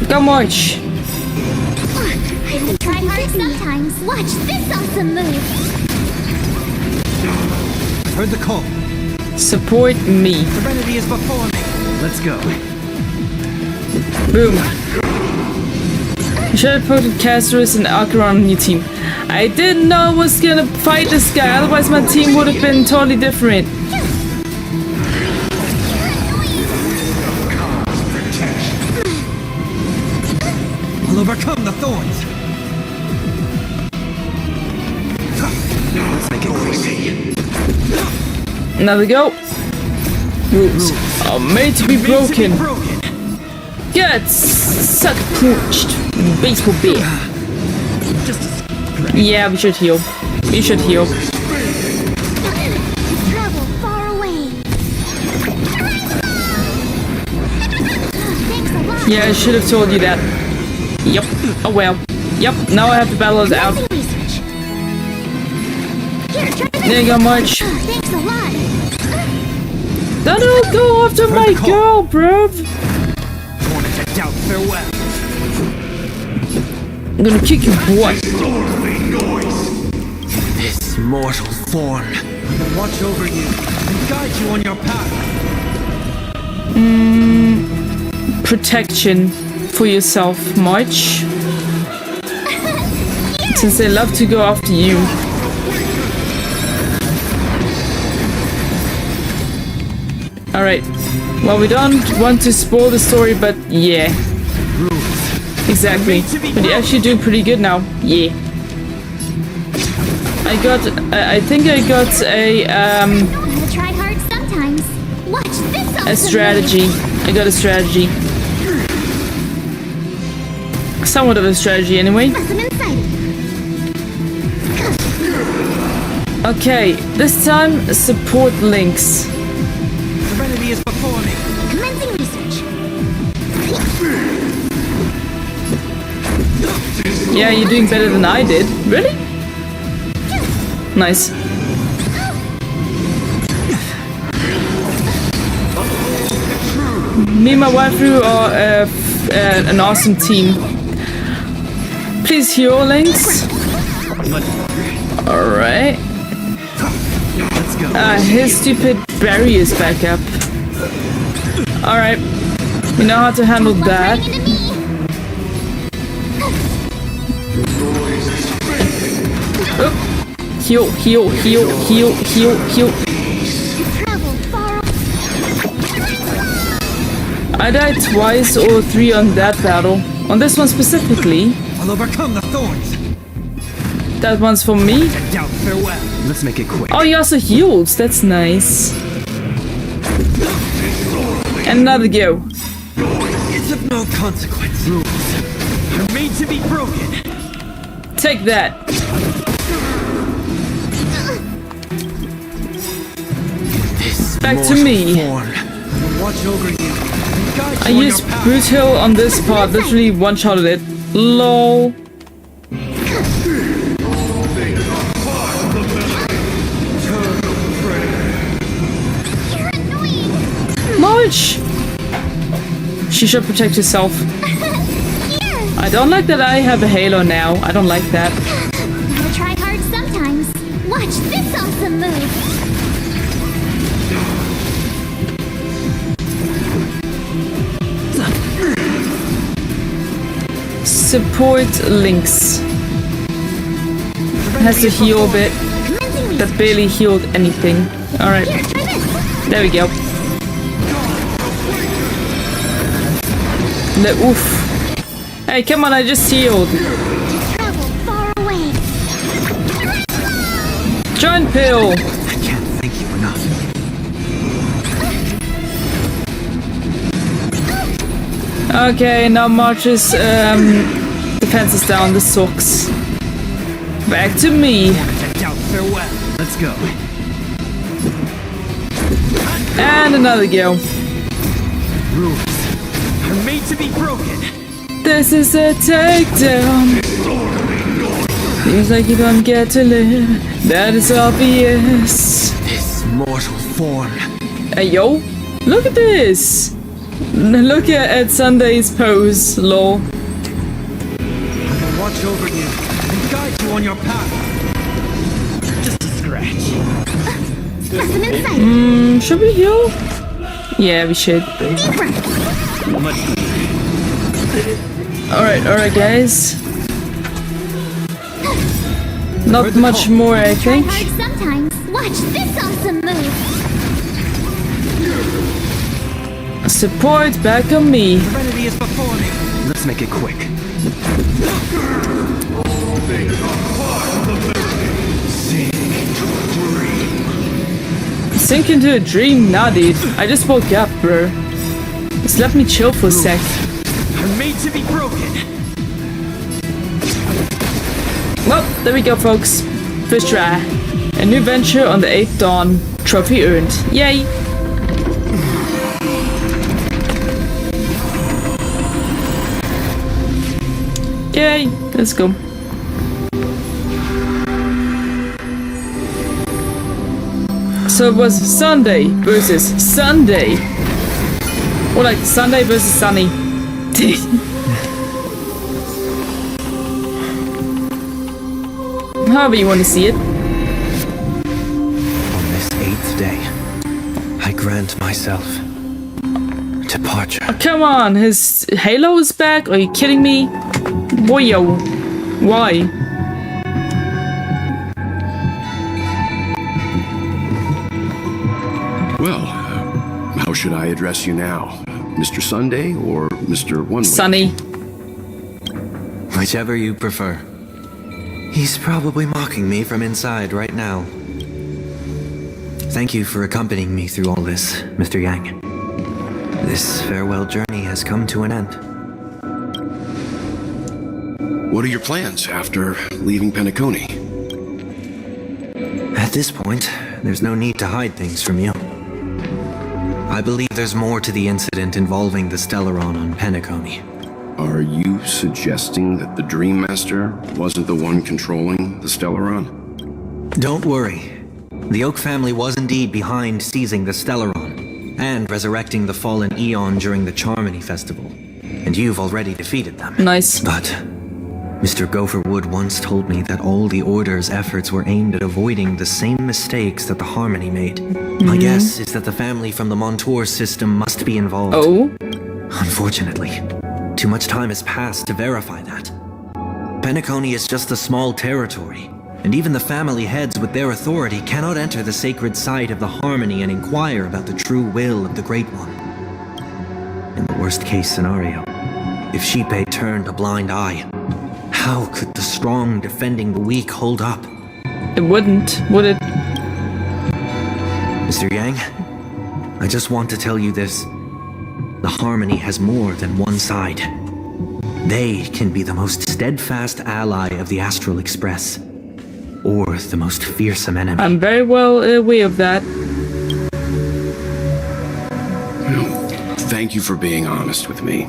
Go march. I have to try hard sometimes. Watch this awesome move. Heard the call. Support me. Serenity is before me. Let's go. Boom. You should have put Casterus and Acheron on your team. I didn't know I was gonna fight this guy, otherwise my team would have been totally different. I'll overcome the thorns. Let's make it crazy. Another go. Rules are made to be broken. Get suck punched. Baseball bat. Yeah, we should heal. We should heal. Travel far away. Thanks a lot. Yeah, I should have told you that. Yep. Oh well. Yep. Now I have to battle it out. Research. Here, try this. There you go, March. Thanks a lot. Don't go after my girl, bruv. Doubt farewell. I'm gonna kick your butt. This mortal form will watch over you and guide you on your path. Protection for yourself, March. Since they love to go after you. Alright. Well, we don't want to spoil the story, but yeah. Exactly. But you're actually doing pretty good now. Yeah. I think I got a, Gotta try hard sometimes. Watch this awesome a strategy. I got a strategy. Somewhat of a strategy, anyway. move. I'm inside. Okay, this time support links. Serenity is before me. Commencing research. Yeah, you're doing better than I did. Really? Nice. Me and my waifu are an awesome team. Please heal links. Alright. Let's go. His stupid Barry is back up. Alright. We know how to handle that. Running into me. Oh. Heal, heal, heal, heal, heal, heal. Travel far away. I died twice or three on that battle. On this one specifically. I'll overcome the thorns. That one's for me. Doubt farewell. Let's make it quick. Oh, he also heals. That's nice. And another go. It's of no consequence. Rules are made to be broken. Take that. This Back to me. form will watch over you and guide I you on used your path. Brute Hill on this part. Literally one-shotted it. LOL. You're annoying. March! She should protect herself. I don't like that I have a halo now. I don't like that. Gotta try hard sometimes. Watch Watch this awesome move! Support links. Has to heal a bit. That barely healed anything. Alright. There we go. No, oof. Hey, come on, I just healed. Travel far away. Giant pill. I can't thank you enough. Okay, now March's defense is down. This sucks. Back to me. Farewell. Let's go. And another go. Rules are made to be broken. This is a takedown. Seems like you don't get to live. That is obvious. This mortal form. Hey yo, look at this. Look at Sunday's pose, lol. I will watch over you and guide you on your path. Just a scratch. Specimen sight. Should we heal? Yeah, we should. Deeper. Alright, guys. Not much more, I Try think. hard sometimes. Watch this awesome move. Support back on me. Serenity is before me. Let's make it quick. Sink into a dream? Nah, dude. I just woke up, bro. Just let me chill for a sec. Are made to be broken. Well, there we go, folks. First try. A new venture on the 8th dawn. Trophy earned. Yay! Yay! Let's go. So it was Sunday versus Sunday. Or like Sunday versus Sunny. However you want to see it. On this 8th day, I grant myself departure. Oh, come on, his halo is back? Are you kidding me? Boyo. Why? Well, how should I address you now? Mr. Sunday or Mr. One? Sunny. Whichever you prefer. He's probably mocking me from inside right now. Thank you for accompanying me through all this, Mr. Yang. This farewell journey has come to an end. What are your plans after leaving Penacony? At this point, there's no need to hide things from you. I believe there's more to the incident involving the Stellaron on Penacony. Are you suggesting that the Dream Master wasn't the one controlling the Stellaron? Don't worry. The Oak family was indeed behind seizing the Stellaron and resurrecting the fallen Eon during the Charmony Festival. And you've already defeated them. Nice. But Mr. Gopherwood once told me that all the Order's efforts were aimed at avoiding the same mistakes that the Harmony made. My guess is that the family from the Montour system must be involved. Oh? Unfortunately, too much time has passed to verify that. Penacony is just a small territory, and even the family heads with their authority cannot enter the sacred site of the Harmony and inquire about the true will of the Great One. In the worst-case scenario, if Xipe turned a blind eye, how could the strong defending the weak hold up? It wouldn't, would it? Mr. Yang, I just want to tell you this. The Harmony has more than one side. They can be the most steadfast ally of the Astral Express, or the most fearsome enemy. I'm very well aware of that. Thank you for being honest with me.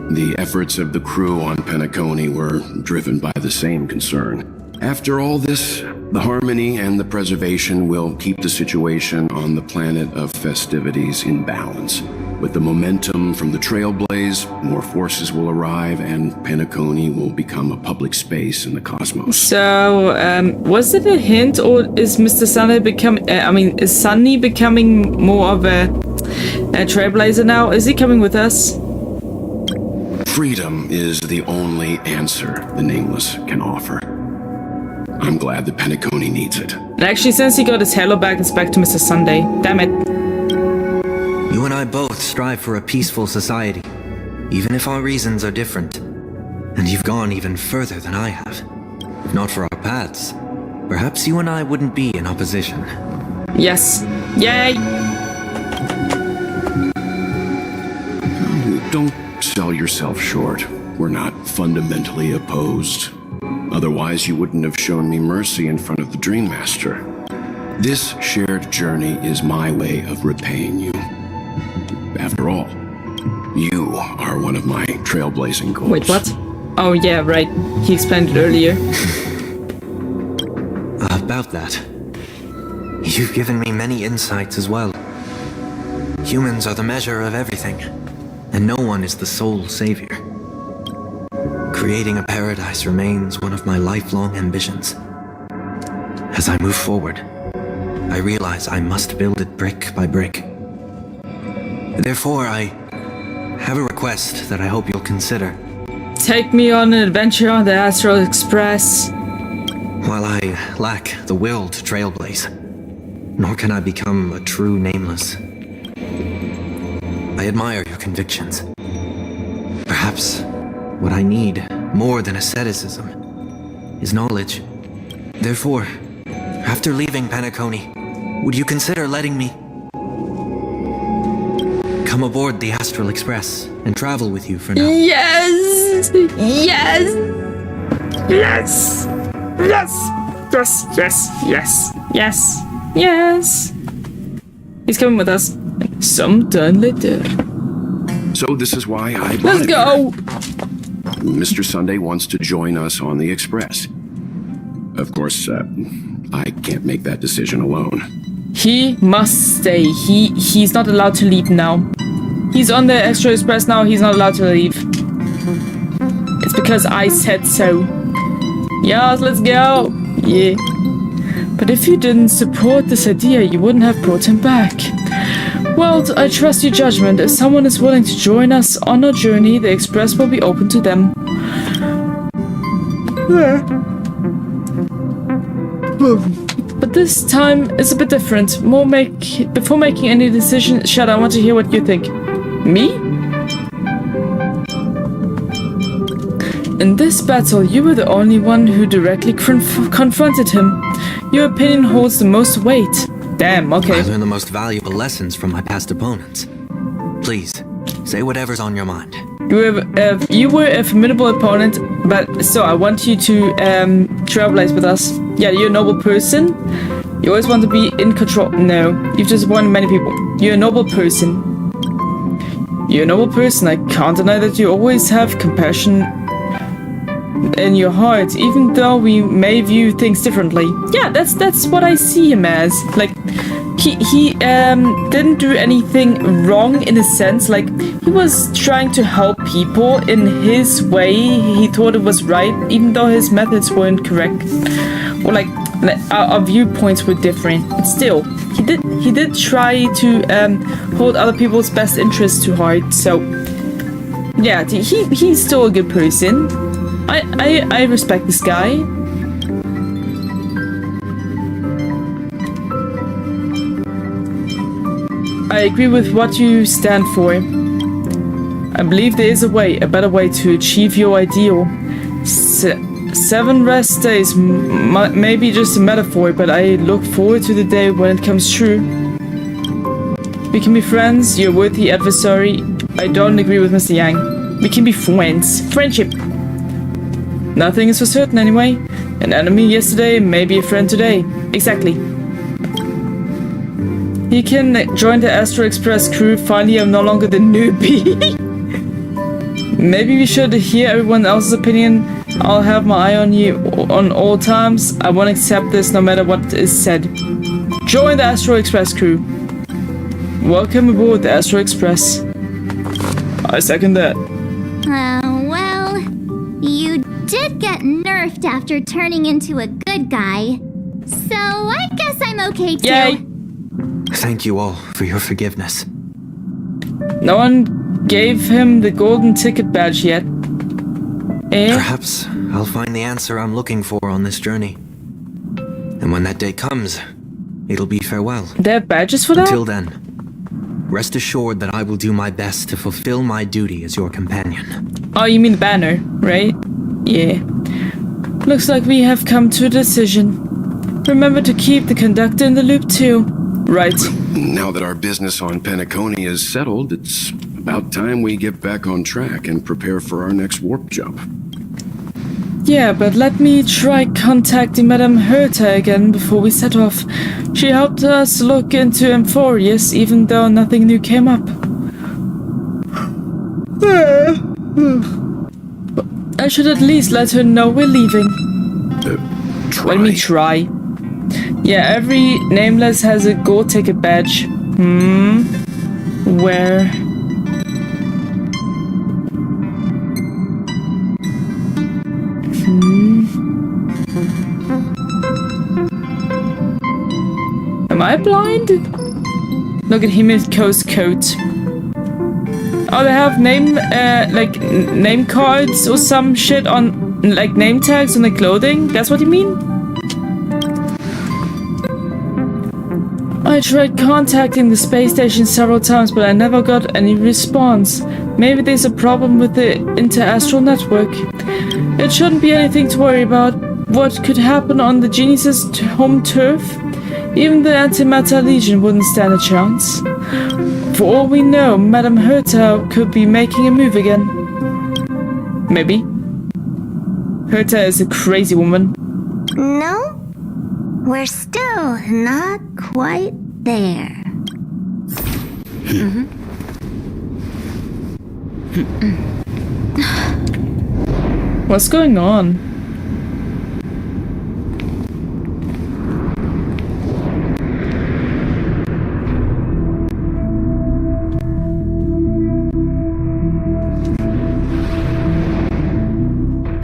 The efforts of the crew on Penacony were driven by the same concern. After all this, the Harmony and the Preservation will keep the situation on the planet of festivities in balance. With the momentum from the Trailblaze, more forces will arrive and Penacony will become a public space in the cosmos. So, was it a hint, or is Mr. Sunny is Sunny becoming more of a Trailblazer now? Is he coming with us? Freedom is the only answer the Nameless can offer. I'm glad that Penacony needs it. And actually, since he got his halo back, it's back to Mr. Sunday. Damn it. You and I both strive for a peaceful society, even if our reasons are different. And you've gone even further than I have. If not for our paths, perhaps you and I wouldn't be in opposition. Yes. Yay! Don't sell yourself short. We're not fundamentally opposed. Otherwise, you wouldn't have shown me mercy in front of the Dream Master. This shared journey is my way of repaying you. After all, you are one of my trailblazing goals. Wait, what? Oh yeah, right. He explained it earlier. About that. You've given me many insights as well. Humans are the measure of everything, and no one is the sole savior. Creating a paradise remains one of my lifelong ambitions. As I move forward, I realize I must build it brick by brick. Therefore, I have a request that I hope you'll consider. Take me on an adventure on the Astral Express. While I lack the will to trailblaze, nor can I become a true Nameless, I admire your convictions. Perhaps what I need more than asceticism is knowledge. Therefore, after leaving Penacony, would you consider letting me come aboard the Astral Express and travel with you for now? Yes! Yes! Yes! Yes! Yes! Yes! Yes! Yes! Yes! He's coming with us. Sometime later. So this is why I brought Let's go! Mr. Sunday wants to join us on the Express. Of course, I can't make that decision alone. He must stay. He's not allowed to leave now. He's on the Astral Express now. He's not allowed to leave. It's because I said so. Yes, let's go. Yeah. But if you didn't support this idea, you wouldn't have brought him back. Well, I trust your judgment. If someone is willing to join us on our journey, the Express will be open to them. But this time is a bit different. Before making any decision, Shadow, I want to hear what you think. Me? In this battle, you were the only one who directly confronted him. Your opinion holds the most weight. Damn, okay. I learned the most valuable lessons from my past opponents. Please, say whatever's on your mind. You were a formidable opponent, but so I want you to trailblaze with us. Yeah, you're a noble person. You always want to be in control. No, you've disappointed many people. You're a noble person. You're a noble person. I can't deny that you always have compassion in your heart, even though we may view things differently. Yeah, that's what I see him as. Like, he didn't do anything wrong in a sense. Like, he was trying to help people in his way. He thought it was right, even though his methods weren't correct, or like our viewpoints were different. But still, he did try to hold other people's best interests to heart. So yeah, he's still a good person. I respect this guy. I agree with what you stand for. I believe there is a better way to achieve your ideal. 7 rest days may be just a metaphor, but I look forward to the day when it comes true. We can be friends, you're a worthy adversary. I don't agree with Mr. Yang. We can be friends. Friendship. Nothing is for certain anyway. An enemy yesterday may be a friend today. Exactly. He can join the Astral Express crew. Finally, I'm no longer the newbie. Maybe we should hear everyone else's opinion. I'll have my eye on you on all times. I won't accept this no matter what is said. Join the Astral Express crew. Welcome aboard the Astral Express. I second that. Well, you did get nerfed after turning into a good guy. So I guess I'm okay too. Yay! Thank you all for your forgiveness. No one gave him the golden ticket badge yet. Eh? Perhaps I'll find the answer I'm looking for on this journey. And when that day comes, it'll be farewell. They have badges for that? Until then, rest assured that I will do my best to fulfill my duty as your companion. Oh, you mean the banner, right? Yeah. Looks like we have come to a decision. Remember to keep the conductor in the loop too. Right. Now that our business on Penacony is settled, it's about time we get back on track and prepare for our next warp jump. Yeah, but let me try contacting Madame Herta again before we set off. She helped us look into Amphorius, even though nothing new came up. I should at least let her know we're leaving. Let me try. Yeah, every nameless has a gold ticket badge. Where? Am I blind? Look at Himiko's coat. Oh, they have name cards or some shit on, like name tags on the clothing? That's what you mean? I tried contacting the space station several times, but I never got any response. Maybe there's a problem with the interastral network. It shouldn't be anything to worry about. What could happen on the Genius's home turf? Even the Antimatter Legion wouldn't stand a chance. For all we know, Madame Herta could be making a move again. Maybe. Herta is a crazy woman. No, we're still not quite there. What's going on?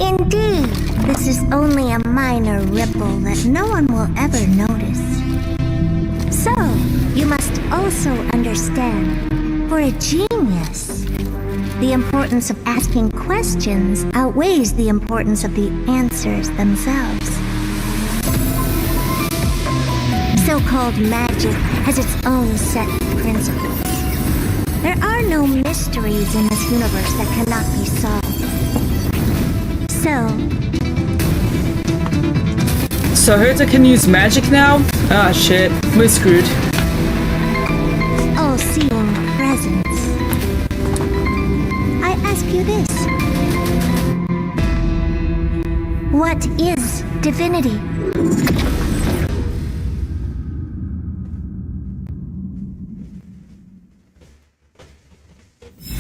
Indeed, this is only a minor ripple that no one will ever notice. So, you must also understand, for a genius, the importance of asking questions outweighs the importance of the answers themselves. So-called magic has its own set of principles. There are no mysteries in this universe that cannot be solved. So Herta can use magic now? Ah shit, we're screwed. All-seeing presence. I ask you this. What is divinity?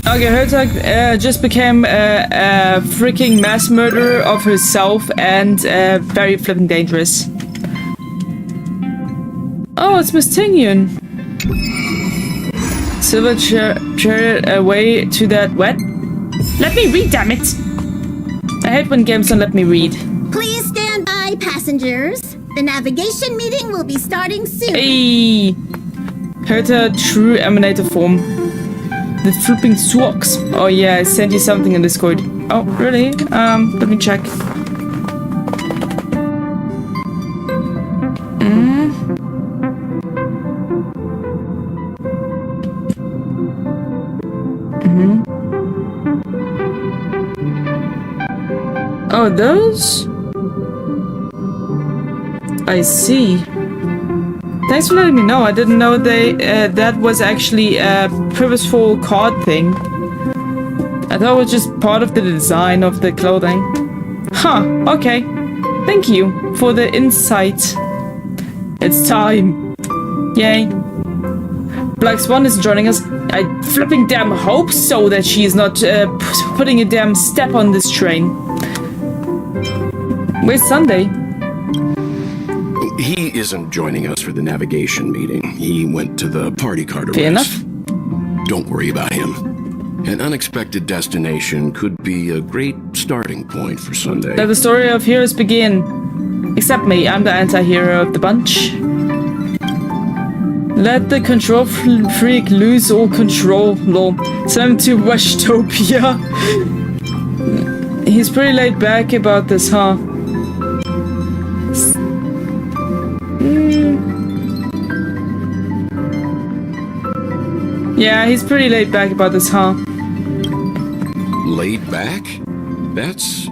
Okay, Herta just became a freaking mass murderer of herself and very flippin' dangerous. Oh, it's Miss Tingyun. Silver chariot away to that wet. Let me read, damn it! I hate when games don't let me read. Please stand by, passengers. The navigation meeting will be starting soon. Hey! Herta true emanator form. The flipping socks. Oh yeah, I sent you something in Discord. Oh, really? Let me check. Oh, those? I see. Thanks for letting me know. I didn't know that was actually a purposeful card thing. I thought it was just part of the design of the clothing. Huh, okay. Thank you for the insight. It's time. Yay. Black Swan is joining us. I flipping damn hope so that she is not putting a damn step on this train. Where's Sunday? He isn't joining us for the navigation meeting. He went to the party card arrest. Fair enough. Don't worry about him. An unexpected destination could be a great starting point for Sunday. Let the story of heroes begin. Except me, I'm the anti-hero of the bunch. Let the control freak lose all control, lol. Send him to Weshtopia. He's pretty laid back about this, huh? Yeah, he's pretty laid back about this, huh? Laid back? That's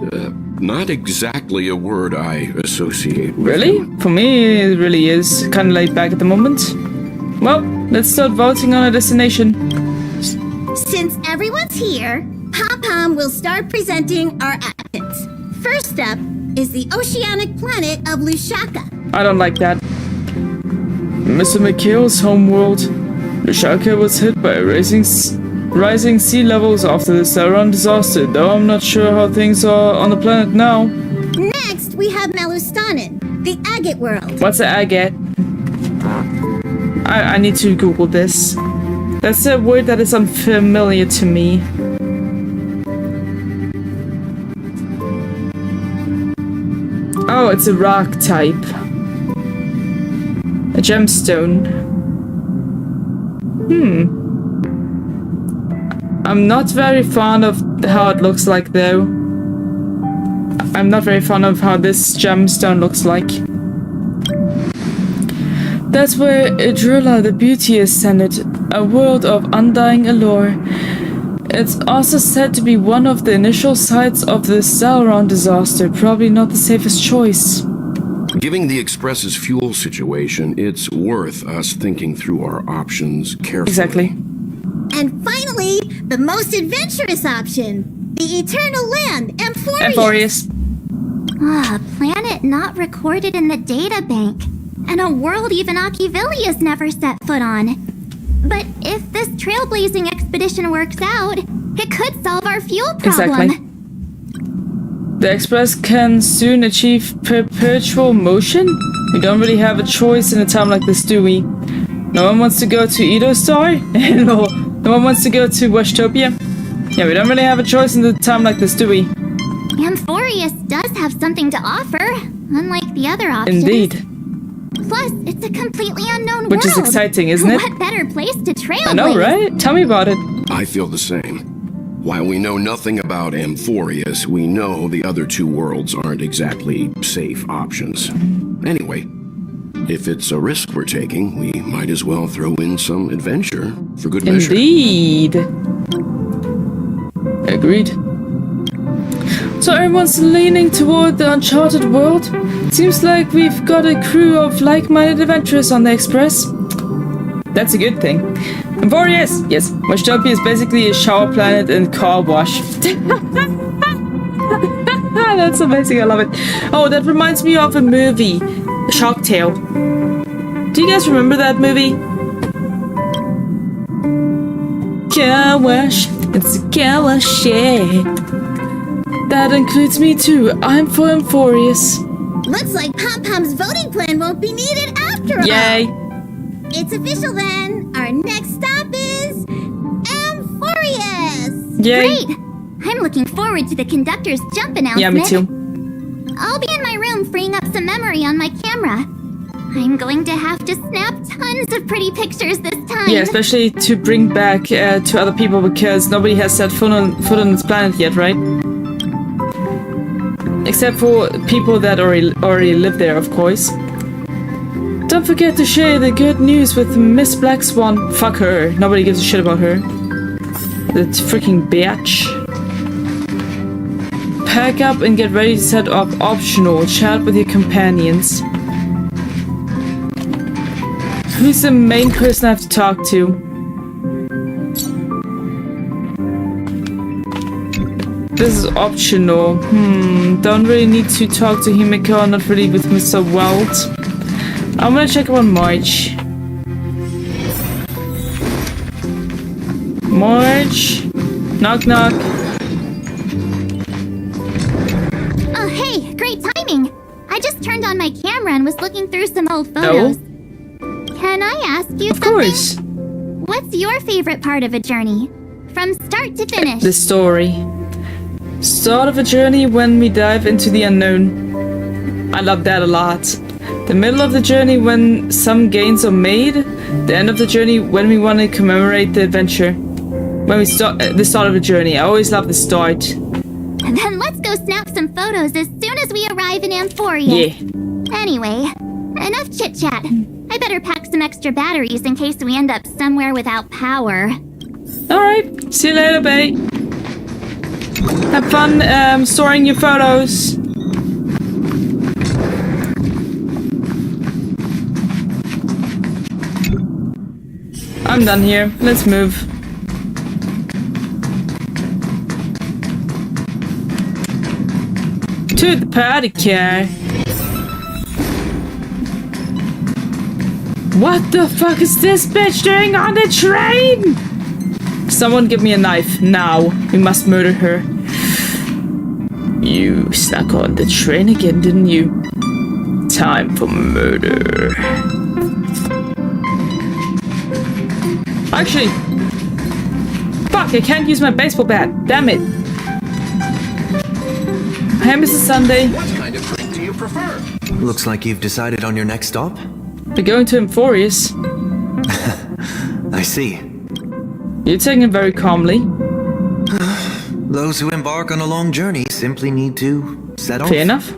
not exactly a word I associate with. Really? For me, it really is. Kind of laid back at the moment. Well, let's start voting on a destination. Since everyone's here, Pom-Pom will start presenting our applicants. First up is the oceanic planet of Lushaka. I don't like that. Mr. McHale's homeworld. Lushaka was hit by rising sea levels after the Sauron disaster, though I'm not sure how things are on the planet now. Next, we have Melustanen, the agate world. What's the agate? I need to Google this. That's a word that is unfamiliar to me. Oh, it's a rock type. A gemstone. I'm not very fond of how it looks like, though. I'm not very fond of how this gemstone looks like. That's where Idrilla the Beauty is centered, a world of undying allure. It's also said to be one of the initial sites of the Sauron disaster, probably not the safest choice. Given the Express's fuel situation, it's worth us thinking through our options carefully. Exactly. And finally, the most adventurous option, the Eternal Land, Amphorius. A planet not recorded in the data bank, and a world even Akivilius never set foot on. But if this trailblazing expedition works out, it could solve our fuel problem. Exactly. The Express can soon achieve perpetual motion? We don't really have a choice in a time like this, do we? No one wants to go to Edo Star? No one wants to go to Weshtopia? Yeah, we don't really have a choice in a time like this, do we? Amphorius does have something to offer, unlike the other options. Indeed. Plus, it's a completely unknown world. Which is exciting, isn't it? What better place to trailblaze? I know, right? Tell me about it. I feel the same. While we know nothing about Amphorius, we know the other two worlds aren't exactly safe options. Anyway, if it's a risk we're taking, we might as well throw in some adventure for good measure. Indeed. Agreed. So everyone's leaning toward the uncharted world? Seems like we've got a crew of like-minded adventurers on the Express. That's a good thing. Amphorius! Yes, Weshtopia is basically a shower planet and car wash. That's amazing, I love it. Oh, that reminds me of a movie, Shark Tale. Do you guys remember that movie? Car wash, it's a car wash, yeah. That includes me too. I'm for Amphorius. Looks like Pom-Pom's voting plan won't be needed after all. Yay. It's official then. Our next stop is Amphorius. Yay. Great! I'm looking forward to the conductor's jump announcement. Yeah, me too. I'll be in my room freeing up some memory on my camera. I'm going to have to snap tons of pretty pictures this time. Yeah, especially to bring back to other people because nobody has set foot on this planet yet, right? Except for people that already live there, of course. Don't forget to share the good news with Miss Black Swan. Fuck her. Nobody gives a shit about her. That freaking bitch. Pack up and get ready to set up optional. Chat with your companions. Who's the main person I have to talk to? This is optional. Don't really need to talk to Himiko, not really with Mr. Welt. I'm gonna check on March. March. Knock knock. Oh, hey, great timing. I just turned on my camera and was looking through some old photos. Can I ask you something? Of course. What's your favorite part of a journey? from start to finish. The story. Start of a journey when we dive into the unknown. I love that a lot. The middle of the journey when some gains are made. The end of the journey when we want to commemorate the adventure. When we start the start of a journey. I always love the start. And then let's go snap some photos as soon as we arrive in Amphoria. Yeah. Anyway, enough chit-chat. I better pack some extra batteries in case we end up somewhere without power. Alright, see you later, babe. Have fun storing your photos. I'm done here. Let's move. To the party car. What the fuck is this bitch doing on the train? Someone give me a knife, now. We must murder her. You snuck on the train again, didn't you? Time for murder. Actually, fuck, I can't use my baseball bat. Damn it. Hey, Mrs. Sunday. What kind of drink do you prefer? Looks like you've decided on your next stop. We're going to Emphorius. I see. You're taking it very calmly. Those who embark on a long journey simply need to set off. Fair enough.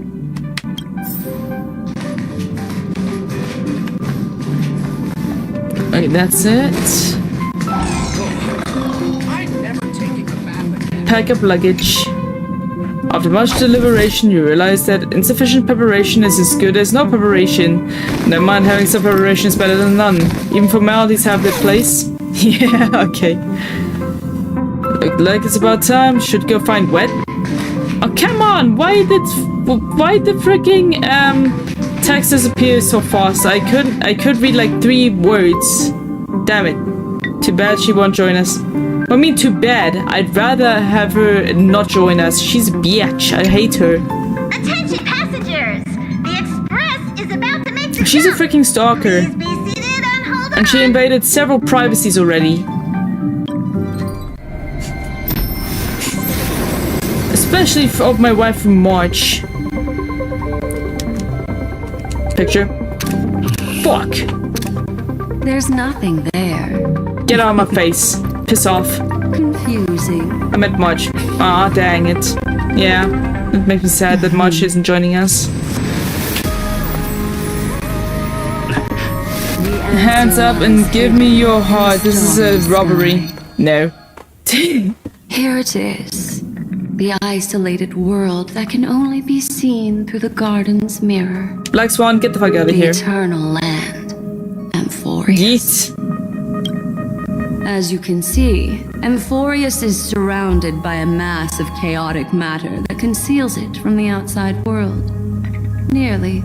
Okay, that's it. Pack up luggage. After much deliberation, you realize that insufficient preparation is as good as no preparation. Never mind, having some preparation is better than none. Even formalities have their place. Yeah, okay. Look like it's about time. Should go find Wet. Oh, come on! Why the freaking text disappear so fast? I could read like 3 words. Damn it. Too bad she won't join us. I mean, too bad. I'd rather have her not join us. She's a bitch. I hate her. Attention passengers! The express is about to make the She's a jump. freaking stalker. Please be seated and hold And she invaded several privacies already. Especially of my wife from March. Picture. Fuck. There's nothing there. Get out of my face. Piss off. Confusing. I met March. Ah, dang it. Yeah, it makes me sad that March isn't joining us. Hands up and give me your heart. This is a robbery. No. Here it is. The isolated world that can only be seen through the garden's mirror. Black Swan, get the fuck out of here. The eternal land. Amphorius. Yeet. As you can see, Amphorius is surrounded by a mass of chaotic matter that conceals it from the outside world. Nearly.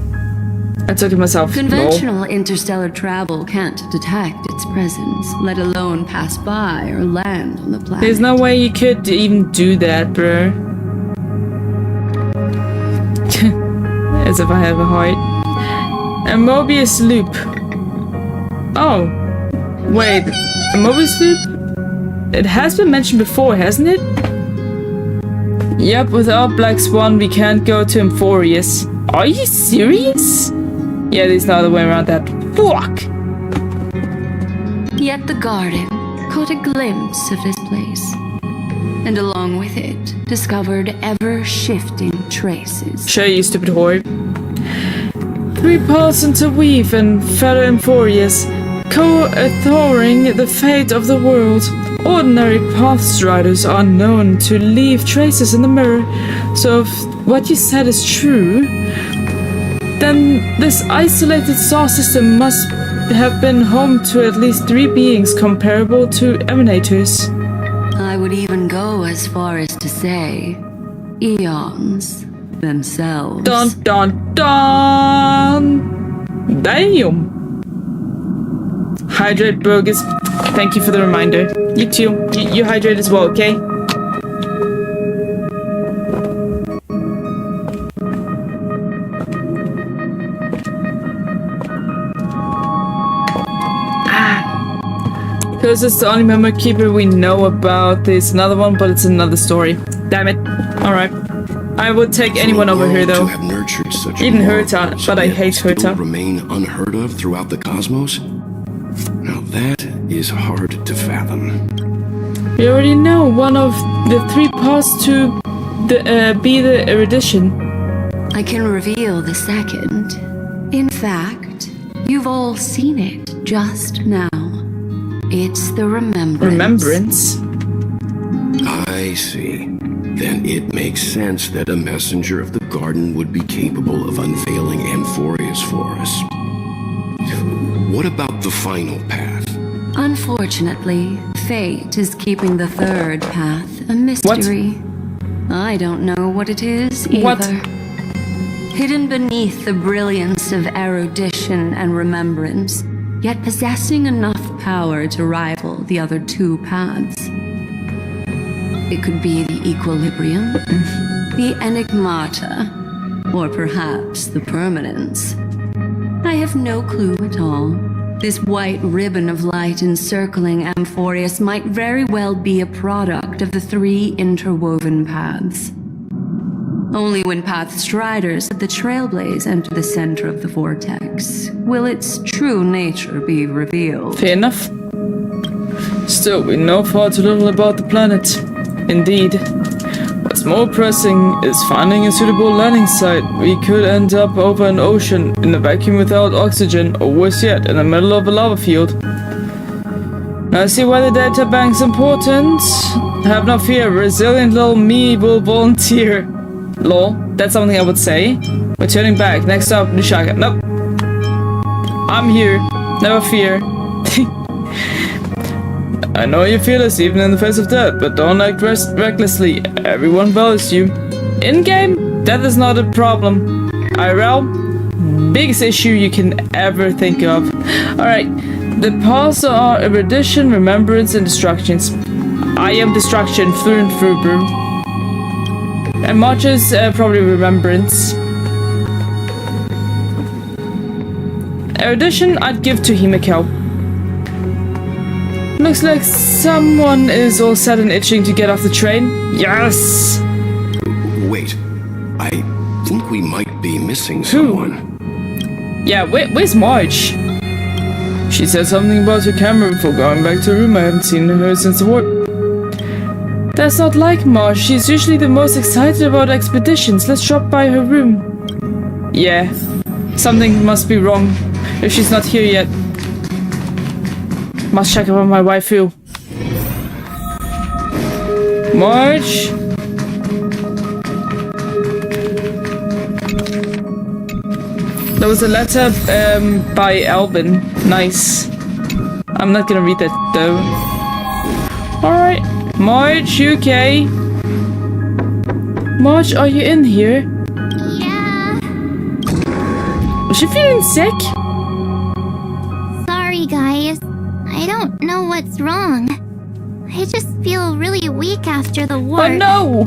I took it myself. Conventional interstellar travel can't detect its presence, let alone pass by or land on the planet. There's no way you could even do that, bro. As if I have a heart. A Mobius loop. Oh. Wait. A Mobius loop? It has been mentioned before, hasn't it? Yep, without Black Swan we can't go to Emphorius. Are you serious? Yeah, there's no other way around that. Fuck! Yet the garden caught a glimpse of this place, and along with it, discovered ever-shifting traces. Show you, stupid whore. 3 pearls interweave and feather Emphorius, co-authoring the fate of the world. Ordinary pathstriders are known to leave traces in the mirror, so if what you said is true, then this isolated star system must have been home to at least 3 beings comparable to emanators. I would even go as far as to say, eons themselves. Dun dun dun! Damn! Hydrate, Burgess. Thank you for the reminder. You too. You hydrate as well, okay? because it's the only memory keeper we know about. There's another one, but it's another story. Damn it. Alright. I would take anyone over here, though. To have nurtured such Even a Herta, marvel, but I yet hate still Herta. remain unheard of throughout the cosmos? Now that is hard to fathom. We already know one of the 3 paths to be the erudition. I can reveal the second. In fact, you've all seen it just now. It's the remembrance. I see. Then it makes sense that a messenger of the garden would be capable of unveiling Amphorius for us. What about the final path? Unfortunately, fate is keeping the third path a mystery. What? I don't know what it is either. What? Hidden beneath the brilliance of erudition and remembrance, yet possessing enough power to rival the other 2 paths. It could be the equilibrium, the enigmata, or perhaps the permanence. I have no clue at all. This white ribbon of light encircling Amphorius might very well be a product of the 3 interwoven paths. Only when path striders of the Trailblaze enter the center of the vortex will its true nature be revealed. Fair enough. Still, we know far too little about the planet. Indeed. What's more pressing is finding a suitable landing site. We could end up over an ocean, in a vacuum without oxygen, or worse yet, in the middle of a lava field. Now I see why the data bank's important. Have no fear, resilient little me will volunteer. Lol, that's something I would say. We're turning back. Next up, Nushaka. Nope. I'm here. Never fear. I know you feel this even in the face of death, but don't act recklessly. Everyone values you. In-game, that is not a problem. IRL, biggest issue you can ever think of. Alright, the paths are erudition, remembrance, and distractions. I am distraction through and through, bro. And March is probably remembrance. Erudition, I'd give to Himiko. Looks like someone is all set and itching to get off the train. Yes! Wait, I think we might be missing someone. Yeah, where's Marge? She said something about her camera before going back to her room. I haven't seen her since the war. That's not like Marge. She's usually the most excited about expeditions. Let's drop by her room. Yeah, something must be wrong if she's not here yet. Must check up on my waifu. Marge? There was a letter by Alvin. Nice. I'm not gonna read that though. Alright. Marge, you okay? Marge, are you in here? Yeah. Was she feeling sick? Sorry, guys. I don't know what's wrong. I just feel really weak after the war. Oh no!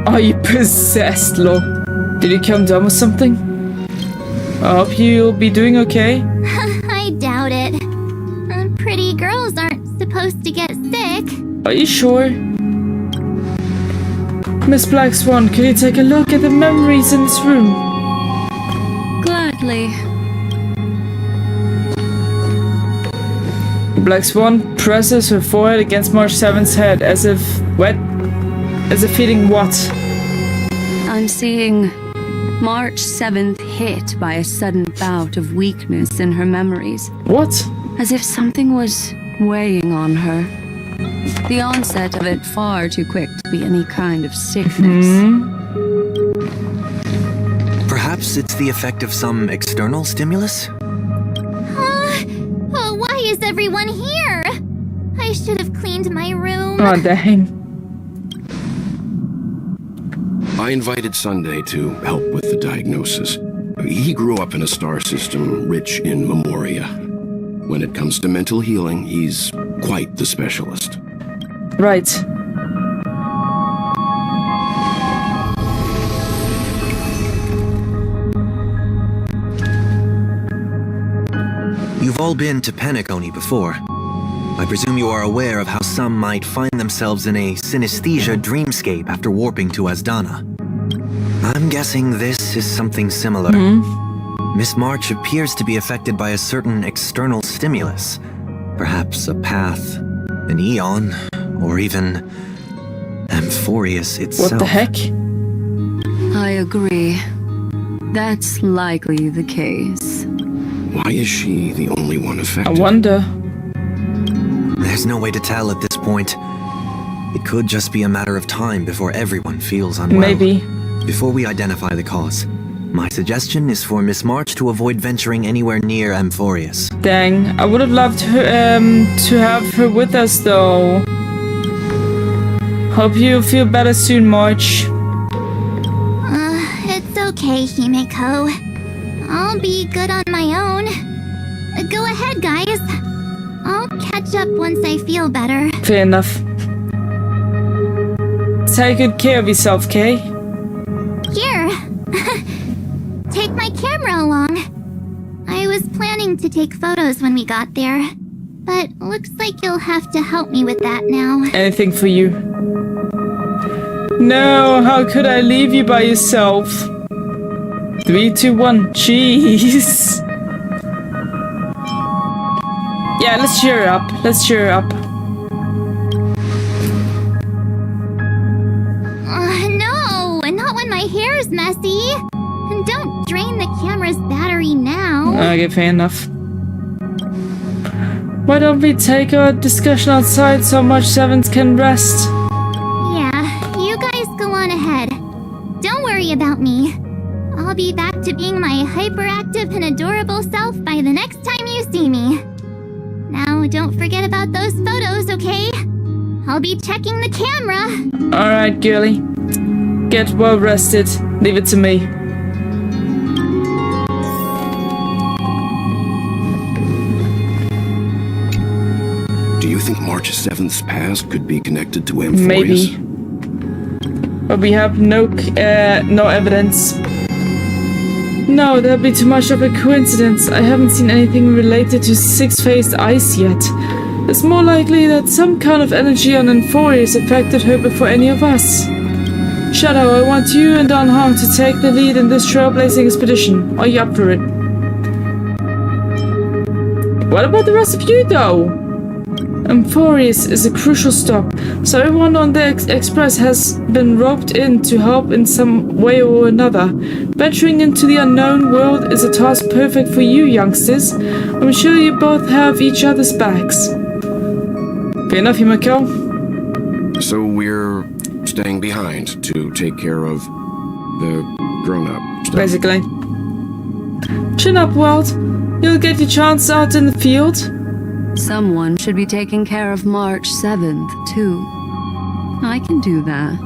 Are you possessed, Lo? Did you come down with something? I hope you'll be doing okay. I doubt it. Pretty girls aren't supposed to get sick. Are you sure? Miss Black Swan, can you take a look at the memories in this room? Gladly. Black Swan presses her forehead against March 7th's head as if feeling what? I'm seeing March 7th hit by a sudden bout of weakness in her memories. What? As if something was weighing on her. The onset of it far too quick to be any kind of sickness. Perhaps it's the effect of some external stimulus? Oh, why is everyone here? I should have cleaned my room. Oh, dang. I invited Sunday to help with the diagnosis. He grew up in a star system rich in memoria. When it comes to mental healing, he's quite the specialist. Right. all been to Penacony before. I presume you are aware of how some might find themselves in a synesthesia dreamscape after warping to Asdana. I'm guessing this is something similar. Miss March appears to be affected by a certain external stimulus. Perhaps a path, an eon, or even Amphorius itself. What the heck? I agree. That's likely the case. Why is she the only one affected? I wonder. There's no way to tell at this point. It could just be a matter of time before everyone feels unwell. Maybe. Before we identify the cause, my suggestion is for Miss March to avoid venturing anywhere near Amphorius. Dang, I would have loved her, to have her with us though. Hope you feel better soon, March. It's okay, Himeko. I'll be good on my own. Go ahead, guys. I'll catch up once I feel better. Fair enough. Take good care of yourself, Kay. Here. Take my camera along. I was planning to take photos when we got there, but looks like you'll have to help me with that now. Anything for you. No, how could I leave you by yourself? 3, 2, 1, jeez. Yeah, let's cheer her up. Let's cheer her up. No, not when my hair is messy. And don't drain the camera's battery now. Okay, fair enough. Why don't we take our discussion outside so March 7th can rest? Yeah, you guys go on ahead. Don't worry about me. I'll be back to being my hyperactive and adorable self by the next time you see me. Now, don't forget about those photos, okay? I'll be checking the camera. Alright, girlie. Get well rested. Leave it to me. Do you think March 7th's past could be connected to Amphorius? Maybe. But we have no evidence. No, that'd be too much of a coincidence. I haven't seen anything related to six-faced ice yet. It's more likely that some kind of energy on Amphorius affected her before any of us. Shadow, I want you and Don Hong to take the lead in this trailblazing expedition. Are you up for it? What about the rest of you, though? Amphorius is a crucial stop, so everyone on the Express has been roped in to help in some way or another. Venturing into the unknown world is a task perfect for you, youngsters. I'm sure you both have each other's backs. Fair enough, Himeko. So we're staying behind to take care of the grown-up stuff. Basically. Chin up, Walt. You'll get your chance out in the field. Someone should be taking care of March 7th, too. I can do that.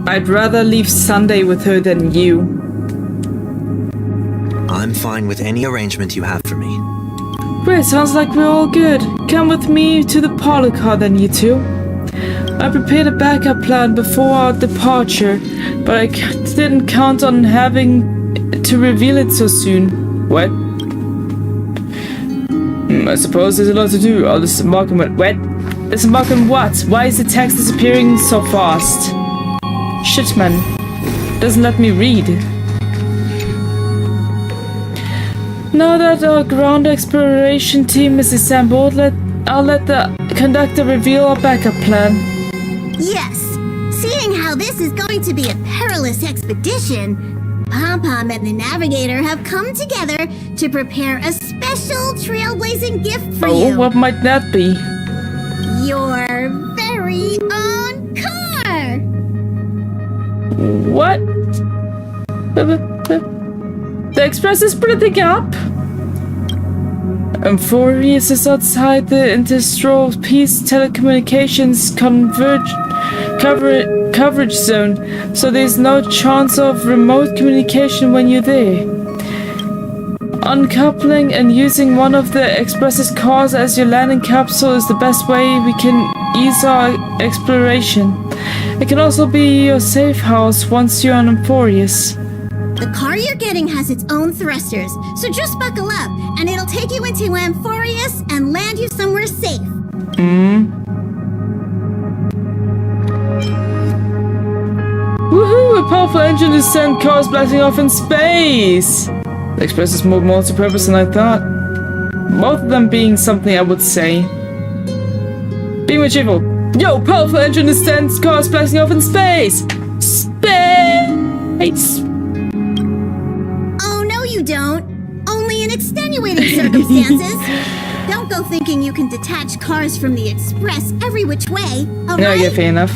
I'd rather leave Sunday with her than you. I'm fine with any arrangement you have for me. Great, sounds like we're all good. Come with me to the parlor car then, you two. I prepared a backup plan before our departure, but I didn't count on having to reveal it so soon. What? I suppose there's a lot to do. I'll disembark on what? Disembark on what? Why is the text disappearing so fast? Shit, man. Doesn't let me read. Now that our ground exploration team is assembled, I'll let the conductor reveal our backup plan. Yes. Seeing how this is going to be a perilous expedition, Pom-Pom and the Navigator have come together to prepare a special trailblazing gift for you. Oh, what might that be? Your very own car! What? The Express is splitting up? Amphorius is outside the Interstral Peace Telecommunications coverage zone, so there's no chance of remote communication when you're there. Uncoupling and using one of the Express's cars as your landing capsule is the best way we can ease our exploration. It can also be your safe house once you're on Amphorius. The car you're getting has its own thrusters, so just buckle up, and it'll take you into Amphorius and land you somewhere safe. Woohoo! A powerful engine to send cars blasting off in space! The Express is more multi-purpose than I thought. Both of them being something I would say. Being more cheerful. Yo, powerful engine to send cars blasting off in space! Space! Oh, no you don't. Only in extenuating circumstances. Don't go thinking you can detach cars from the Express every which way, alright? Yeah, yeah, fair enough.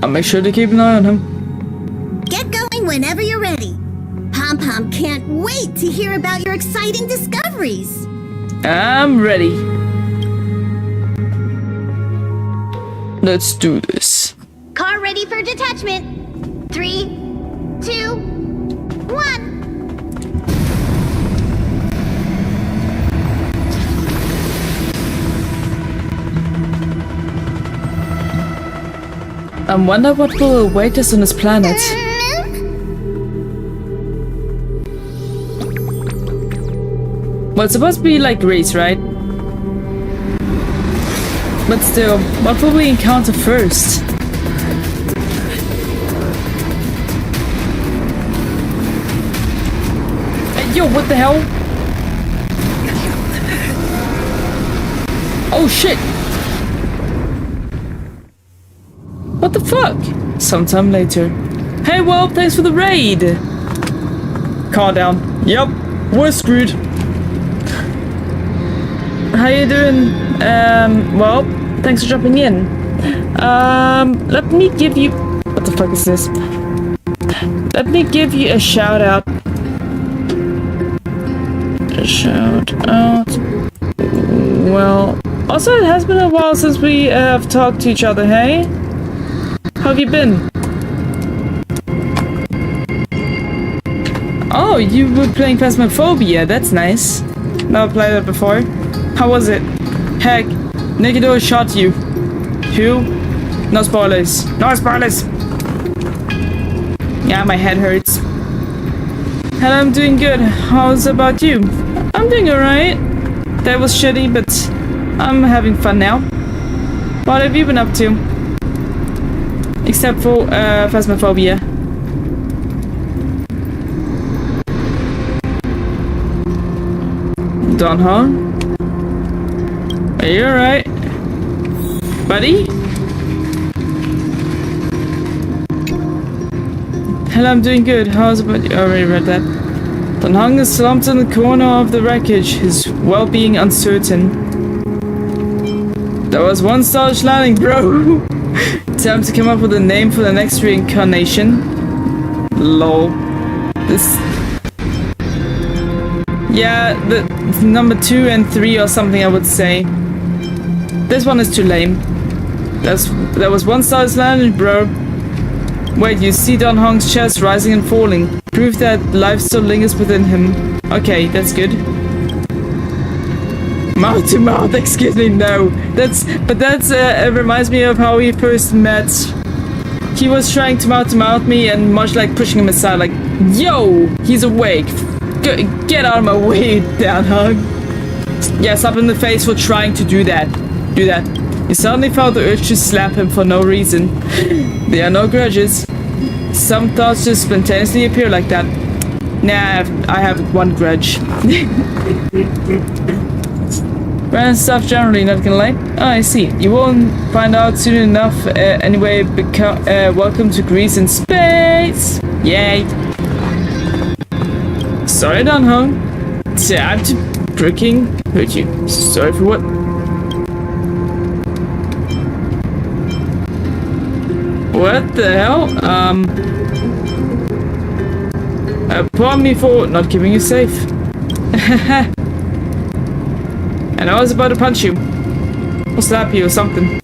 I'll make sure to keep an eye on him. Get going whenever you're ready. Pom-Pom can't wait to hear about your exciting discoveries. I'm ready. Let's do this. Car ready for detachment. 3, 2, 1. I wonder what will await us on this planet. Well, it's supposed to be like Greece, right? But still, what will we encounter first? Hey, yo, what the hell? Oh shit! What the fuck? Sometime later. Hey, well, thanks for the raid! Calm down. Yep, we're screwed. How you doing? Well, thanks for dropping in. Let me give you... What the fuck is this? Let me give you a shout out. A shout out. Well, also it has been a while since we have talked to each other, hey? How have you been? Oh, you were playing Phasmophobia, that's nice. Never played it before. How was it? Heck, Nikido shot you. Who? No spoilers. No spoilers! Yeah, my head hurts. And I'm doing good. How's about you? I'm doing alright. That was shitty, but I'm having fun now. What have you been up to? Except for Phasmophobia. Don Hong? Are you alright? Buddy? Hello, I'm doing good. How's about you? I already read that. Don Hong is slumped in the corner of the wreckage, his well-being uncertain. That was one stylish landing, bro! Time to come up with a name for the next reincarnation. Lol. This... Yeah, the number 2 and 3 or something I would say. This one is too lame. That was one stylish landing, bro. Wait, you see Don Hong's chest rising and falling. Proof that life still lingers within him. Okay, that's good. Mouth to mouth, excuse me, no. It reminds me of how we first met. He was trying to mouth me and much like pushing him aside like, yo, he's awake. Get out of my way, Don Hong. Yeah, slap him in the face for trying to do that. You suddenly felt the urge to slap him for no reason. There are no grudges. Some thoughts just spontaneously appear like that. Nah, I have one grudge. Random stuff generally, not gonna lie. Oh, I see. You won't find out soon enough. Anyway, welcome to Greece in space. Yay. Sorry, Don Hong. Time to freaking hurt you. Sorry for what? What the hell? Pardon me for not keeping you safe. And I was about to punch you. Or slap you or something.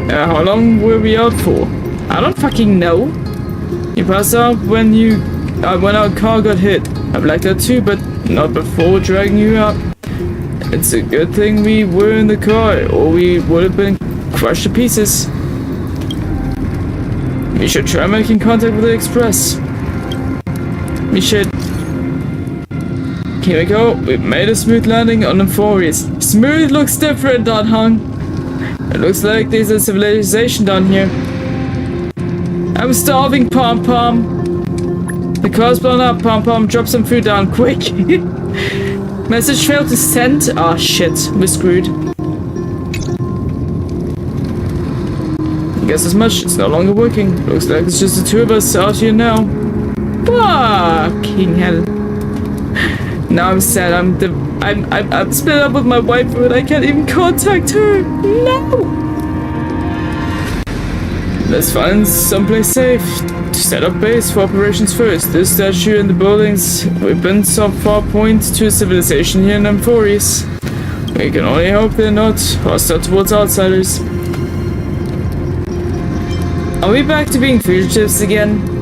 How long were we out for? I don't fucking know. You passed out when our car got hit. I blacked out too, but not before dragging you out. It's a good thing we were in the car, or we would have been crushed to pieces. We should try making contact with the Express. We should... Here we go. We've made a smooth landing on Amphorius. Smooth looks different, Don Hung. It looks like there's a civilization down here. I'm starving, Pom Pom. The car's blown up, Pom Pom. Drop some food down, quick. Message failed to send. Ah, shit. We're screwed. Guess as much. It's no longer working. Looks like it's just the two of us out here now. Fucking hell. Now I'm sad. I'm split up with my wife, but I can't even contact her. No. Let's find someplace safe to set up base for operations first. This statue and the buildings we've been so far point to civilization here in Amphorius. We can only hope they're not hostile towards outsiders. Are we back to being fugitives again?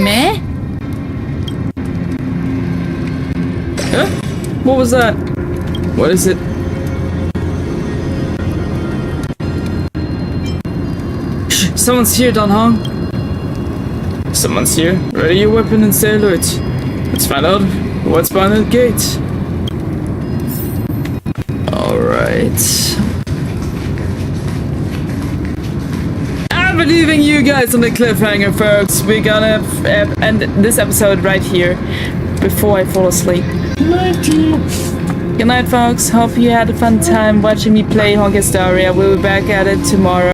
Meh? Huh? What was that? What is it? Shh, someone's here, Don Hong. Someone's here. Ready your weapon and stay alert. Let's find out what's behind the gate. Alright. I'm leaving you guys on the cliffhanger, folks. We're gonna end this episode right here before I fall asleep. Good night, folks. Hope you had a fun time watching me play Honkai Star Rail. We'll be back at it tomorrow.